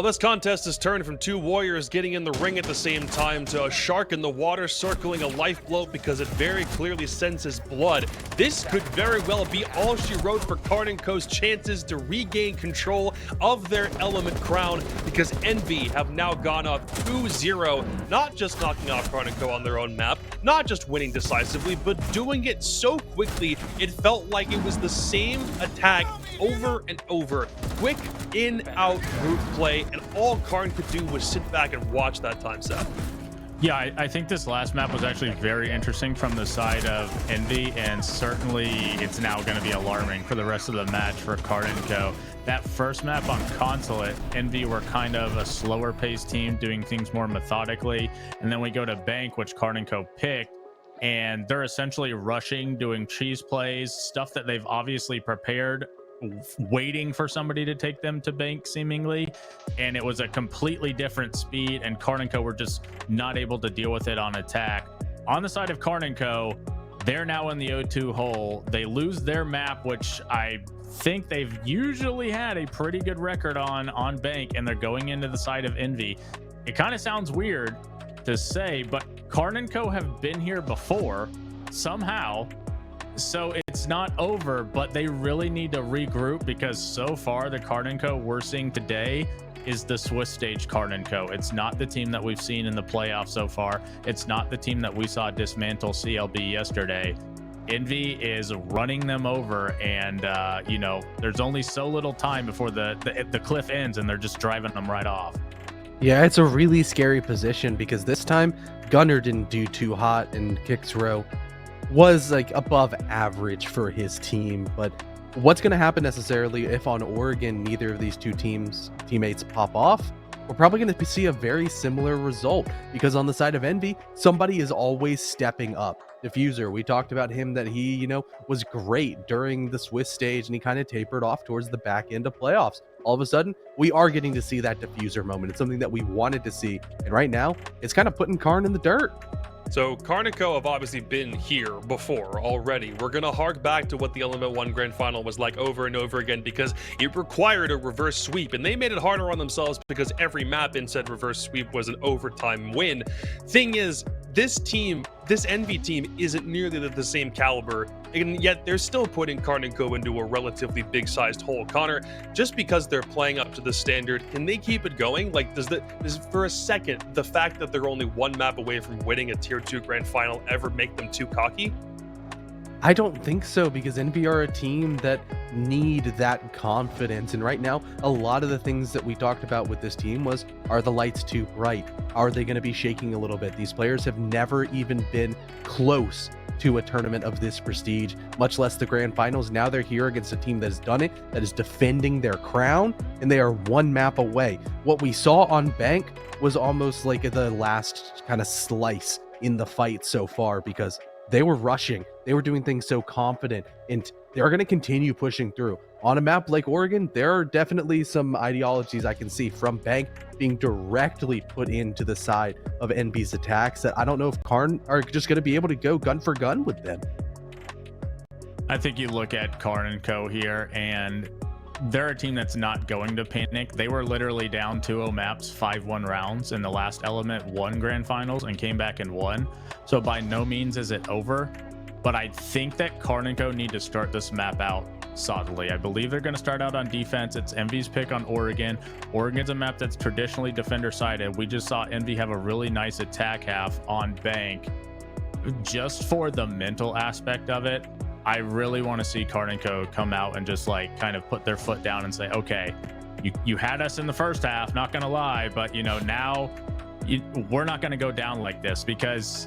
this contest has turned from two warriors getting in the ring at the same time to a shark in the water circling a lifebloat because it very clearly senses blood. This could very well be all she wrote for Karn & Co.'s chances to regain control of their element crown, because Envy have now gone up 2-0, not just knocking off Karn & Co. on their own map, not just winning decisively, but doing it so quickly it felt like it was the same attack over and over. Quick in-out group play, and all Karn could do was sit back and watch that time set. Yeah, I think this last map was actually very interesting from the side of Envy, and certainly it's now going to be alarming for the rest of the match for Karn & Co. That first map on Consulate, Envy were kind of a slower paced team doing things more methodically, and then we go to Bank, which Karn & Co. picked, and they're essentially rushing, doing cheese plays, stuff that they've obviously prepared, waiting for somebody to take them to Bank seemingly, and it was a completely different speed, and Karn & Co. were just not able to deal with it on attack. On the side of Karn & Co., they're now in the O2 hole. They lose their map, which I think they've usually had a pretty good record on Bank, and they're going into the side of Envy. It kind of sounds weird to say, but Karn & Co. have been here before somehow, so it's not over, but they really need to regroup, because so far the Karn & Co. we're seeing today is the Swiss stage Karn & Co. It's not the team that we've seen in the playoffs so far. It's not the team that we saw dismantle CLB yesterday. Envy is running them over, and you know, there's only so little time before the cliff ends, and they're just driving them right off. Yeah, it's a really scary position, because this time Gunnar didn't do too hot, and Kicks Row was like above average for his team. But what's going to happen necessarily if on Oregon neither of these two teammates pop off? We're probably going to see a very similar result, because on the side of Envy, somebody is always stepping up. Diffuser, we talked about him, that he, you know, was great during the Swiss stage, and he kind of tapered off towards the back end of playoffs. All of a sudden, we are getting to see that Diffuser moment. It's something that we wanted to see, and right now, it's kind of putting Karn in the dirt. So Karn & Co. have obviously been here before already. We're going to hark back to what the Element 1 Grand Final was like over and over again, because it required a reverse sweep, and they made it harder on themselves because every map in said reverse sweep was an overtime win. Thing is, this team, this Envy team, isn't nearly the same caliber, and yet they're still putting Karn & Co. into a relatively big-sized hole. Connor, just because they're playing up to the standard, can they keep it going? Like, does for a second, the fact that they're only one map away from winning a Tier 2 Grand Final ever make them too cocky? I don't think so, because Envy are a team that need that confidence. And right now, a lot of the things that we talked about with this team was, are the lights too bright? Are they going to be shaking a little bit? These players have never even been close to a tournament of this prestige, much less the grand finals. Now they're here against a team that has done it, that is defending their crown, and they are one map away. What we saw on Bank was almost like the last kind of slice in the fight so far, because they were rushing, they were doing things so confident, and they're going to continue pushing through. On a map like Oregon, there are definitely some ideologies I can see from Bank being directly put into the side of Envy's attacks that I don't know if Karn are just going to be able to go gun for gun with them. I think you look at Karn & Co. here, and they're a team that's not going to panic. They were literally down 2-0 maps, 5-1 rounds in the last Element 1 Grand Finals, and came back and won. So by no means is it over, but I think that Karn & Co. need to start this map out solidly. I believe they're going to start out on defense. It's Envy's pick on Oregon. Oregon's a map that's traditionally defender-sided. We just saw Envy have a really nice attack half on Bank. Just for the mental aspect of it, I really want to see Karn & Co. come out and just like kind of put their foot down and say, okay, you had us in the first half, not gonna lie, but you know, now we're not gonna go down like this, because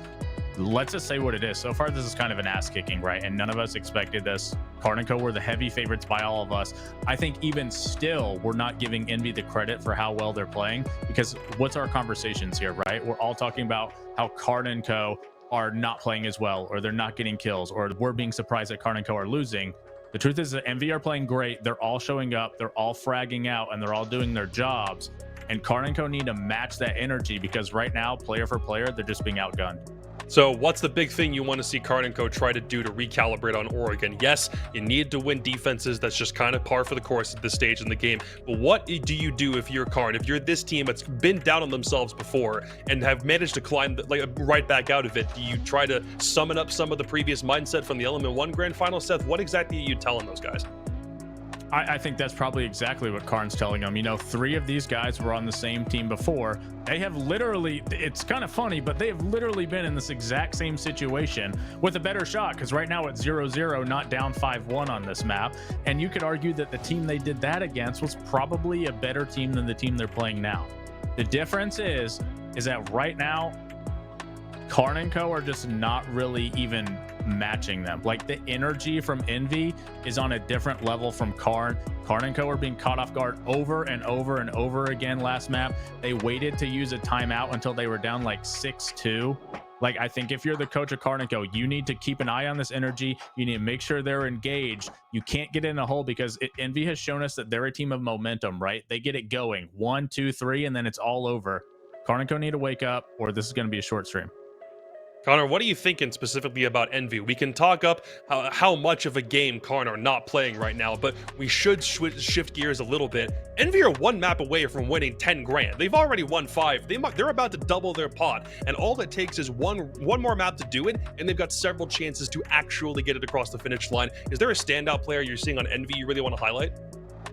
let's just say what it is. So far, this is kind of an ass kicking, right? And none of us expected this. Karn & Co. were the heavy favorites by all of us. I think even still, we're not giving Envy the credit for how well they're playing, because what's our conversations here, right? We're all talking about how Karn & Co. are not playing as well, or they're not getting kills, or we're being surprised that Karn & Co. are losing. The truth is that Envy are playing great. They're all showing up, they're all fragging out, and they're all doing their jobs. And Karn & Co. need to match that energy, because right now, player for player, they're just being outgunned. So what's the big thing you want to see Karn & Co try to do to recalibrate on Oregon? Yes, you need to win defenses. That's just kind of par for the course at this stage in the game. But what do you do if you're Karn? If you're this team that's been down on themselves before and have managed to climb right back out of it, do you try to summon up some of the previous mindset from the Element 1 Grand Final? Seth, what exactly are you telling those guys? I think that's probably exactly what Karn's telling them. You know, 3 of these guys were on the same team before. They have literally, it's kind of funny, but they have literally been in this exact same situation with a better shot, because right now it's 0-0, not down 5-1 on this map. And you could argue that the team they did that against was probably a better team than the team they're playing now. The difference is that right now, Karn & Co are just not really even matching them. Like, the energy from Envy is on a different level from Karn. Karn & Co are being caught off guard over and over and over again last map. They waited to use a timeout until they were down like 6-2. Like, I think if you're the coach of Karn & Co, you need to keep an eye on this energy. You need to make sure they're engaged. You can't get in a hole, because Envy has shown us that they're a team of momentum, right? They get it going 1, 2, 3, and then it's all over. Karn & Co need to wake up, or this is going to be a short stream. Connor, what are you thinking specifically about Envy? We can talk up how much of a game Karn are not playing right now, but we should shift gears a little bit. Envy are 1 map away from winning 10 grand. They've already won 5. They're about to double their pot, and all it takes is one more map to do it, and they've got several chances to actually get it across the finish line. Is there a standout player you're seeing on Envy you really want to highlight?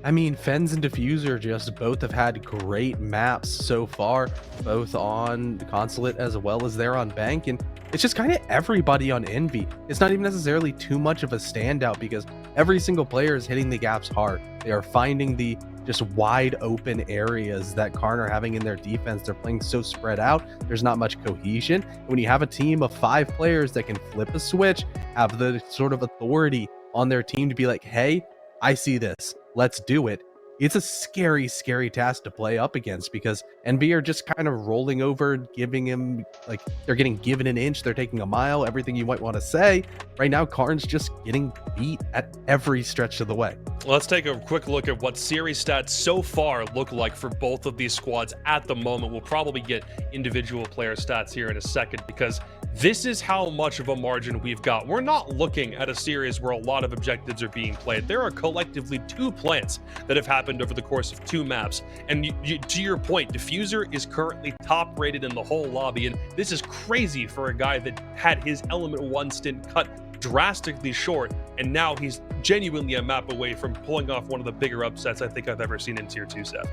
I mean, Fens and Diffuser just both have had great maps so far, both on the Consulate as well as there on Bank, and it's just kind of everybody on Envy. It's not even necessarily too much of a standout, because every single player is hitting the gaps hard. They are finding the just wide open areas that Karn are having in their defense. They're playing so spread out, there's not much cohesion. When you have a team of 5 players that can flip a switch, have the sort of authority on their team to be like, hey, I see this, let's do it. It's a scary, scary task to play up against, because Envy are just kind of rolling over, giving him, like, they're getting given an inch, they're taking a mile, everything you might want to say. Right now, Karn's just getting beat at every stretch of the way. Let's take a quick look at what series stats so far look like for both of these squads at the moment. We'll probably get individual player stats here in a second, because this is how much of a margin we've got. We're not looking at a series where a lot of objectives are being played. There are collectively 2 plants that have happened over the course of 2 maps. And to your point, Diffuser is currently top rated in the whole lobby. And this is crazy for a guy that had his Element 1 stint cut drastically short, and now he's genuinely a map away from pulling off one of the bigger upsets I think I've ever seen in Tier 2, Seth.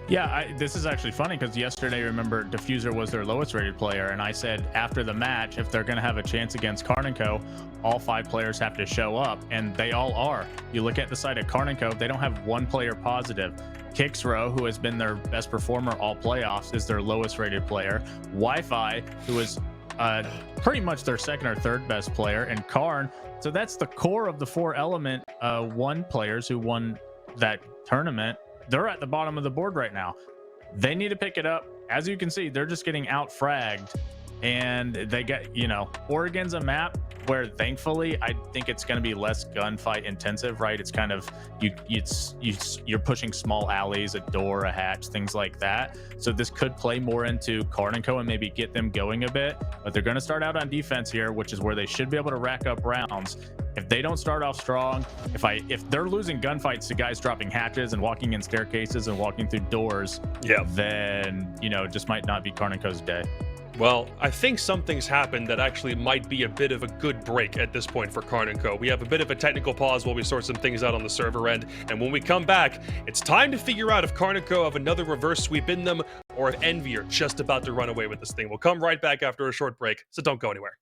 Yeah, this is actually funny, because yesterday, remember, Diffuser was their lowest rated player, and I said after the match, if they're going to have a chance against Karn & Co, all 5 players have to show up, and they all are. You look at the side of Karn & Co, they don't have 1 player positive. Kixro, who has been their best performer all playoffs, is their lowest rated player. Wi-Fi, who is pretty much their 2nd or 3rd best player, and Karn. So that's the core of the 4 Element 1 players who won that tournament. They're at the bottom of the board right now. They need to pick it up. As you can see, they're just getting out-fragged, and they get, you know, Oregon's a map where thankfully I think it's going to be less gunfight intensive, right? It's kind of you're pushing small alleys, a door, a hatch, things like that. So this could play more into Karn & Co and maybe get them going a bit, but they're going to start out on defense here, which is where they should be able to rack up rounds. If they don't start off strong, if they're losing gunfights to guys dropping hatches and walking in staircases and walking through doors, then, you know, it just might not be Karn & Co's day. Well, I think something's happened that actually might be a bit of a good break at this point for Karn & Co. We have a bit of a technical pause while we sort some things out on the server end, and when we come back, it's time to figure out if Karn & Co have another reverse sweep in them, or if Envy are just about to run away with this thing. We'll come right back after a short break, so don't go anywhere.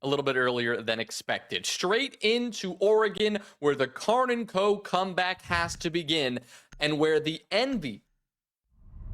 a little bit earlier than expected. Straight into Oregon, where the Karn & Co. comeback has to begin, and where the Envy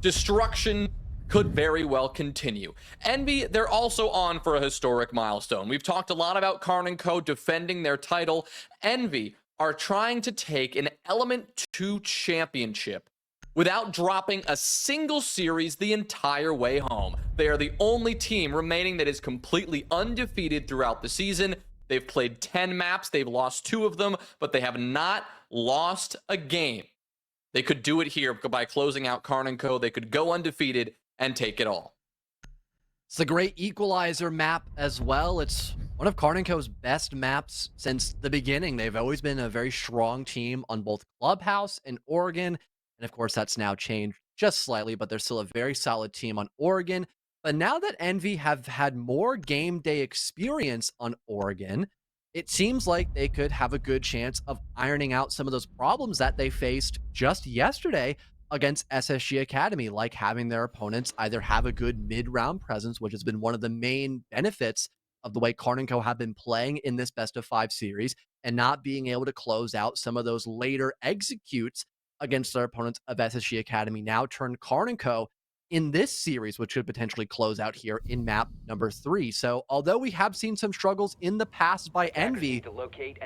destruction could very well continue. Envy, they're also on for a historic milestone. We've talked a lot about Karn & Co. defending their title. Envy are trying to take an Element 2 championship without dropping a single series the entire way home. They are the only team remaining that is completely undefeated throughout the season. They've played 10 maps, they've lost 2 of them, but they have not lost a game. They could do it here by closing out Karn & Co. They could go undefeated and take it all. It's a great equalizer map as well. It's one of Karn & Co.'s best maps since the beginning. They've always been a very strong team on both Clubhouse and Oregon. And of course, that's now changed just slightly, but they're still a very solid team on Oregon. But now that Envy have had more game day experience on Oregon, it seems like they could have a good chance of ironing out some of those problems that they faced just yesterday against SSG Academy, like having their opponents either have a good mid-round presence, which has been one of the main benefits of the way Karn & Co. have been playing in this best-of-5 series, and not being able to close out some of those later executes against their opponents of SSG Academy, now turned Karn & Co. in this series, which could potentially close out here in map number 3. So although we have seen some struggles in the past by Envy,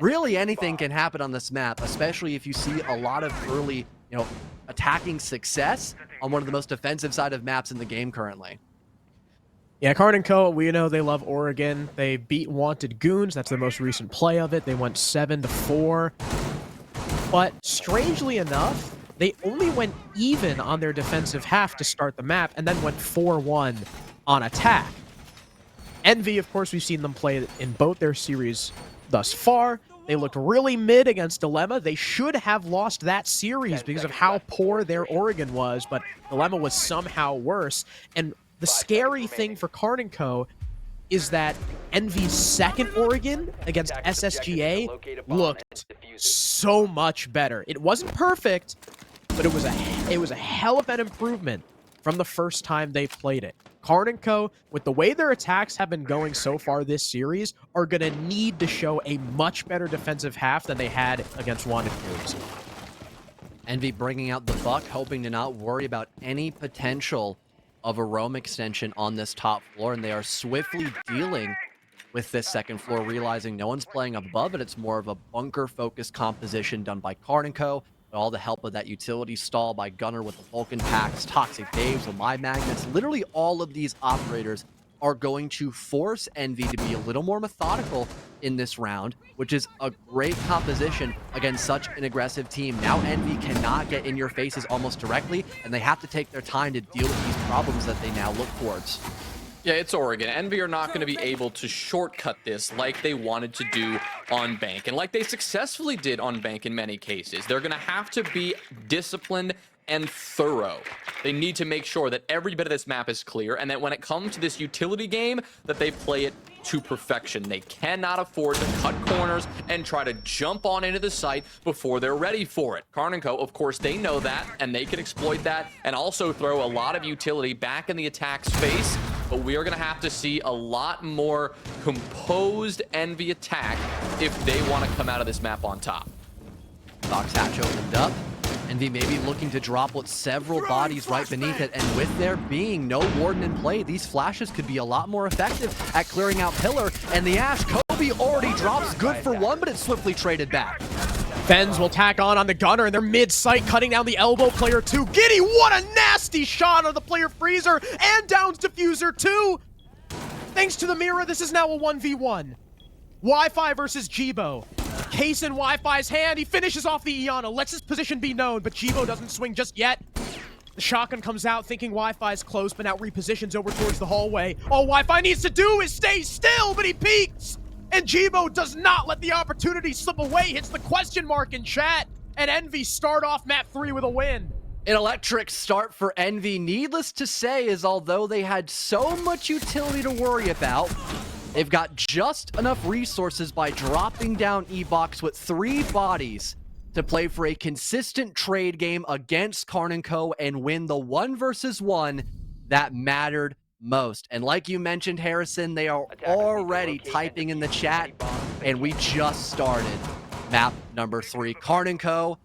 really anything can happen on this map, especially if you see a lot of early, attacking success on one of the most defensive side of maps in the game currently. Yeah, Karn & Co., we know they love Oregon. They beat Wanted Goons. That's the most recent play of it. They went 7-4. But strangely enough, they only went even on their defensive half to start the map, and then went 4-1 on attack. Envy, of course, we've seen them play in both their series thus far. They looked really mid against Dilemma. They should have lost that series because of how poor their Oregon was, but Dilemma was somehow worse. And the scary thing for Karn & Co. is that Envy's second Oregon against SSGA looked so much better. It wasn't perfect, but it was a hell of an improvement from the first time they played it. Karn & Co., with the way their attacks have been going so far this series, are going to need to show a much better defensive half than they had against Wanted Goons. Envy bringing out the Buck, hoping to not worry about any potential of a roam extension on this top floor, and they are swiftly dealing with this second floor, realizing no one's playing above it. It's more of a bunker-focused composition done by Karn & Co., with all the help of that utility stall by Gunner with the Vulcan packs, Toxic Daves with My Magnets. Literally all of these operators are going to force Envy to be a little more methodical in this round, which is a great composition against such an aggressive team. Now Envy cannot get in your faces almost directly, and they have to take their time to deal with these problems that they now look towards. Yeah, it's Oregon. Envy are not going to be able to shortcut this like they wanted to do on Bank, and like they successfully did on Bank in many cases. They're going to have to be disciplined and thorough. They need to make sure that every bit of this map is clear, and that when it comes to this utility game, that they play it to perfection. They cannot afford to cut corners and try to jump on into the site before they're ready for it. Karn & Co., of course, they know that, and they can exploit that, and also throw a lot of utility back in the attack space. But we are going to have to see a lot more composed Envy attack if they want to come out of this map on top. Box hatch opened up. Envy maybe looking to drop with several bodies right beneath it, and with there being no Warden in play, these flashes could be a lot more effective at clearing out Pillar, and the Ash, Kobe already drops good for one, but it's swiftly traded back. Fens will tack on the Gunner, and they're mid-sight, cutting down the elbow player 2. Giddy, what a nasty shot on the player Freezer, and downs Diffuser 2. Thanks to the mirror, this is now a 1v1. Wi-Fi versus Jibo. Case in Wi-Fi's hand, he finishes off the Iana, lets his position be known, but Jibo doesn't swing just yet. The shotgun comes out thinking Wi-Fi's close, but now repositions over towards the hallway. All Wi-Fi needs to do is stay still, but he peeks! And Jibo does not let the opportunity slip away, hits the question mark in chat, and Envy start off map 3 with a win. An electric start for Envy. Needless to say, is although they had so much utility to worry about, they've got just enough resources by dropping down E-Box with 3 bodies to play for a consistent trade game against Karn & Co. and win the 1 versus 1 that mattered most. And like you mentioned, Harrison, they are already typing in the chat, and we just started map number 3. Karn & Co.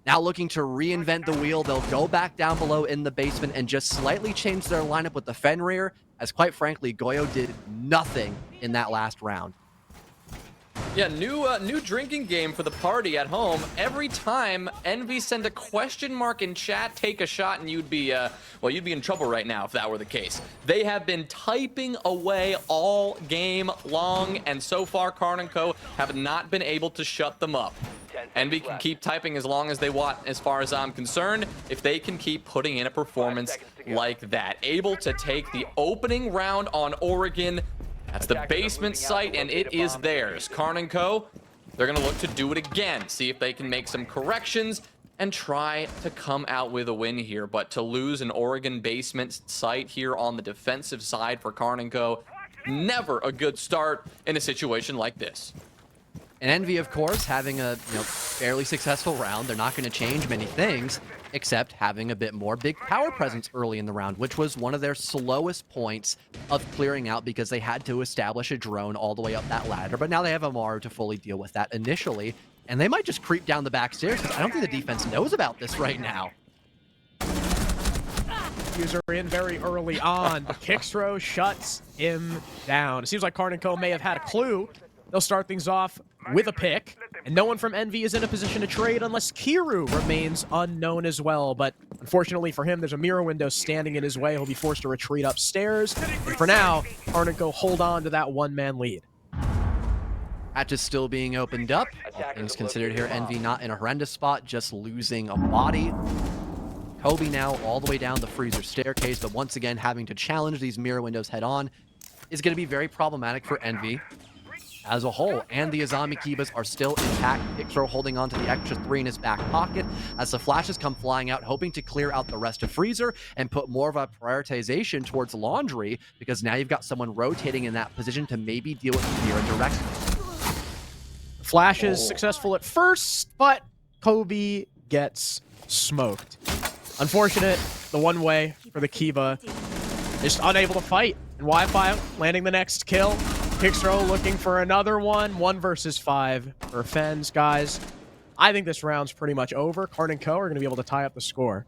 now looking to reinvent the wheel. They'll go back down below in the basement and just slightly change their lineup with the Fenrir, as quite frankly, Goyo did nothing in that last round. Yeah, new drinking game for the party at home. Every time Envy send a question mark in chat, take a shot, and you'd be in trouble right now if that were the case. They have been typing away all game long, and so far Karn & Co. have not been able to shut them up. Envy can keep typing as long as they want, as far as I'm concerned, if they can keep putting in a performance like that. Able to take the opening round on Oregon. That's the basement site, and it is theirs. Karn & Co., they're going to look to do it again, see if they can make some corrections and try to come out with a win here. But to lose an Oregon basement site here on the defensive side for Karn & Co., never a good start in a situation like this. And Envy, of course, having a fairly successful round. They're not going to change many things, except having a bit more big power presence early in the round, which was one of their slowest points of clearing out because they had to establish a drone all the way up that ladder. But now they have Amaru to fully deal with that initially, and they might just creep down the back stairs because I don't think the defense knows about this right now. User in very early on. Kixro shuts him down. It seems like Karn & Co. may have had a clue. They'll start things off with a pick, and no one from Envy is in a position to trade unless Kiru remains unknown as well. But unfortunately for him, there's a mirror window standing in his way. He'll be forced to retreat upstairs. And for now, Karn & Co. hold on to that one-man lead. Hatch is still being opened up. All things considered here, Envy not in a horrendous spot, just losing a body. Kobe now all the way down the freezer staircase, but once again having to challenge these mirror windows head-on is going to be very problematic for Envy as a whole. And the Azami Kibas are still intact. Kixro holding on to the extra 3 in his back pocket as the flashes come flying out, hoping to clear out the rest of freezer and put more of a prioritization towards laundry, because now you've got someone rotating in that position to maybe deal with Mira directly. Flash is successful at first, but Kobe gets smoked. Unfortunate, the one way for the Kiba. Just unable to fight. And Wi-Fi landing the next kill. Kixro looking for another one. 1 versus 5 for Fens, guys. I think this round's pretty much over. Karn & Co. are going to be able to tie up the score.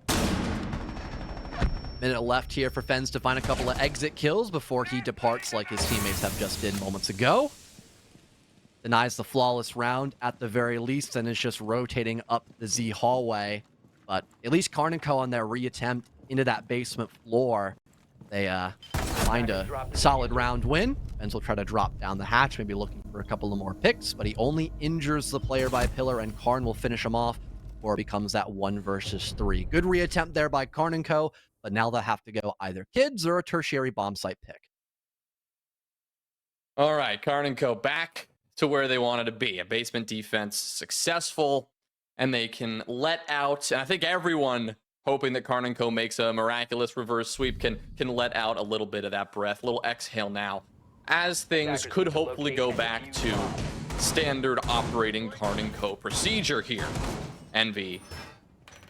Minute left here for Fens to find a couple of exit kills before he departs like his teammates have just did moments ago. Denies the flawless round at the very least and is just rotating up the Z hallway. But at least Karn & Co. on their reattempt into that basement floor, they find a solid round win. Fens will try to drop down the hatch, maybe looking for a couple of more picks, but he only injures the player by pillar, and Karn will finish him off, or it becomes that 1 versus 3. Good reattempt there by Karn & Co., but now they'll have to go either kids or a tertiary bomb site pick. All right, Karn & Co. back to where they wanted to be. A basement defense successful, and they can let out, and I think everyone hoping that Karn & Co. makes a miraculous reverse sweep can let out a little bit of that breath, a little exhale now, as things could hopefully go back to standard operating Karn & Co. procedure here. Envy,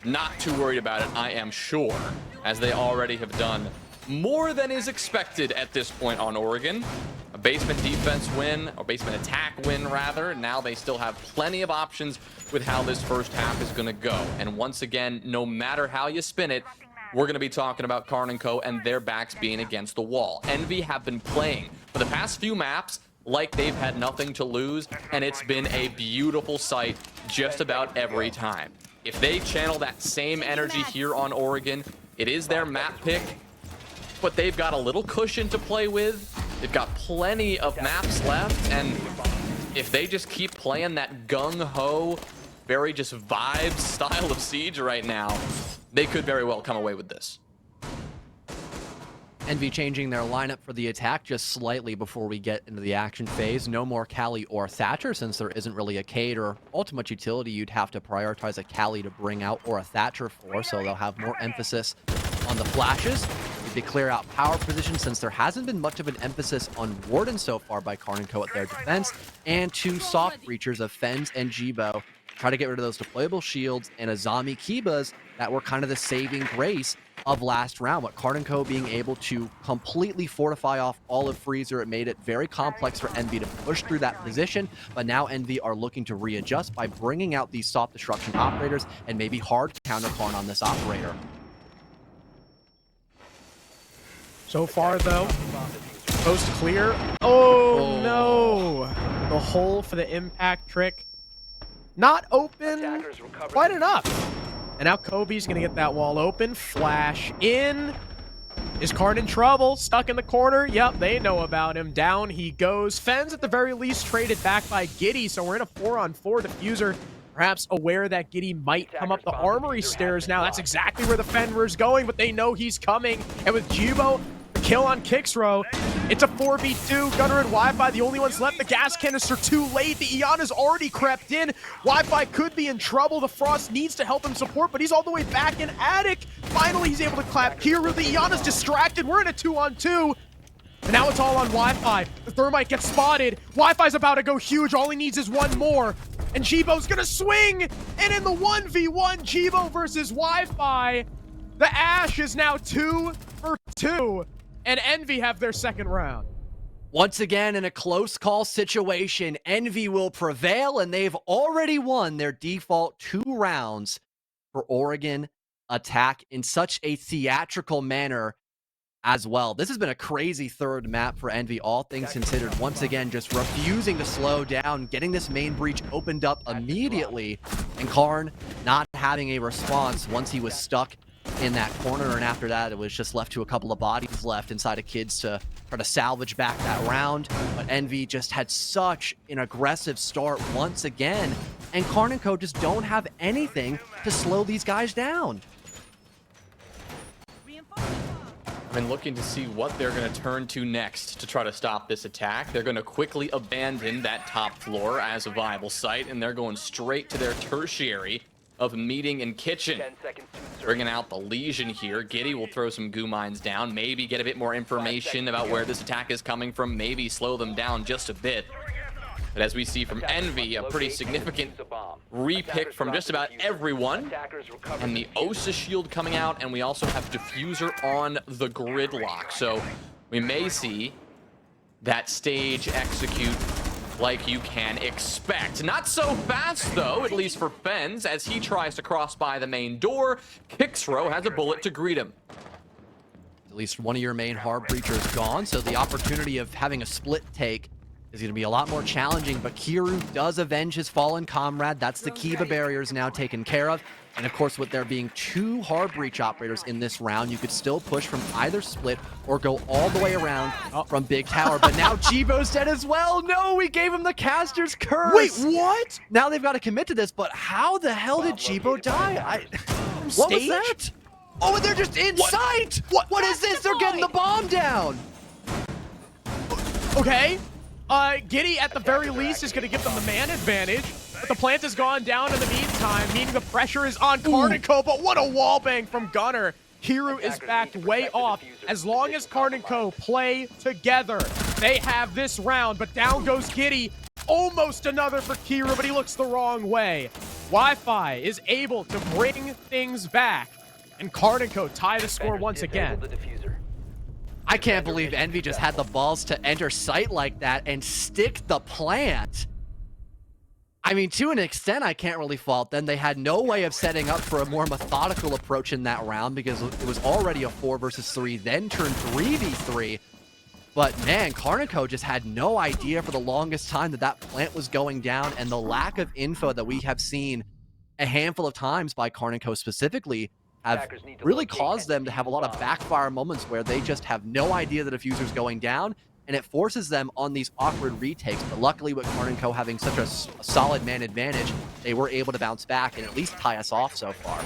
not too worried about it, I am sure, as they already have done more than is expected at this point on Oregon. A basement defense win, or basement attack win rather. Now they still have plenty of options with how this first half is going to go. And once again, no matter how you spin it, we're going to be talking about Karn & Co. and their backs being against the wall. Envy have been playing for the past few maps like they've had nothing to lose, and it's been a beautiful sight just about every time. If they channel that same energy here on Oregon, it is their map pick, but they've got a little cushion to play with. They've got plenty of maps left, and if they just keep playing that gung-ho, very just vibes style of Siege right now, they could very well come away with this. Envy changing their lineup for the attack just slightly before we get into the action phase. No more Kali or Thatcher, since there isn't really a Cade or ultimate utility you'd have to prioritize a Kali to bring out or a Thatcher for, so they'll have more emphasis on the flashes. They clear out power position since there hasn't been much of an emphasis on Warden so far by Karn & Co. at their defense, and 2 soft breachers of Fens and Jibo. Try to get rid of those deployable shields and Azami Kibas that were kind of the saving grace of last round. But Karn & Co being able to completely fortify off all of Freezer, it made it very complex for Envy to push through that position. But now Envy are looking to readjust by bringing out these soft destruction operators and maybe hard counter Karn on this operator. So far, though, coast clear. Oh, no. The hole for the impact trick. Not open quite enough. And now Kobe's going to get that wall open. Flash in. Is Karn in trouble? Stuck in the corner? Yep, they know about him. Down he goes. Fens, at the very least, traded back by Giddy. So we're in a 4-on-4 diffuser. Perhaps aware that Giddy might come up the armory stairs now. That's exactly where the Fenrir's going, but they know he's coming. And with Jibo, kill on Kixrow. It's a 4v2. Gunner and Wi-Fi, the only ones left. The gas canister too late. The Iana's already crept in. Wi-Fi could be in trouble. The Frost needs to help him support, but he's all the way back in Attic. Finally, he's able to clap Kiru. The Iana's distracted. We're in a 2-on-2. And now it's all on Wi-Fi. The Thermite gets spotted. Wi-Fi's about to go huge. All he needs is one more. And Jibo's gonna swing. And in the 1v1, Jibo versus Wi-Fi, the Ash is now 2 for 2. And Envy have their second round. Once again, in a close call situation, Envy will prevail, and they've already won their default 2 rounds for Oregon Attack in such a theatrical manner as well. This has been a crazy third map for Envy, all things considered. Once again, just refusing to slow down, getting this main breach opened up immediately, and Karn not having a response once he was stuck in that corner, and after that it was just left to a couple of bodies left inside of Kids to try to salvage back that round. But Envy just had such an aggressive start once again, and Karn & Co just don't have anything to slow these guys down. I've been looking to see what they're going to turn to next to try to stop this attack. They're going to quickly abandon that top floor as a viable site, and they're going straight to their tertiary of meeting and kitchen. Bringing out the Legion here. Giddy will throw some goo mines down, maybe get a bit more information about where this attack is coming from, maybe slow them down just a bit. But as we see from Envy, a pretty significant repick from just about everyone. And the Osa shield coming out, and we also have Diffuser on the gridlock. So we may see that stage execute like you can expect. Not so fast, though, at least for Fens, as he tries to cross by the main door. Kixrow has a bullet to greet him. At least one of your main hard breachers gone, so the opportunity of having a split take is going to be a lot more challenging, but Kiru does avenge his fallen comrade. That's the Kiba barriers now taken care of. And of course, with there being 2 hard breach operators in this round, you could still push from either split or go all the way around from Big Tower. But now Jibo's dead as well. No, we gave him the caster's curse. Wait, what? Now they've got to commit to this, but how the hell did Jibo die? What was that? Oh, they're just in sight. What is this? They're getting the bomb down. Okay. Giddy, at the very least, is going to give them the man advantage. But the plant has gone down in the meantime, meaning the pressure is on Karn & Co. But what a wallbang from Gunner. Kiru is backed way off. As long as Karn & Co. play together, they have this round. But down goes Giddy. Almost another for Kiru, but he looks the wrong way. Wi-Fi is able to bring things back. And Karn & Co. tie the score once again. I can't believe Envy just had the balls to enter site like that and stick the plant. I mean, to an extent, I can't really fault them. They had no way of setting up for a more methodical approach in that round because it was already a 4 versus 3, then turned 3v3. But man, Karn & Co. just had no idea for the longest time that that plant was going down, and the lack of info that we have seen a handful of times by Karn & Co. specifically have really caused them to have a lot of backfire moments where they just have no idea that a diffuser's going down, and it forces them on these awkward retakes. But luckily, with Karn & Co. having such a solid man advantage, they were able to bounce back and at least tie us off so far.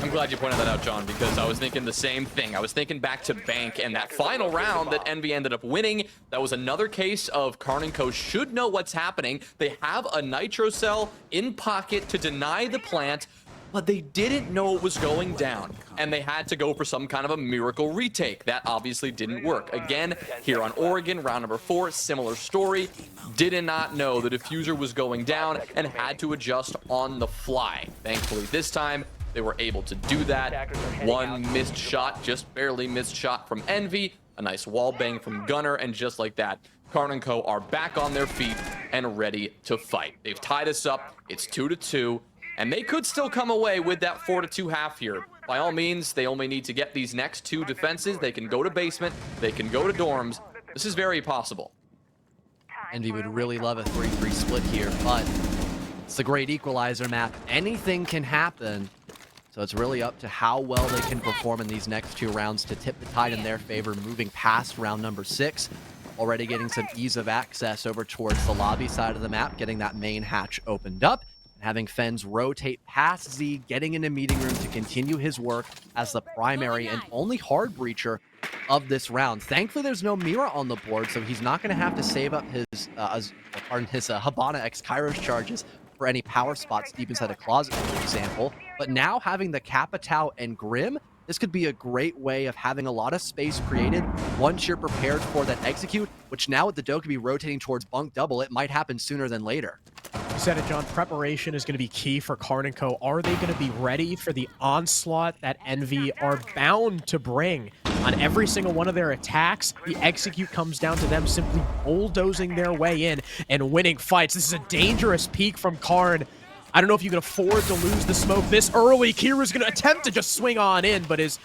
I'm glad you pointed that out, John, because I was thinking the same thing. I was thinking back to Bank and that final round that Envy ended up winning. That was another case of Karn & Co. should know what's happening. They have a Nitro Cell in pocket to deny the plant, but they didn't know it was going down, and they had to go for some kind of a miracle retake. That obviously didn't work. Again, here on Oregon, round number 4, similar story. Did not know the diffuser was going down and had to adjust on the fly. Thankfully, this time, They were able to do that. One missed shot, just barely missed shot from Envy. A nice wall bang from Gunner, and just like that, Karn & Co. are back on their feet and ready to fight. They've tied us up. It's 2-2, and they could still come away with that 4-2 half here. By all means, they only need to get these next 2 defenses. They can go to basement. They can go to dorms. This is very possible. Envy would really love a 3-3 split here, but it's the great equalizer map. Anything can happen. So it's really up to how well they can perform in these next 2 rounds to tip the tide in their favor, moving past round number 6. Already getting some ease of access over towards the lobby side of the map, getting that main hatch opened up, and having Fens rotate past Z, getting into meeting room to continue his work as the primary and only hard breacher of this round. Thankfully, there's no Mira on the board, so he's not going to have to save up his Habana X Kairos charges for any power spots deep inside a closet, for example. But now having the Capitao and Grim, this could be a great way of having a lot of space created once you're prepared for that execute, which now with the Dokkaebi rotating towards bunk double, it might happen sooner than later. You said it, John. Preparation is going to be key for Karn & Co. Are they going to be ready for the onslaught that Envy are bound to bring on every single one of their attacks? The execute comes down to them simply bulldozing their way in and winning fights. This is a dangerous peak from Karn. I don't know if you can afford to lose the smoke this early. Kiru's going to attempt to just swing on in, but is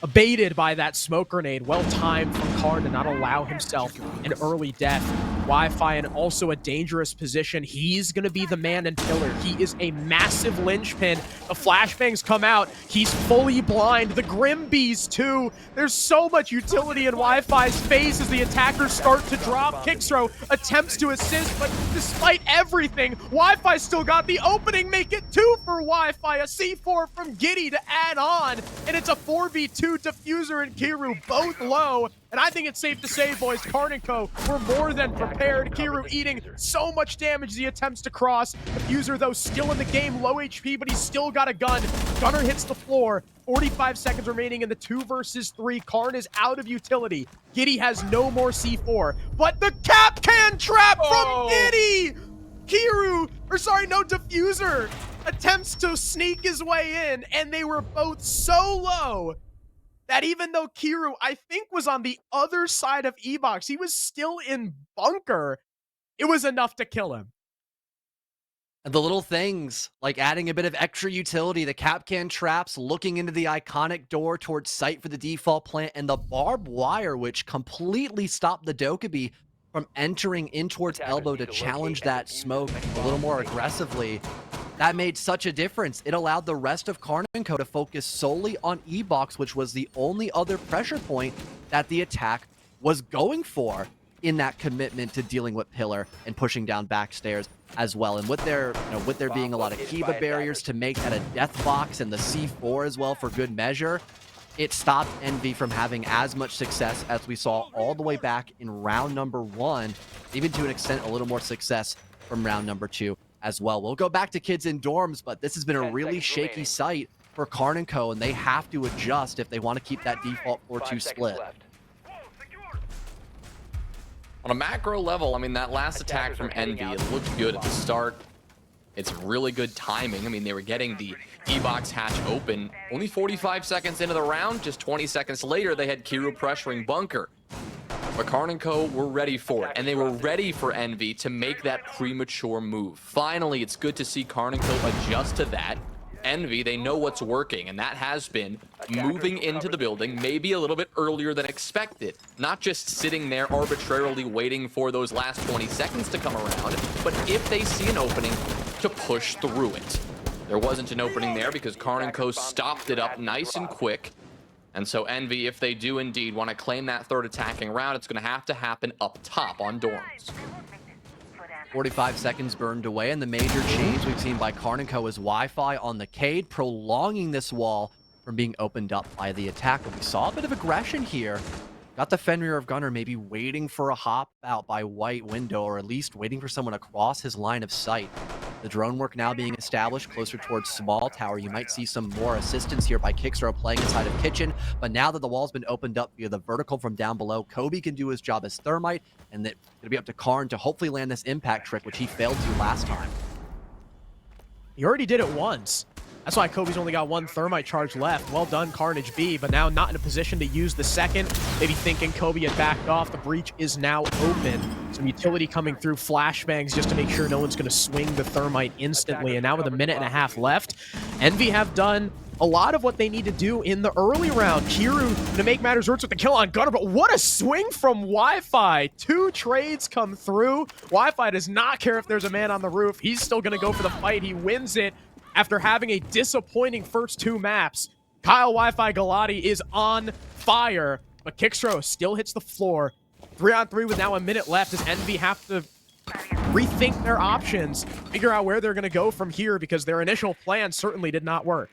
abated by that smoke grenade. Well timed from Karn to not allow himself an early death. Wi-Fi in also a dangerous position. He's going to be the man and pillar. He is a massive linchpin. The flashbangs come out. He's fully blind. The Grim Bees too. There's so much utility in Wi-Fi's face as the attackers start to drop. Kixro attempts to assist, but despite everything, Wi-Fi still got the opening. Make it 2 for Wi-Fi. A C4 from Giddy to add on, and it's a 4v2. Diffuser and Kiru both low. And I think it's safe to say, boys, Karn & Co. were more than prepared. Kiru eating so much damage as he attempts to cross. Diffuser, though, still in the game, low HP, but he's still got a gun. Gunner hits the floor. 45 seconds remaining in the 2 versus 3. Karn is out of utility. Giddy has no more C4. But the cap can trap from Giddy! Diffuser attempts to sneak his way in, and they were both so low that even though Kiru, I think, was on the other side of E-Box, he was still in bunker, it was enough to kill him. And the little things, like adding a bit of extra utility, the Capcan traps, looking into the iconic door towards site for the default plant, and the barbed wire, which completely stopped the Dokkaebi from entering in towards elbow to challenge that smoke a little more aggressively. That made such a difference. It allowed the rest of Karn & Co. to focus solely on E-Box, which was the only other pressure point that the attack was going for in that commitment to dealing with Pillar and pushing down backstairs as well. And with there being a lot of Kiba barriers to make that a death box and the C4 as well for good measure, it stopped Envy from having as much success as we saw all the way back in round number 1, even to an extent a little more success from round number 2. As well. We'll go back to kids in dorms, but this has been a really shaky sight for Karn & Co., and they have to adjust if they want to keep that default 4-2 split. On a macro level, I mean, that last attack from Envy, it looked good at the start. It's really good timing. I mean, they were getting the E-Box hatch open. Only 45 seconds into the round, just 20 seconds later, they had Kiru pressuring bunker. But Karn & Co. were ready for it, and they were ready for Envy to make that premature move. Finally, it's good to see Karn & Co. adjust to that. Envy, they know what's working, and that has been moving into the building maybe a little bit earlier than expected. Not just sitting there arbitrarily waiting for those last 20 seconds to come around, but if they see an opening, to push through it. There wasn't an opening there because Karn & Co. stopped it up nice and quick. And so Envy, if they do indeed want to claim that third attacking round, it's going to have to happen up top on dorms. 45 seconds burned away, and the major change we've seen by Karn & Co. is Wi-Fi on the Cade, prolonging this wall from being opened up by the attack. But we saw a bit of aggression here. Got the Fenrir of Gunner maybe waiting for a hop out by White window, or at least waiting for someone across his line of sight. The drone work now being established closer towards Small Tower. You might see some more assistance here by Kixro playing inside of Kitchen, but now that the wall's been opened up via the vertical from down below, Kobe can do his job as Thermite, and it's going to be up to Karn to hopefully land this impact trick, which he failed to last time. He already did it once. That's why Kobe's only got one thermite charge left. Well done, Carnage B, but now not in a position to use the second. Maybe thinking Kobe had backed off. The breach is now open. Some utility coming through, flashbangs just to make sure no one's going to swing the thermite instantly. And now with a minute and a half left, Envy have done a lot of what they need to do in the early round. Kiru, to make matters worse with the kill on Gunner, but what a swing from Wi-Fi. 2 trades come through. Wi-Fi does not care if there's a man on the roof. He's still going to go for the fight. He wins it after having a disappointing first 2 maps. Kyle Wi-Fi Galati is on fire, but Kickstro still hits the floor. 3-on-3 with now a minute left. Does Envy have to rethink their options, figure out where they're going to go from here, because their initial plan certainly did not work?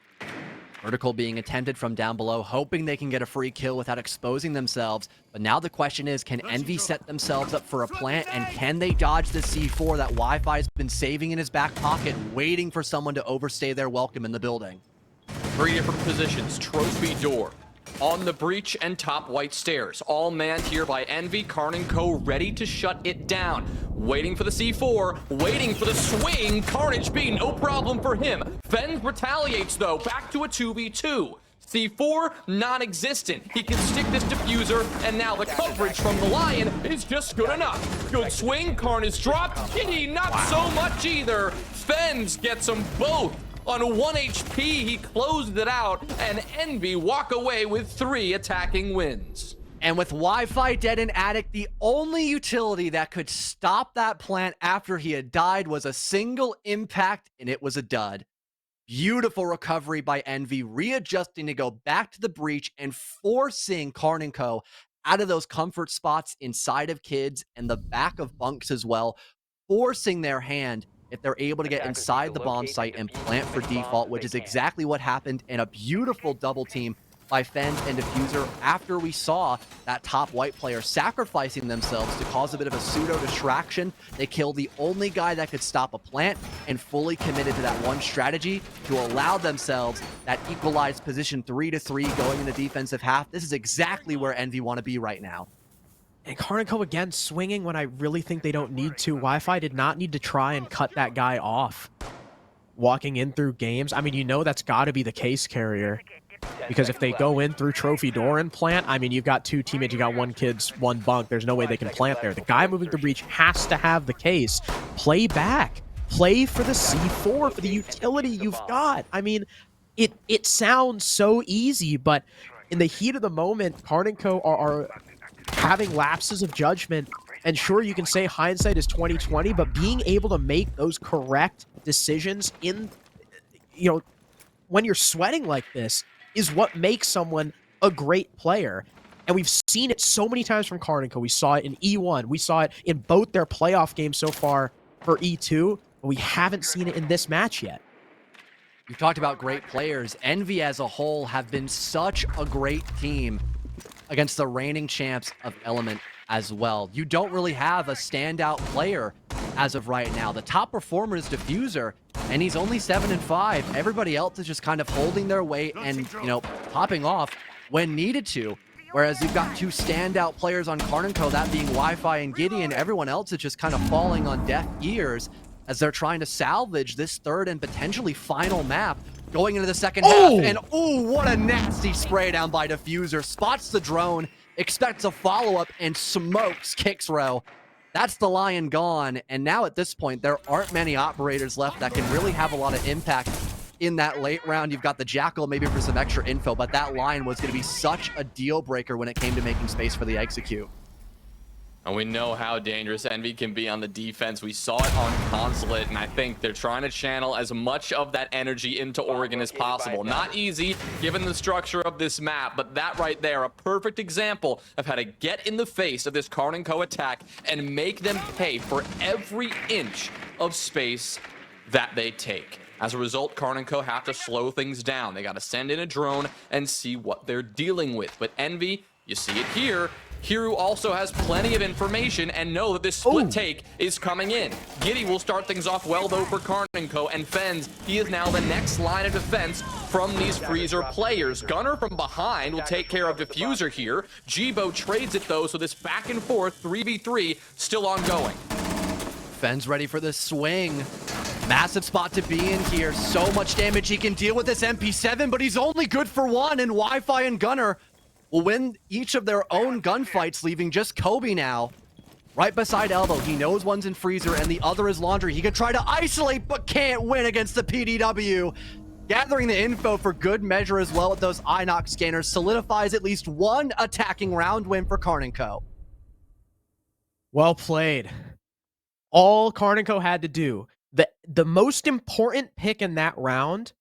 Vertical being attempted from down below, hoping they can get a free kill without exposing themselves. But now the question is, can Envy set themselves up for a plant, and can they dodge the C4 that Wi-Fi's been saving in his back pocket, waiting for someone to overstay their welcome in the building? 3 different positions, trophy door, on the breach and top white stairs. All manned here by Envy, Karn and Co. ready to shut it down. Waiting for the C4, waiting for the swing. Carnage B, no problem for him. Fens retaliates though, back to a 2v2. C4, non-existent. He can stick this diffuser, and now the coverage from the Lion is just good enough. Good swing, Karn is dropped. Kitty, not so much either. Fens gets them both. On 1 HP, he closed it out, and Envy walk away with 3 attacking wins. And with Wi-Fi dead in Attic, the only utility that could stop that plant after he had died was a single impact, and it was a dud. Beautiful recovery by Envy, readjusting to go back to the breach and forcing Karn and Co. out of those comfort spots inside of kids and the back of bunks as well, forcing their hand if they're able to get inside the bomb site and plant for default, which is exactly what happened in a beautiful double team by Fens and Diffuser after we saw that top white player sacrificing themselves to cause a bit of a pseudo distraction. They killed the only guy that could stop a plant and fully committed to that one strategy to allow themselves that equalized position 3-3 going in the defensive half. This is exactly where Envy want to be right now. And Karn & Co. again swinging when I really think they don't need to. Wi-Fi did not need to try and cut that guy off walking in through games. I mean, you know that's got to be the case, Carrier. Because if they go in through Trophy Door and plant, I mean, you've got 2 teammates, you got 1 kid's, 1 bunk. There's no way they can plant there. The guy moving through breach has to have the case. Play back. Play for the C4, for the utility you've got. I mean, it sounds so easy, but in the heat of the moment, Karn & Co. are having lapses of judgment. And sure, you can say hindsight is 20/20, but being able to make those correct decisions in, you know, when you're sweating like this is what makes someone a great player. And we've seen it so many times from Karn & Co. We saw it in E1. We saw it in both their playoff games so far for E2, but we haven't seen it in this match yet. You talked about great players. Envy as a whole have been such a great team against the reigning champs of Element as well. You don't really have a standout player as of right now. The top performer is Diffuser, and he's only 7-5. Everybody else is just kind of holding their weight and, you know, popping off when needed to. Whereas you've got 2 standout players on Karn & Co., that being Wi-Fi and Gideon. Everyone else is just kind of falling on deaf ears as they're trying to salvage this 3rd and potentially final map going into the second half. And ooh, what a nasty spray down by Diffuser. Spots the drone, expects a follow-up, and smokes Kicksrow. That's the Lion gone, and now at this point, there aren't many operators left that can really have a lot of impact in that late round. You've got the Jackal maybe for some extra info, but that Lion was going to be such a deal breaker when it came to making space for the execute. And we know how dangerous Envy can be on the defense. We saw it on Consulate, and I think they're trying to channel as much of that energy into Oregon as possible. Not easy, given the structure of this map, but that right there, a perfect example of how to get in the face of this Karn & Co. attack and make them pay for every inch of space that they take. As a result, Karn & Co. have to slow things down. They got to send in a drone and see what they're dealing with. But Envy, you see it here. Hiru also has plenty of information and know that this split take is coming in. Giddy will start things off well though for Karn & Co. and Fens. He is now the next line of defense from these Freezer players. Gunner from behind will take care of Diffuser here. Jibo trades it though, so this back and forth 3v3 still ongoing. Fens ready for the swing. Massive spot to be in here. So much damage he can deal with this MP7, but he's only good for one, and Wi-Fi and Gunner will win each of their own gunfights, leaving just Kobe now. Right beside Elbow. He knows one's in Freezer and the other is Laundry. He could try to isolate, but can't win against the PDW. Gathering the info for good measure as well with those Inox scanners solidifies at least one attacking round win for Karn & Co. Well played. All Karn & Co had to do, the most important pick in that round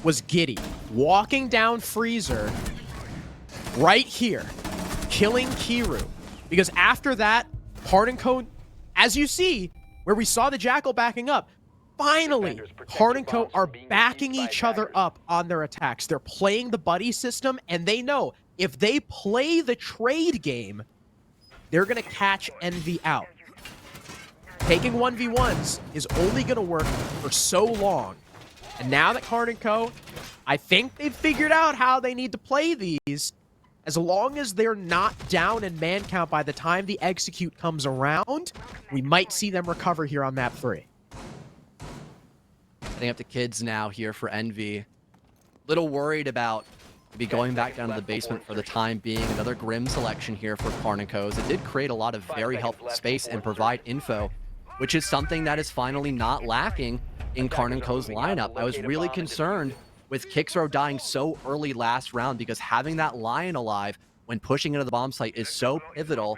was Giddy. Walking down Freezer right here, killing Kiru. Because after that, Karn & Co, as you see, where we saw the Jackal backing up, finally, Karn & Co are backing each other up on their attacks. They're playing the buddy system, and they know if they play the trade game, they're going to catch Envy out. Taking 1v1s is only going to work for so long. And now that Karn & Co, I think they've figured out how they need to play these. As long as they're not down in man count by the time the execute comes around, we might see them recover here on map 3. Heading up to kids now here for Envy. Little worried about maybe going back down to the basement for the time being. Another Grim selection here for Karn & Co. It did create a lot of very helpful space and provide info, which is something that is finally not lacking in Karn & Co.'s lineup. I was really concerned with Kixro dying so early last round because having that Lion alive when pushing into the bomb site is so pivotal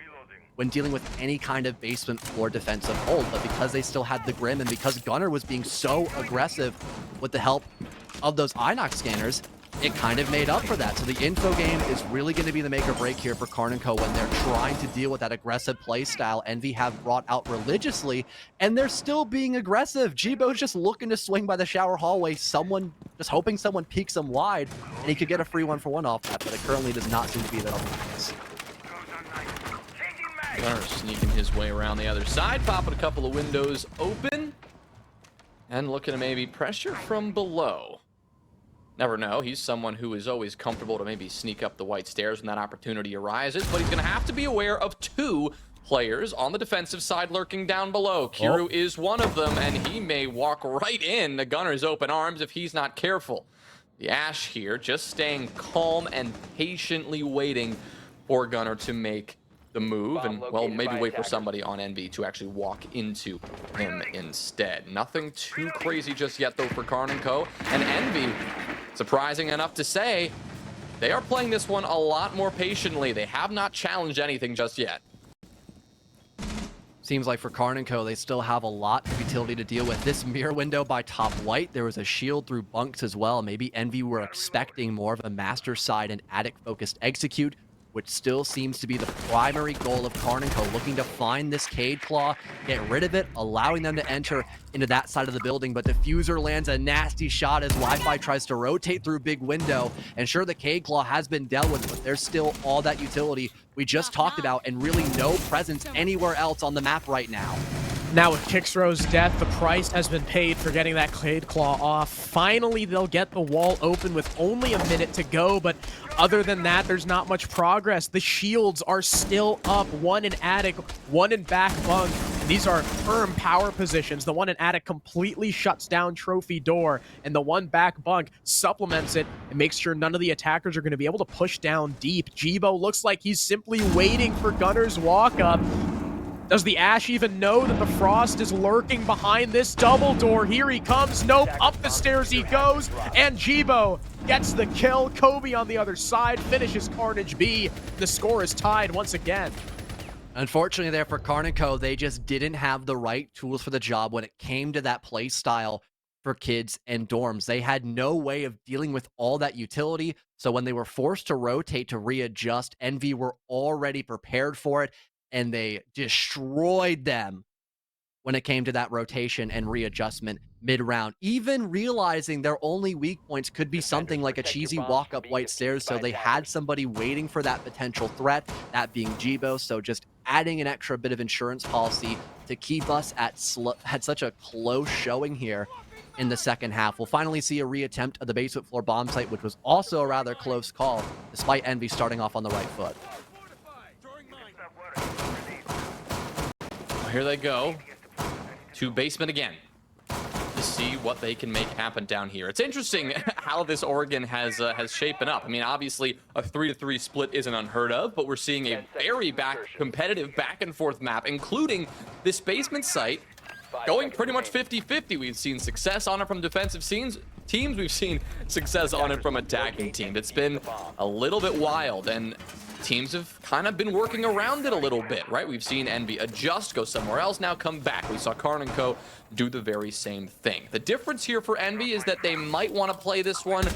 when dealing with any kind of basement floor defensive hold. But because they still had the Grim and because Gunner was being so aggressive with the help of those Inox scanners, it kind of made up for that. So the info game is really going to be the make or break here for Karn & Co. when they're trying to deal with that aggressive play style Envy have brought out religiously, and they're still being aggressive. Jibo's just looking to swing by the shower hallway, someone just hoping someone peeks him wide, and he could get a free 1-for-1 off that, but it currently does not seem to be that obvious. Gunner sneaking his way around the other side, popping a couple of windows open, and looking to maybe pressure from below. Never know. He's someone who is always comfortable to maybe sneak up the white stairs when that opportunity arises, but he's going to have to be aware of two players on the defensive side lurking down below. Kiru is one of them, and he may walk right in the Gunner's open arms if he's not careful. The Ash here just staying calm and patiently waiting for Gunner to make the move, and well, maybe wait for somebody on Envy to actually walk into him instead. Nothing too crazy just yet though for Karn & Co. And Envy, surprising enough to say, they are playing this one a lot more patiently. They have not challenged anything just yet. Seems like for Karn & Co, they still have a lot of utility to deal with. This mirror window by top white, there was a shield through bunks as well. Maybe Envy were expecting more of a master side and attic-focused execute, which still seems to be the primary goal of Karn & Co, looking to find this Cade Claw, get rid of it, allowing them to enter into that side of the building, but Diffuser lands a nasty shot as Wi-Fi tries to rotate through big window, and sure, the Cade Claw has been dealt with, but there's still all that utility we just talked about, and really no presence anywhere else on the map right now. Now with Kixro's death, the price has been paid for getting that Cade Claw off. Finally, they'll get the wall open with only a minute to go, but other than that, there's not much progress. The shields are still up, one in attic, one in back bunk. These are firm power positions. The one in attic completely shuts down trophy door, and the one back bunk supplements it and makes sure none of the attackers are going to be able to push down deep. Jibo looks like he's simply waiting for Gunner's walk up. Does the Ash even know that the Frost is lurking behind this double door? Here he comes. Nope. Up the stairs he goes. And Jibo gets the kill. Kobe on the other side finishes Carnage B. The score is tied once again. Unfortunately there for Karn & Co, they just didn't have the right tools for the job when it came to that play style for kids and dorms. They had no way of dealing with all that utility. So when they were forced to rotate to readjust, Envy were already prepared for it, and they destroyed them when it came to that rotation and readjustment mid-round, even realizing their only weak points could be something like a cheesy walk-up white stairs, so they had somebody waiting for that potential threat, that being Jibo, so just adding an extra bit of insurance policy to keep us at such a close showing here in the second half. We'll finally see a reattempt of the basement floor bomb site, which was also a rather close call, despite Envy starting off on the right foot. Here they go to basement again. This see what they can make happen down here. It's interesting how this Oregon has shapen up. I mean, obviously a 3-3 split isn't unheard of, but we're seeing a very competitive back and forth map, including this basement site going pretty much 50-50. We've seen success on it from defensive teams. We've seen success on it from attacking teams. It's been a little bit wild, and teams have kind of been working around it a little bit, right? We've seen Envy adjust, go somewhere else, now come back. We saw Karn and Co. do the very same thing. The difference here for Envy is that they might want to play this one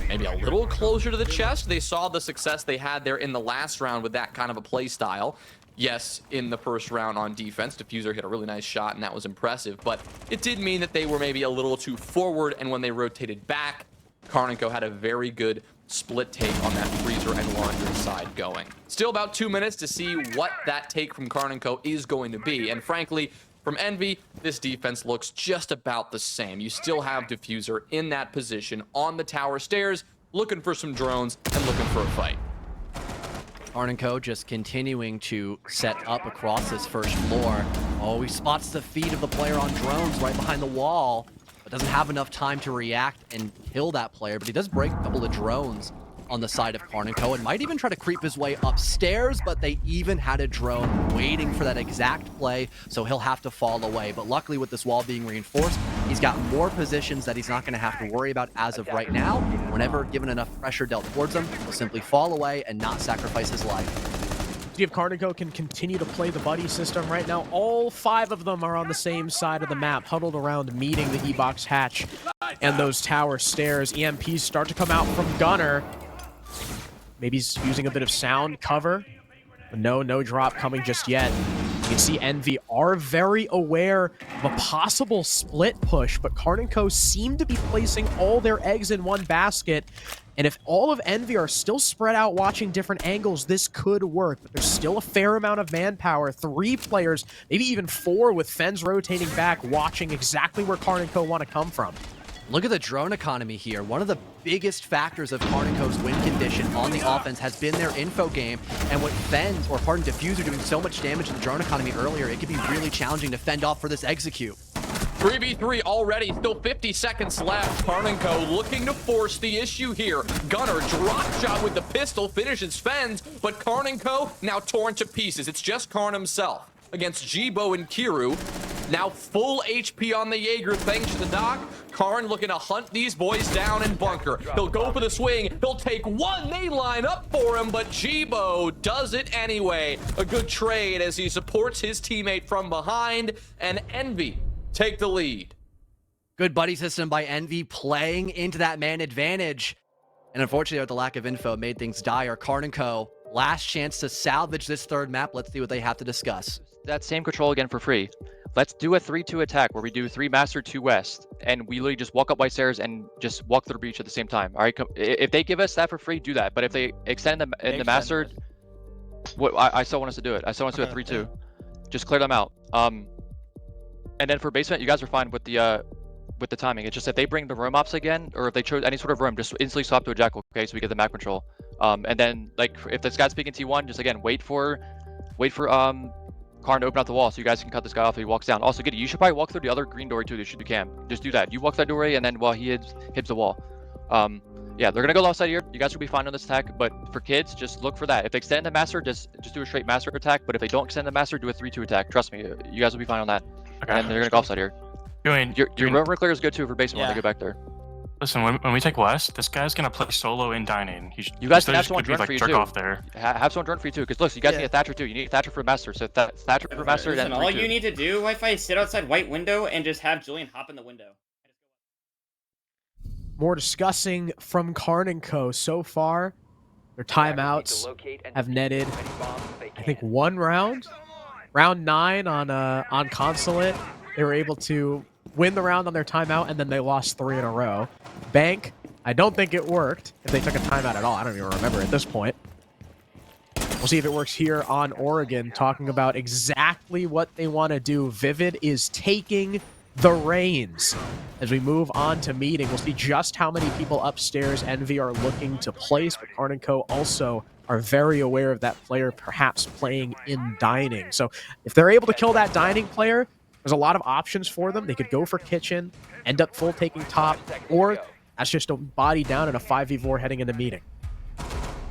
maybe a little closer to the chest. They saw the success they had there in the last round with that kind of a play style. Yes, in the first round on defense, Diffuser hit a really nice shot, and that was impressive, but it did mean that they were maybe a little too forward, and when they rotated back, Karn and Co. had a very good split take on that freezer and laundry side going. Still about 2 minutes to see what that take from Karn and Co. is going to be, and frankly, from Envy, this defense looks just about the same. You still have Diffuser in that position on the tower stairs, looking for some drones and looking for a fight. Karn & Co. just continuing to set up across this first floor. Oh, he spots the feet of the player on drones right behind the wall, but doesn't have enough time to react and kill that player, but he does break a couple of drones on the side of Karn & Co. and might even try to creep his way upstairs, but they even had a drone waiting for that exact play, so he'll have to fall away. But luckily with this wall being reinforced, he's got more positions that he's not going to have to worry about as of right now. Whenever given enough pressure dealt towards him, he'll simply fall away and not sacrifice his life. See if Karn & Co. can continue to play the buddy system right now. All 5 of them are on the same side of the map, huddled around meeting the E-box hatch and those tower stairs. EMPs start to come out from Gunner. Maybe he's using a bit of sound cover, but no drop coming just yet. You can see Envy are very aware of a possible split push, but Karn & Co. seem to be placing all their eggs in one basket. And if all of Envy are still spread out watching different angles, this could work. But there's still a fair amount of manpower. 3 players, maybe even 4 with Fens rotating back, watching exactly where Karn & Co. want to come from. Look at the drone economy here. One of the biggest factors of Karn & Co.'s win condition on the offense has been their info game. And with Fens, or pardon, Diffuser doing so much damage to the drone economy earlier, it could be really challenging to fend off for this execute. 3v3 already, still 50 seconds left. Karn & Co. looking to force the issue here. Gunner drop shot with the pistol, finishes Fens, but Karn & Co. now torn to pieces. It's just Karn himself against Jibo and Kiru. Now full HP on the Jaeger thanks to the doc. Karn looking to hunt these boys down and bunker. He'll go for the swing. He'll take one. They line up for him, but Jibo does it anyway. A good trade as he supports his teammate from behind, and Envy take the lead. Good buddy system by Envy, playing into that man advantage. And unfortunately, with the lack of info, it made things dire. Karn & Co., last chance to salvage this third map. Let's see what they have to discuss. That same control again for free. Let's do a 3-2 attack where we do 3 master, 2 west, and we literally just walk up white stairs and just walk through the breach at the same time. All right, if they give us that for free, do that. But if they extend them in the master, I still want us to do it. I still want us to do a 3-2. Just clear them out. And then for basement, you guys are fine with the timing. It's just if they bring the roam ops again, or if they chose any sort of roam, just instantly swap to a jackal, okay, so we get the map control. And then like if this guy's speaking T1, just again wait for Karn to open out the wall so you guys can cut this guy off if he walks down. Also, Giddy, you should probably walk through the other green door too. They should do cam. Just do that. You walk that doorway, and then while he hits the wall. Yeah, they're gonna go left side here. You guys will be fine on this attack, but for kids, just look for that. If they extend the master, just do a straight master attack. But if they don't extend the master, do a 3-2 attack. Trust me, you guys will be fine on that. Okay. And they're gonna go offside here. Your roam clear is good too for basement when they go back there. Listen, when we take west, this guy's gonna play solo in dining. You guys can have someone drone like for you jerk too. Off there. Have someone drone for you too, because look, you guys need a Thatcher too. You need a Thatcher for master, so Thatcher for master. Listen, then all you need to do, Wi-Fi, is sit outside white window and just have Julian hop in the window. More discussing from Karn & Co. So far, their timeouts have netted, I think, 1 round. Round 9 on Consulate. They were able to win the round on their timeout, and then they lost 3 in a row. Bank, I don't think it worked if they took a timeout at all. I don't even remember at this point. We'll see if it works here on Oregon, talking about exactly what they want to do. Vivid is taking the reins. As we move on to meeting, we'll see just how many people upstairs Envy are looking to place, but Karn & Co. also are very aware of that player perhaps playing in dining. So if they're able to kill that dining player, There's a lot of options for them. They could go for kitchen, end up full taking top, or that's just a body down and a 5v4 heading into meeting.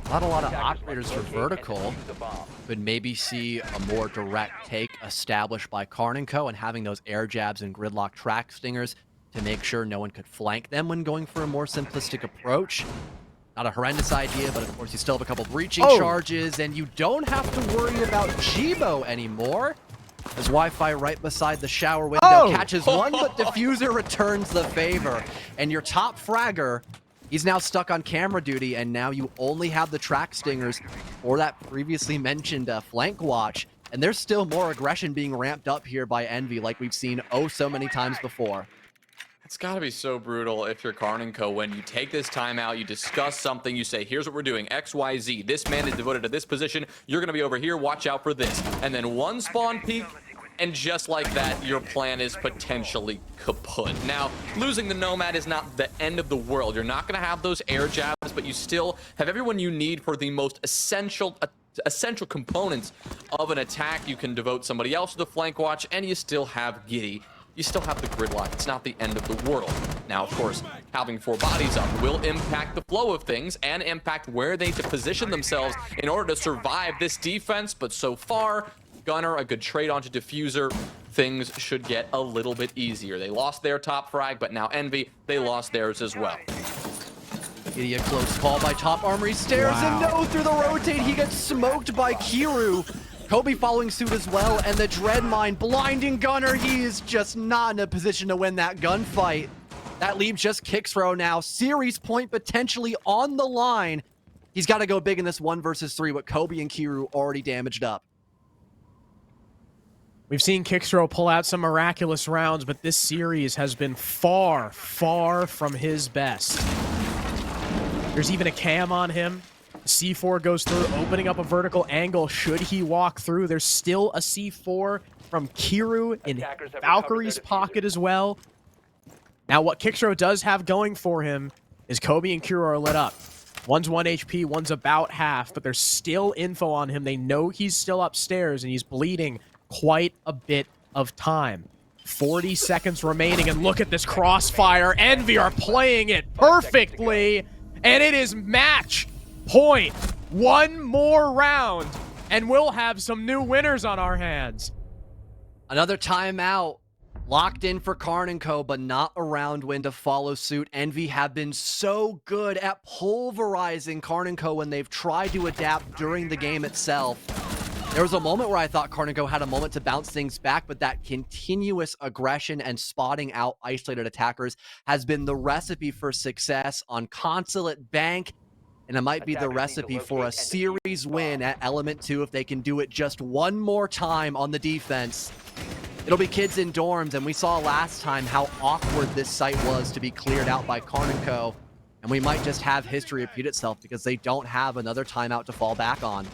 Not a lot of operators for vertical. Could maybe see a more direct take established by Karn & Co. and having those air jabs and gridlock track stingers to make sure no one could flank them when going for a more simplistic approach. Not a horrendous idea, but of course you still have a couple breaching charges, and you don't have to worry about Jibo anymore. As Wi-Fi right beside the shower window catches one, but Diffuser returns the favor. And your top fragger, he's now stuck on camera duty, and now you only have the track stingers or that previously mentioned flank watch. And there's still more aggression being ramped up here by Envy, like we've seen oh so many times before. It's got to be so brutal if you're Karn & Co. when you take this time out, you discuss something, you say, here's what we're doing, X, Y, Z. This man is devoted to this position. You're going to be over here. Watch out for this. And then one spawn peek, and just like that, your plan is potentially kaput. Now, losing the Nomad is not the end of the world. You're not going to have those air jabs, but you still have everyone you need for the most essential components of an attack. You can devote somebody else to the flank watch, and you still have Giddy. You still have the gridlock. It's not the end of the world. Now, of course, having 4 bodies up will impact the flow of things and impact where they need to position themselves in order to survive this defense. But so far, Gunner, a good trade onto Diffuser, things should get a little bit easier. They lost their top frag, but now Envy, they lost theirs as well. Giddy, a close call by Top Armory stairs, and no, through the rotate, he gets smoked by Kiru. Kobe following suit as well, and the Dread Mine blinding Gunner. He is just not in a position to win that gunfight. That leaves just Kixro now. Series point potentially on the line. He's got to go big in this 1 versus 3 with Kobe and Kiru already damaged up. We've seen Kixro pull out some miraculous rounds, but this series has been far, far from his best. There's even a cam on him. C4 goes through, opening up a vertical angle should he walk through. There's still a C4 from Kiru in Valkyrie's pocket as well. Now, what Kixro does have going for him is Kobe and Kiru are lit up. One's 1 HP, one's about half, but there's still info on him. They know he's still upstairs, and he's bleeding quite a bit of time. 40 seconds remaining, and look at this crossfire. Envy are playing it perfectly, and it is match point. One more round, and we'll have some new winners on our hands. Another timeout locked in for Karn & Co, but not a round win to follow suit. Envy have been so good at pulverizing Karn & Co when they've tried to adapt during the game itself. There was a moment where I thought Karn & Co had a moment to bounce things back, but that continuous aggression and spotting out isolated attackers has been the recipe for success on Consulate Bank. And it might be the recipe for a series win at Element 2 if they can do it just one more time on the defense. It'll be kids in dorms, and we saw last time how awkward this site was to be cleared out by Karn & Co. And we might just have history repeat itself because they don't have another timeout to fall back on.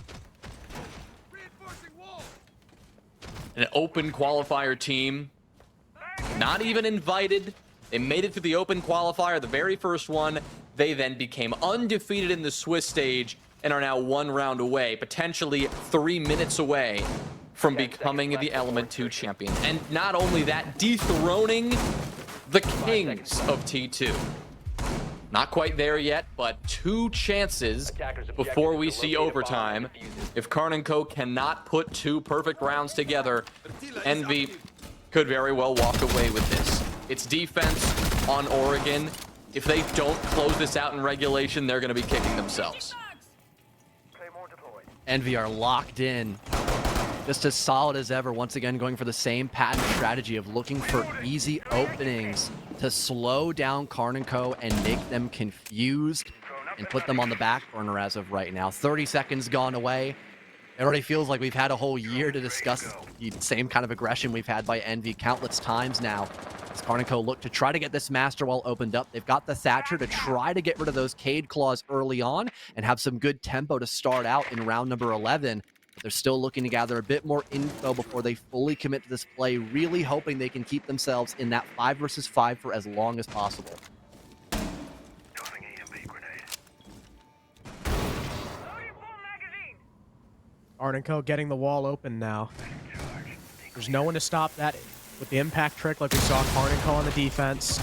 An open qualifier team, not even invited. They made it to the open qualifier, the very first one. They then became undefeated in the Swiss stage and are now 1 round away, potentially 3 minutes away from becoming the Element 2 champion. And not only that, dethroning the kings of T2. Not quite there yet, but 2 chances before we see overtime. If Karn & Co cannot put 2 perfect rounds together, Envy could very well walk away with this. It's defense on Oregon. If they don't close this out in regulation, they're going to be kicking themselves. Envy are locked in. Just as solid as ever, once again going for the same patent strategy of looking for easy openings to slow down Karn & Co and make them confused and put them on the back burner as of right now. 30 seconds gone away. It already feels like we've had a whole year to discuss the same kind of aggression we've had by Envy countless times now. As Karn & Co look to try to get this Master Wall opened up. They've got the Thatcher to try to get rid of those Cade Claws early on and have some good tempo to start out in round number 11. But they're still looking to gather a bit more info before they fully commit to this play, really hoping they can keep themselves in that 5 versus 5 for as long as possible. Karn & Co getting the wall open now. There's no one to stop that with the impact trick like we saw Karn and Co on the defense.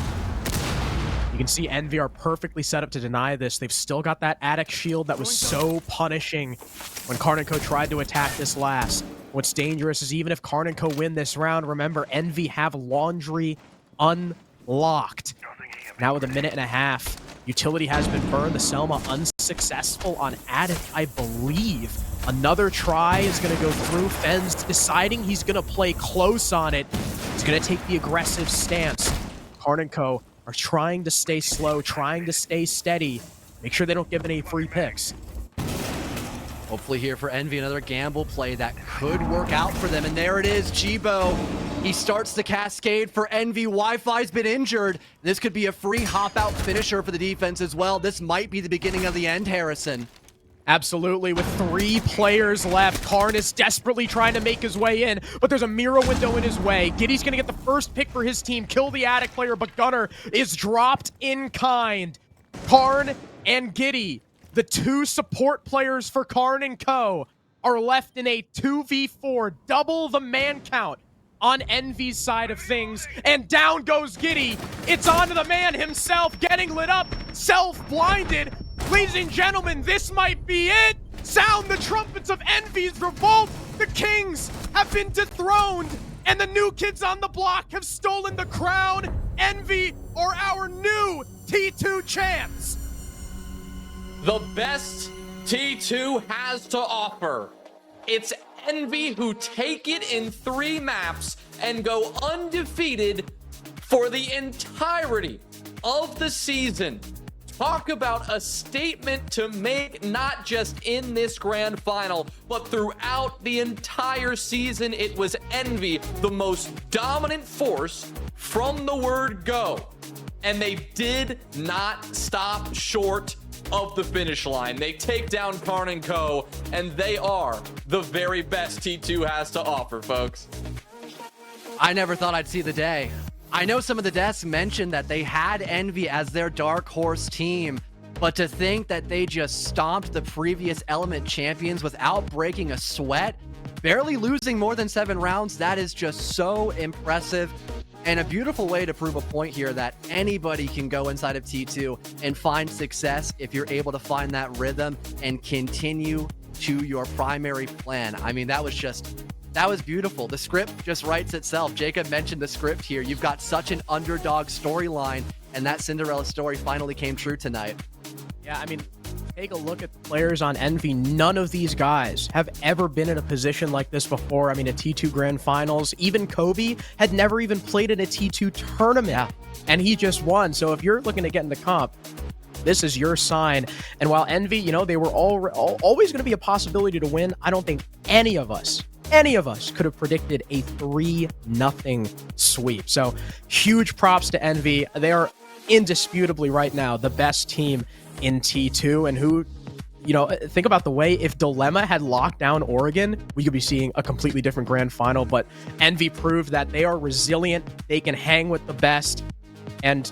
You can see Envy are perfectly set up to deny this. They've still got that Attic shield that was so punishing when Karn & Co tried to attack this last. What's dangerous is even if Karn & Co win this round, remember, Envy have Laundry unlocked. Now with a minute and a half, utility has been burned. The Selma unsuccessful on Attic, I believe. Another try is going to go through. Fens deciding he's going to play close on it. He's going to take the aggressive stance. Karn & Co are trying to stay slow, trying to stay steady. Make sure they don't give any free picks. Hopefully here for Envy, another gamble play that could work out for them. And there it is, Jibo. He starts the cascade for Envy. Wi-Fi's been injured. This could be a free hop-out finisher for the defense as well. This might be the beginning of the end, Harrison. Absolutely, with 3 players left, Karn is desperately trying to make his way in, but there's a mirror window in his way. Giddy's gonna get the first pick for his team, kill the Attic player, but Gunner is dropped in kind. Karn and Giddy, the 2 support players for Karn & Co, are left in a 2v4, double the man count on Envy's side of things, and down goes Giddy. It's onto the man himself, getting lit up, self-blinded. Ladies and gentlemen, this might be it! Sound the trumpets of Envy's revolt! The Kings have been dethroned, and the new kids on the block have stolen the crown! Envy are our new T2 champs! The best T2 has to offer. It's Envy who take it in 3 maps and go undefeated for the entirety of the season. Talk about a statement to make, not just in this grand final, but throughout the entire season. It was Envy, the most dominant force from the word go. And they did not stop short of the finish line. They take down Karn & Co, and they are the very best T2 has to offer, folks. I never thought I'd see the day. I know some of the desks mentioned that they had Envy as their dark horse team, but to think that they just stomped the previous Element champions without breaking a sweat, barely losing more than 7 rounds, that is just so impressive. And a beautiful way to prove a point here that anybody can go inside of T2 and find success if you're able to find that rhythm and continue to your primary plan. I mean, that was beautiful. The script just writes itself. Jacob mentioned the script here. You've got such an underdog storyline, and that Cinderella story finally came true tonight. Yeah, I mean, take a look at the players on Envy. None of these guys have ever been in a position like this before. I mean, a T2 Grand Finals. Even Kobe had never even played in a T2 tournament, and he just won. So if you're looking to get into comp, this is your sign. And while Envy, you know, they were always going to be a possibility to win, I don't think any of us could have predicted a 3-0 sweep. So huge props to Envy. They are indisputably right now the best team in T2, and who, you know, think about the way if Dilemma had locked down Oregon, we could be seeing a completely different grand final. But Envy proved that they are resilient, they can hang with the best. And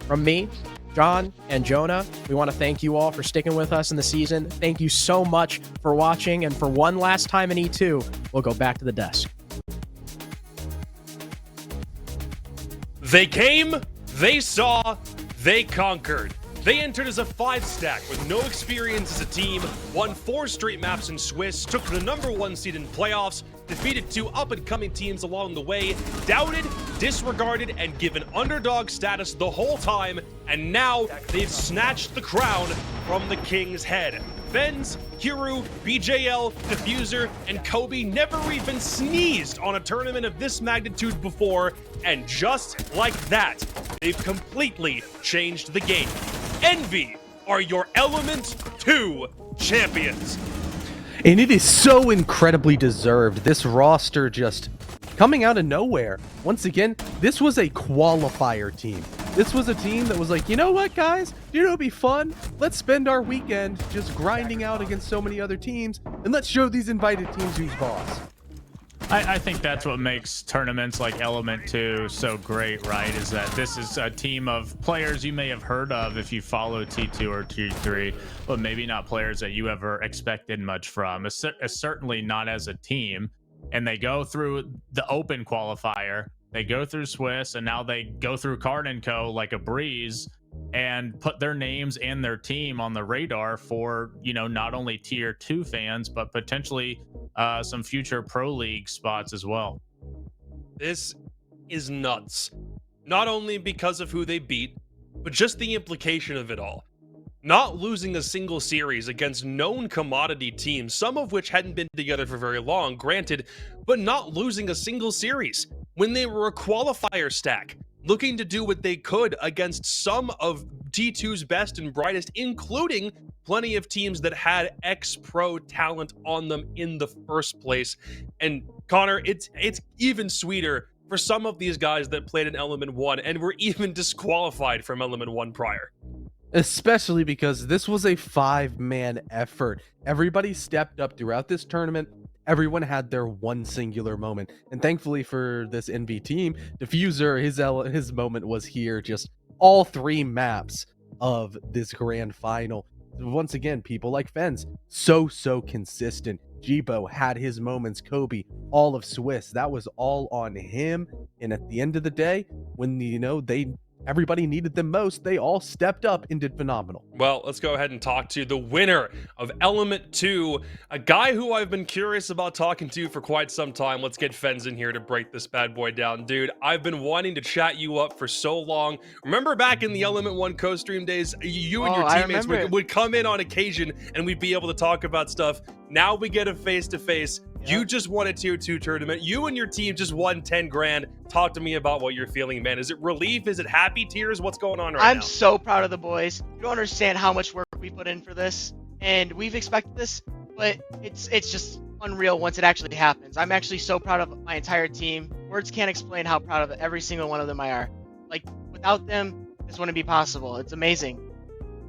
from me, John, and Jonah, we want to thank you all for sticking with us in the season. Thank you so much for watching, and for one last time in E2, we'll go back to the desk. They came, they saw, they conquered. They entered as a 5-stack with no experience as a team, won 4 straight maps in Swiss, took the #1 seed in playoffs, defeated 2 up-and-coming teams along the way, doubted, disregarded, and given underdog status the whole time, and now they've snatched the crown from the King's head. Fens, Hiru, BJL, Diffuser, and Kobe never even sneezed on a tournament of this magnitude before, and just like that, they've completely changed the game. Envy are your Element 2 champions. And it is so incredibly deserved. This roster just coming out of nowhere. Once again, this was a qualifier team. This was a team that was like, you know what, guys? You know, it'd be fun. Let's spend our weekend just grinding out against so many other teams, and let's show these invited teams who's boss. I think that's what makes tournaments like Element 2 so great, right? Is that this is a team of players you may have heard of if you follow T2 or T3, but maybe not players that you ever expected much from. Certainly not as a team. And they go through the open qualifier, They go through Swiss, and now they go through Karn & Co. like a breeze, and put their names and their team on the radar for, you know, not only tier 2 fans, but potentially some future pro league spots as well. This is nuts. Not only because of who they beat, but just the implication of it all. Not losing a single series against known commodity teams, some of which hadn't been together for very long, granted, but not losing a single series when they were a qualifier stack, looking to do what they could against some of T2's best and brightest, including plenty of teams that had ex-pro talent on them in the first place. And Connor, it's even sweeter for some of these guys that played in Element 1 and were even disqualified from Element 1 prior. Especially because this was a 5-man effort. Everybody stepped up throughout this tournament. Everyone had their one singular moment. And thankfully for this NV team, Diffuser, his moment was here, just all 3 maps of this grand final. Once again, people like Fens, so consistent. Jibo had his moments, Kobe, all of Swiss, that was all on him. And at the end of the day, when, you know, everybody needed them most, they all stepped up and did phenomenal. Well, let's go ahead and talk to the winner of Element 2, a guy who I've been curious about talking to for quite some time. Let's get Fens in here to break this bad boy down. Dude, I've been wanting to chat you up for so long. Remember back in the Element 1 co-stream days, you and your teammates would come in on occasion and we'd be able to talk about stuff. Now we get a face-to-face. Yep. You just won a tier 2 tournament. You and your team just won 10 grand. Talk to me about what you're feeling, man. Is it relief? Is it happy tears? What's going on right now? I'm so proud of the boys. You don't understand how much work we put in for this, and we've expected this, but it's just unreal once it actually happens. I'm actually so proud of my entire team. Words can't explain how proud of every single one of them I are. Like, without them, this wouldn't be possible. It's amazing.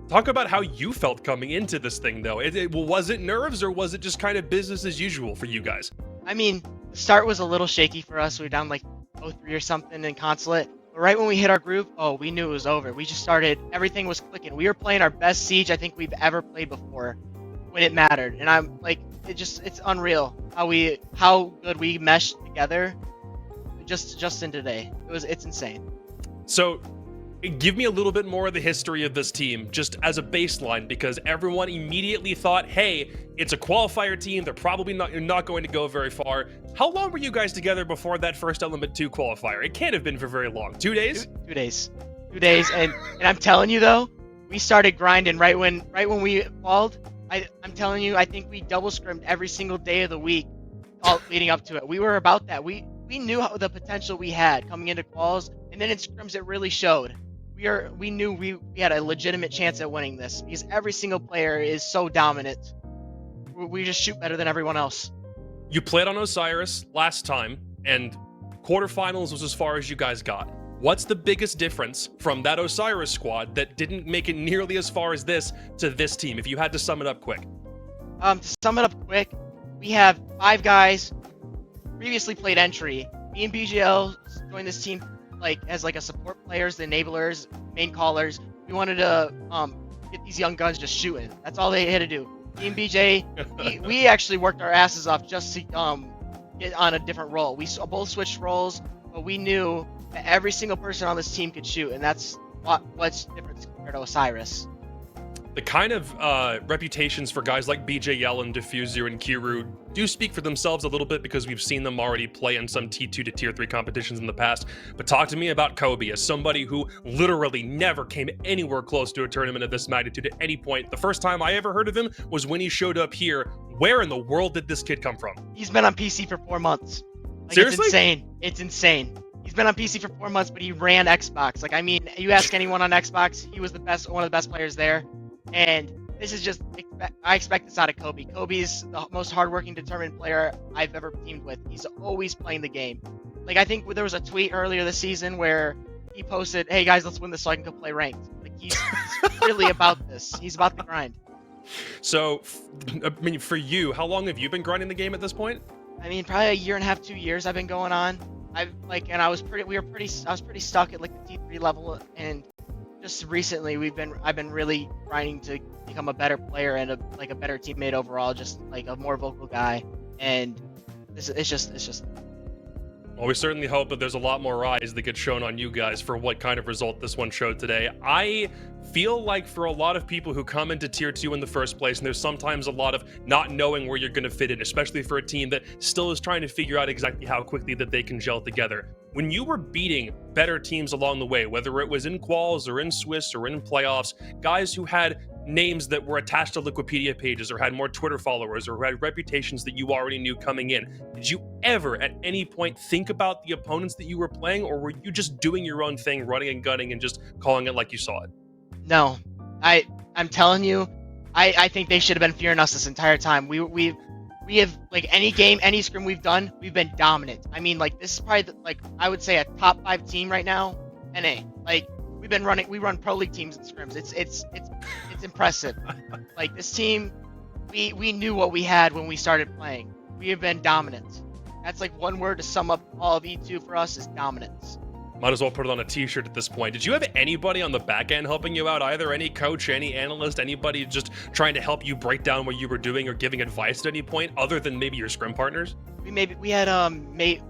Talk about how you felt coming into this thing, though. Was it nerves, or was it just kind of business as usual for you guys? I mean, the start was a little shaky for us. We were down like 0-3 or something in Consulate. But right when we hit our groove, we knew it was over. We just started, everything was clicking. We were playing our best Siege I think we've ever played before when it mattered. And I'm like, it's unreal how good we meshed together just in today. It's insane. So, give me a little bit more of the history of this team, just as a baseline, because everyone immediately thought, hey, it's a qualifier team. They're probably not going to go very far. How long were you guys together before that first Element 2 qualifier? It can't have been for very long. 2 days? 2 days. 2 days. And I'm telling you, though, we started grinding right when we qualified. I'm telling you, I think we double scrimmed every single day of the week all leading up to it. We were about that. We knew the potential we had coming into quals, and then in scrims it really showed. We knew we had a legitimate chance at winning this because every single player is so dominant. We just shoot better than everyone else. You played on Osiris last time, and quarterfinals was as far as you guys got. What's the biggest difference from that Osiris squad that didn't make it nearly as far as this to this team, if you had to sum it up quick? To sum it up quick, we have 5 guys previously played entry. Me and BGL joined this team as a support players, the enablers, main callers. We wanted to get these young guns just shooting. That's all they had to do. Me and BJ, we actually worked our asses off just to get on a different role. We both switched roles, but we knew that every single person on this team could shoot, and that's what's different compared to Osiris. The kind of reputations for guys like BJL and Diffuser and Kiru do speak for themselves a little bit because we've seen them already play in some T2 to Tier 3 competitions in the past. But talk to me about Kobe as somebody who literally never came anywhere close to a tournament of this magnitude at any point. The first time I ever heard of him was when he showed up here. Where in the world did this kid come from? He's been on PC for 4 months. Seriously? It's insane. It's insane. He's been on PC for 4 months, but he ran Xbox. You ask anyone on Xbox, he was one of the best players there. And this is just, I expect this out of Kobe. Kobe's the most hardworking, determined player I've ever teamed with. He's always playing the game. I think there was a tweet earlier this season where he posted, hey guys, let's win this so I can go play ranked. He's really about this. He's about the grind. So, for you, how long have you been grinding the game at this point? Probably 1.5 years, 2 years I've been going on. I was pretty stuck at the T3 level, and just recently I've been really grinding to become a better player and a better teammate overall, just a more vocal guy. And it's just Well, we certainly hope that there's a lot more eyes that get shown on you guys for what kind of result this one showed today. I feel like for a lot of people who come into tier 2 in the first place, and there's sometimes a lot of not knowing where you're going to fit in, especially for a team that still is trying to figure out exactly how quickly that they can gel together. When you were beating better teams along the way, whether it was in quals or in Swiss or in playoffs, guys who had names that were attached to Wikipedia pages or had more Twitter followers or had reputations that you already knew coming in, did you ever at any point think about the opponents that you were playing, or were you just doing your own thing, running and gunning and just calling it like you saw it? No, I'm telling you, I think they should have been fearing us this entire time. We have, like, any game, any scrim we've done, we've been dominant. I mean, like, this is probably I would say a top 5 team right now. NA, like, we run pro league teams in scrims. It's impressive. Like, this team, we knew what we had when we started playing. We have been dominant. That's like one word to sum up all of E2 for us, is dominance. Might as well put it on a t-shirt at this point. Did you have anybody on the back end helping you out either? Any coach, any analyst, anybody just trying to help you break down what you were doing or giving advice at any point other than maybe your scrim partners? We had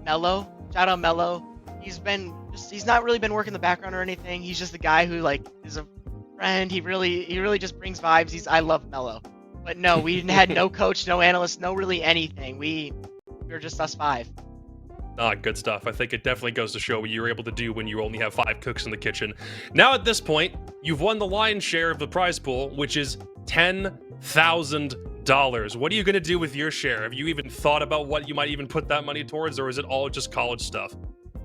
Mello. Shout out Mello. He's not really been working the background or anything. He's just the guy who, like, is a friend. He really just brings vibes. I love Mello. But no, we had no coach, no analyst, no really anything. We were just us 5. Good stuff. I think it definitely goes to show what you were able to do when you only have 5 cooks in the kitchen. Now at this point, you've won the lion's share of the prize pool, which is $10,000. What are you going to do with your share? Have you even thought about what you might even put that money towards, or is it all just college stuff?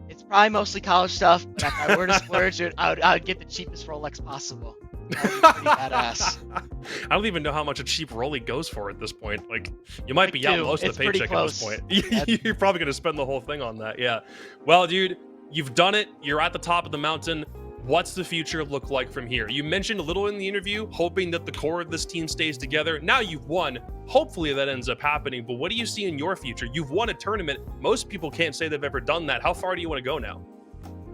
It's probably mostly college stuff, but if I were to splurge it, I would get the cheapest Rolex possible. That would be pretty badass. I don't even know how much a cheap Rolly goes for at this point. Like, you might be out most of the paycheck at this point. You're probably going to spend the whole thing on that, yeah. Well, dude, you've done it. You're at the top of the mountain. What's the future look like from here? You mentioned a little in the interview, hoping that the core of this team stays together. Now you've won. Hopefully that ends up happening, but what do you see in your future? You've won a tournament. Most people can't say they've ever done that. How far do you want to go now?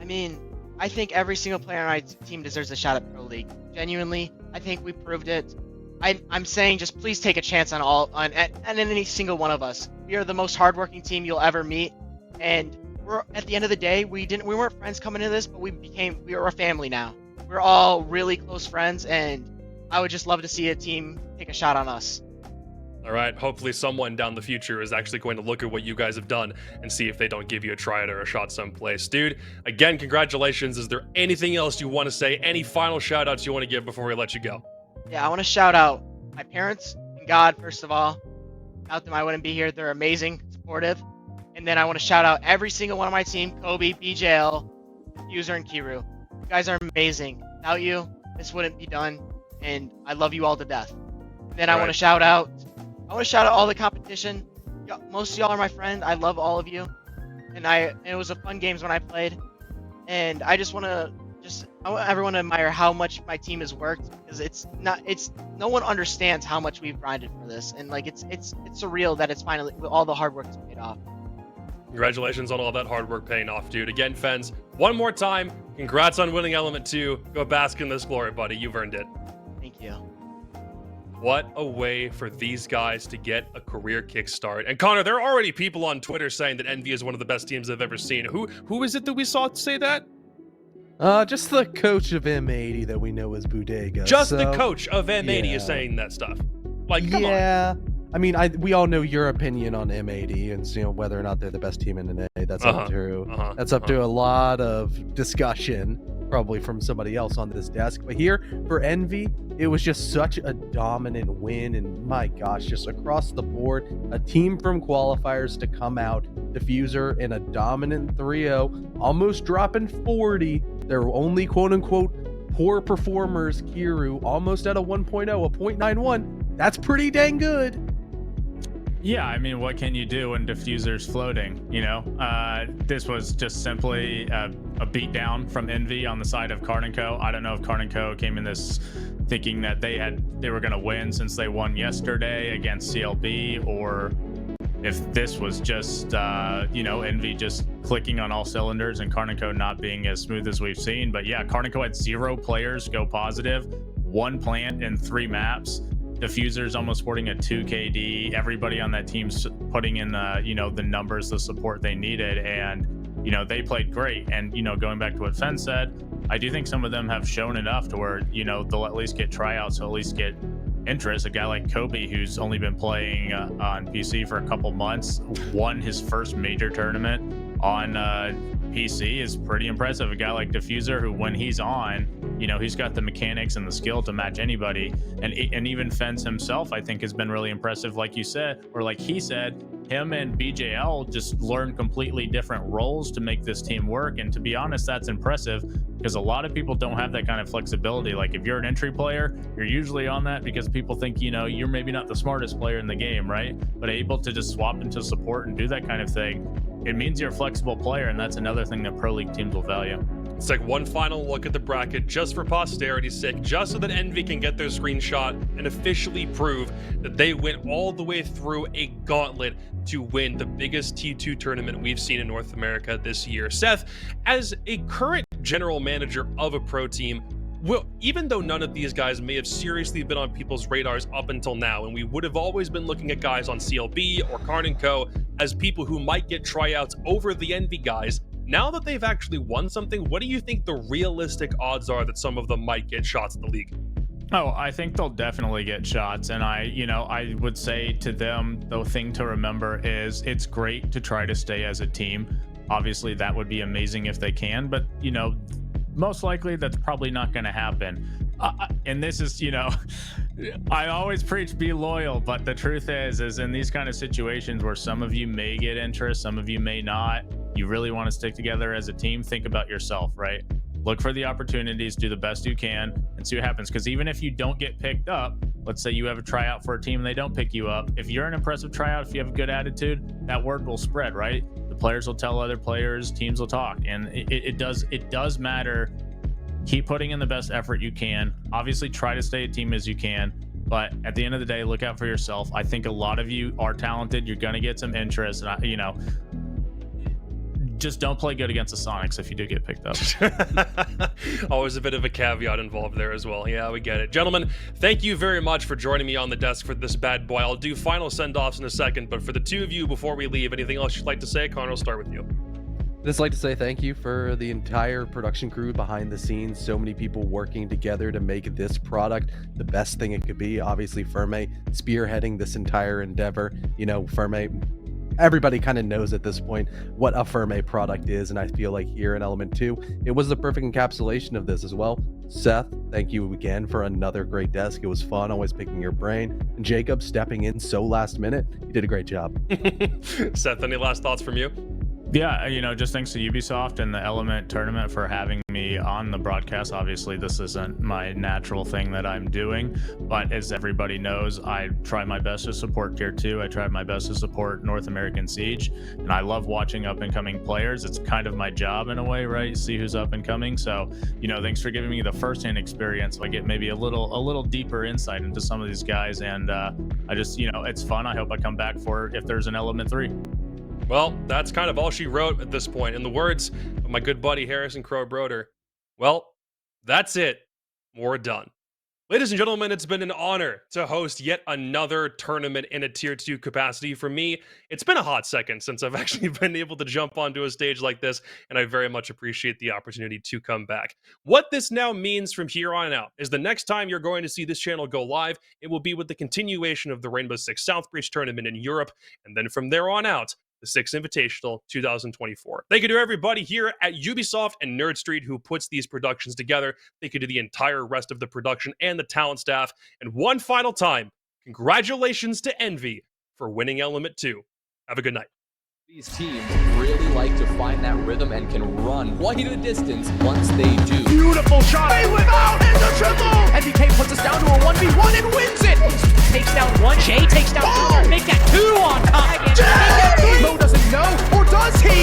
I mean, I think every single player on our team deserves a shot at Pro League. Genuinely, I think we proved it. I'm saying just please take a chance on any single one of us. We are the most hardworking team you'll ever meet, and we're, at the end of the day, we weren't friends coming into this, but we are a family now. We're all really close friends, and I would just love to see a team take a shot on us. All right, hopefully someone down the future is actually going to look at what you guys have done and see if they don't give you a tryout or a shot someplace. Dude, again, congratulations. Is there anything else you want to say? Any final shout outs you want to give before we let you go? Yeah, I want to shout out my parents and God, first of all. Without them, I wouldn't be here. They're amazing, supportive. And then I want to shout out every single one of my team, Kobe, BJL, User, and Kiru. You guys are amazing. Without you, this wouldn't be done, and I love you all to death. And then I want to shout out all the competition. Most of y'all are my friends. I love all of you. And it was a fun games when I played. And I just want everyone to admire how much my team has worked, because no one understands how much we've grinded for this. And like it's surreal that it's finally, all the hard work has paid off. Congratulations on all that hard work paying off, dude. Again, Fens, one more time, congrats on winning Element 2. Go bask in this glory, buddy. You've earned it. Thank you. What a way for these guys to get a career kickstart. And Connor, there are already people on Twitter saying that Envy is one of the best teams they've ever seen. Who is it that we saw say that? Just the coach of M80 that we know as Bodega. Just the coach of M80 is saying that stuff. Like, come on. I mean, we all know your opinion on M80 and whether or not they're the best team in NA. That's up to a lot of discussion, probably from somebody else on this desk. But here for Envy, it was just such a dominant win, and my gosh, just across the board, a team from qualifiers to come out, Diffuser in a dominant 3-0, almost dropping 40. Their only quote-unquote poor performers, Kiru, almost at a 1.0, a 0.91. That's pretty dang good. Yeah, I mean, what can you do when Diffuser's floating, you know? This was just simply a beatdown from Envy on the side of Karn & Co. I don't know if Karn & Co. came in this thinking that they were going to win since they won yesterday against CLB, or if this was just, Envy just clicking on all cylinders and Karn & Co. not being as smooth as we've seen. But yeah, Karn & Co. had 0 players go positive, 1 plant in 3 maps. Diffuser's almost sporting a 2 KD. Everybody on that team's putting in the numbers, the support they needed, and you know, they played great. And, you know, going back to what Fen said, I do think some of them have shown enough to where, you know, they'll at least get tryouts, so at least get interest. A guy like Kobe, who's only been playing on PC for a couple months, won his first major tournament on PC, is pretty impressive. A guy like Diffuser, who when he's on, you know, he's got the mechanics and the skill to match anybody. And even Fence himself, I think, has been really impressive. Like you said, or like he said, him and BJL just learned completely different roles to make this team work. And to be honest, that's impressive, because a lot of people don't have that kind of flexibility. Like if you're an entry player, you're usually on that because people think, you know, you're maybe not the smartest player in the game, right? But able to just swap into support and do that kind of thing, it means you're a flexible player, and that's another thing that Pro League teams will value. Let's take one final look at the bracket just for posterity's sake, just so that Envy can get their screenshot and officially prove that they went all the way through a gauntlet to win the biggest T2 tournament we've seen in North America this year. Seth, as a current general manager of a pro team, well, even though none of these guys may have seriously been on people's radars up until now, and we would have always been looking at guys on CLB or Karn & Co. as people who might get tryouts over the Envy guys, now that they've actually won something, what do you think the realistic odds are that some of them might get shots at the league? Oh, I think they'll definitely get shots. And I would say to them, the thing to remember is it's great to try to stay as a team. Obviously, that would be amazing if they can, but, you know, most likely that's probably not going to happen. And this is, you know, I always preach be loyal, but the truth is in these kind of situations where some of you may get interest, some of you may not, you really want to stick together as a team, think about yourself, right? Look for the opportunities, do the best you can, and see what happens. Because even if you don't get picked up, let's say you have a tryout for a team and they don't pick you up, if you're an impressive tryout, if you have a good attitude, that word will spread, right? The players will tell other players, teams will talk, and it does matter. Keep putting in the best effort you can. Obviously, try to stay a team as you can, but at the end of the day, look out for yourself. I think a lot of you are talented. You're going to get some interest, and you know, just don't play good against the Sonics if you do get picked up. Always a bit of a caveat involved there as well. Yeah, we get it. Gentlemen, thank you very much for joining me on the desk for this bad boy. I'll do final send-offs in a second, but for the two of you, before we leave, anything else you'd like to say? Connor, I'll start with you. I'd just like to say thank you for the entire production crew behind the scenes. So many people working together to make this product the best thing it could be. Obviously, Ferme spearheading this entire endeavor. You know, Ferme, everybody kind of knows at this point what a Ferme product is, and I feel like here in Element 2, it was the perfect encapsulation of this as well. Seth, thank you again for another great desk. It was fun always picking your brain. And Jacob stepping in so last minute, you did a great job. Seth, any last thoughts from you? Yeah, you know, just thanks to Ubisoft and the Element tournament for having me on the broadcast. Obviously, this isn't my natural thing that I'm doing, but as everybody knows, I try my best to support Tier 2. I try my best to support North American Siege, and I love watching up-and-coming players. It's kind of my job in a way, right? See who's up-and-coming. So, you know, thanks for giving me the first-hand experience. So I get maybe a little deeper insight into some of these guys, and I just, you know, it's fun. I hope I come back for it if there's an Element 3. Well, that's kind of all she wrote at this point. In the words of my good buddy Harrison Crow Broder, well, that's it. We're done. Ladies and gentlemen, it's been an honor to host yet another tournament in a Tier 2 capacity. For me, it's been a hot second since I've actually been able to jump onto a stage like this, and I very much appreciate the opportunity to come back. What this now means from here on out is the next time you're going to see this channel go live, it will be with the continuation of the Rainbow Six Southbridge tournament in Europe, and then from there on out, the Six Invitational 2024. Thank you to everybody here at Ubisoft and Nerd Street who puts these productions together. Thank you to the entire rest of the production and the talent staff. And one final time, congratulations to Envy for winning Element 2. Have a good night. These teams really like to find that rhythm and can run quite a distance once they do. Beautiful shot! They whip out in the triple! NBK puts us down to a 1v1 and wins it! Takes down one, Jay takes down two, make that two on top! Jay! Mo doesn't know, or does he?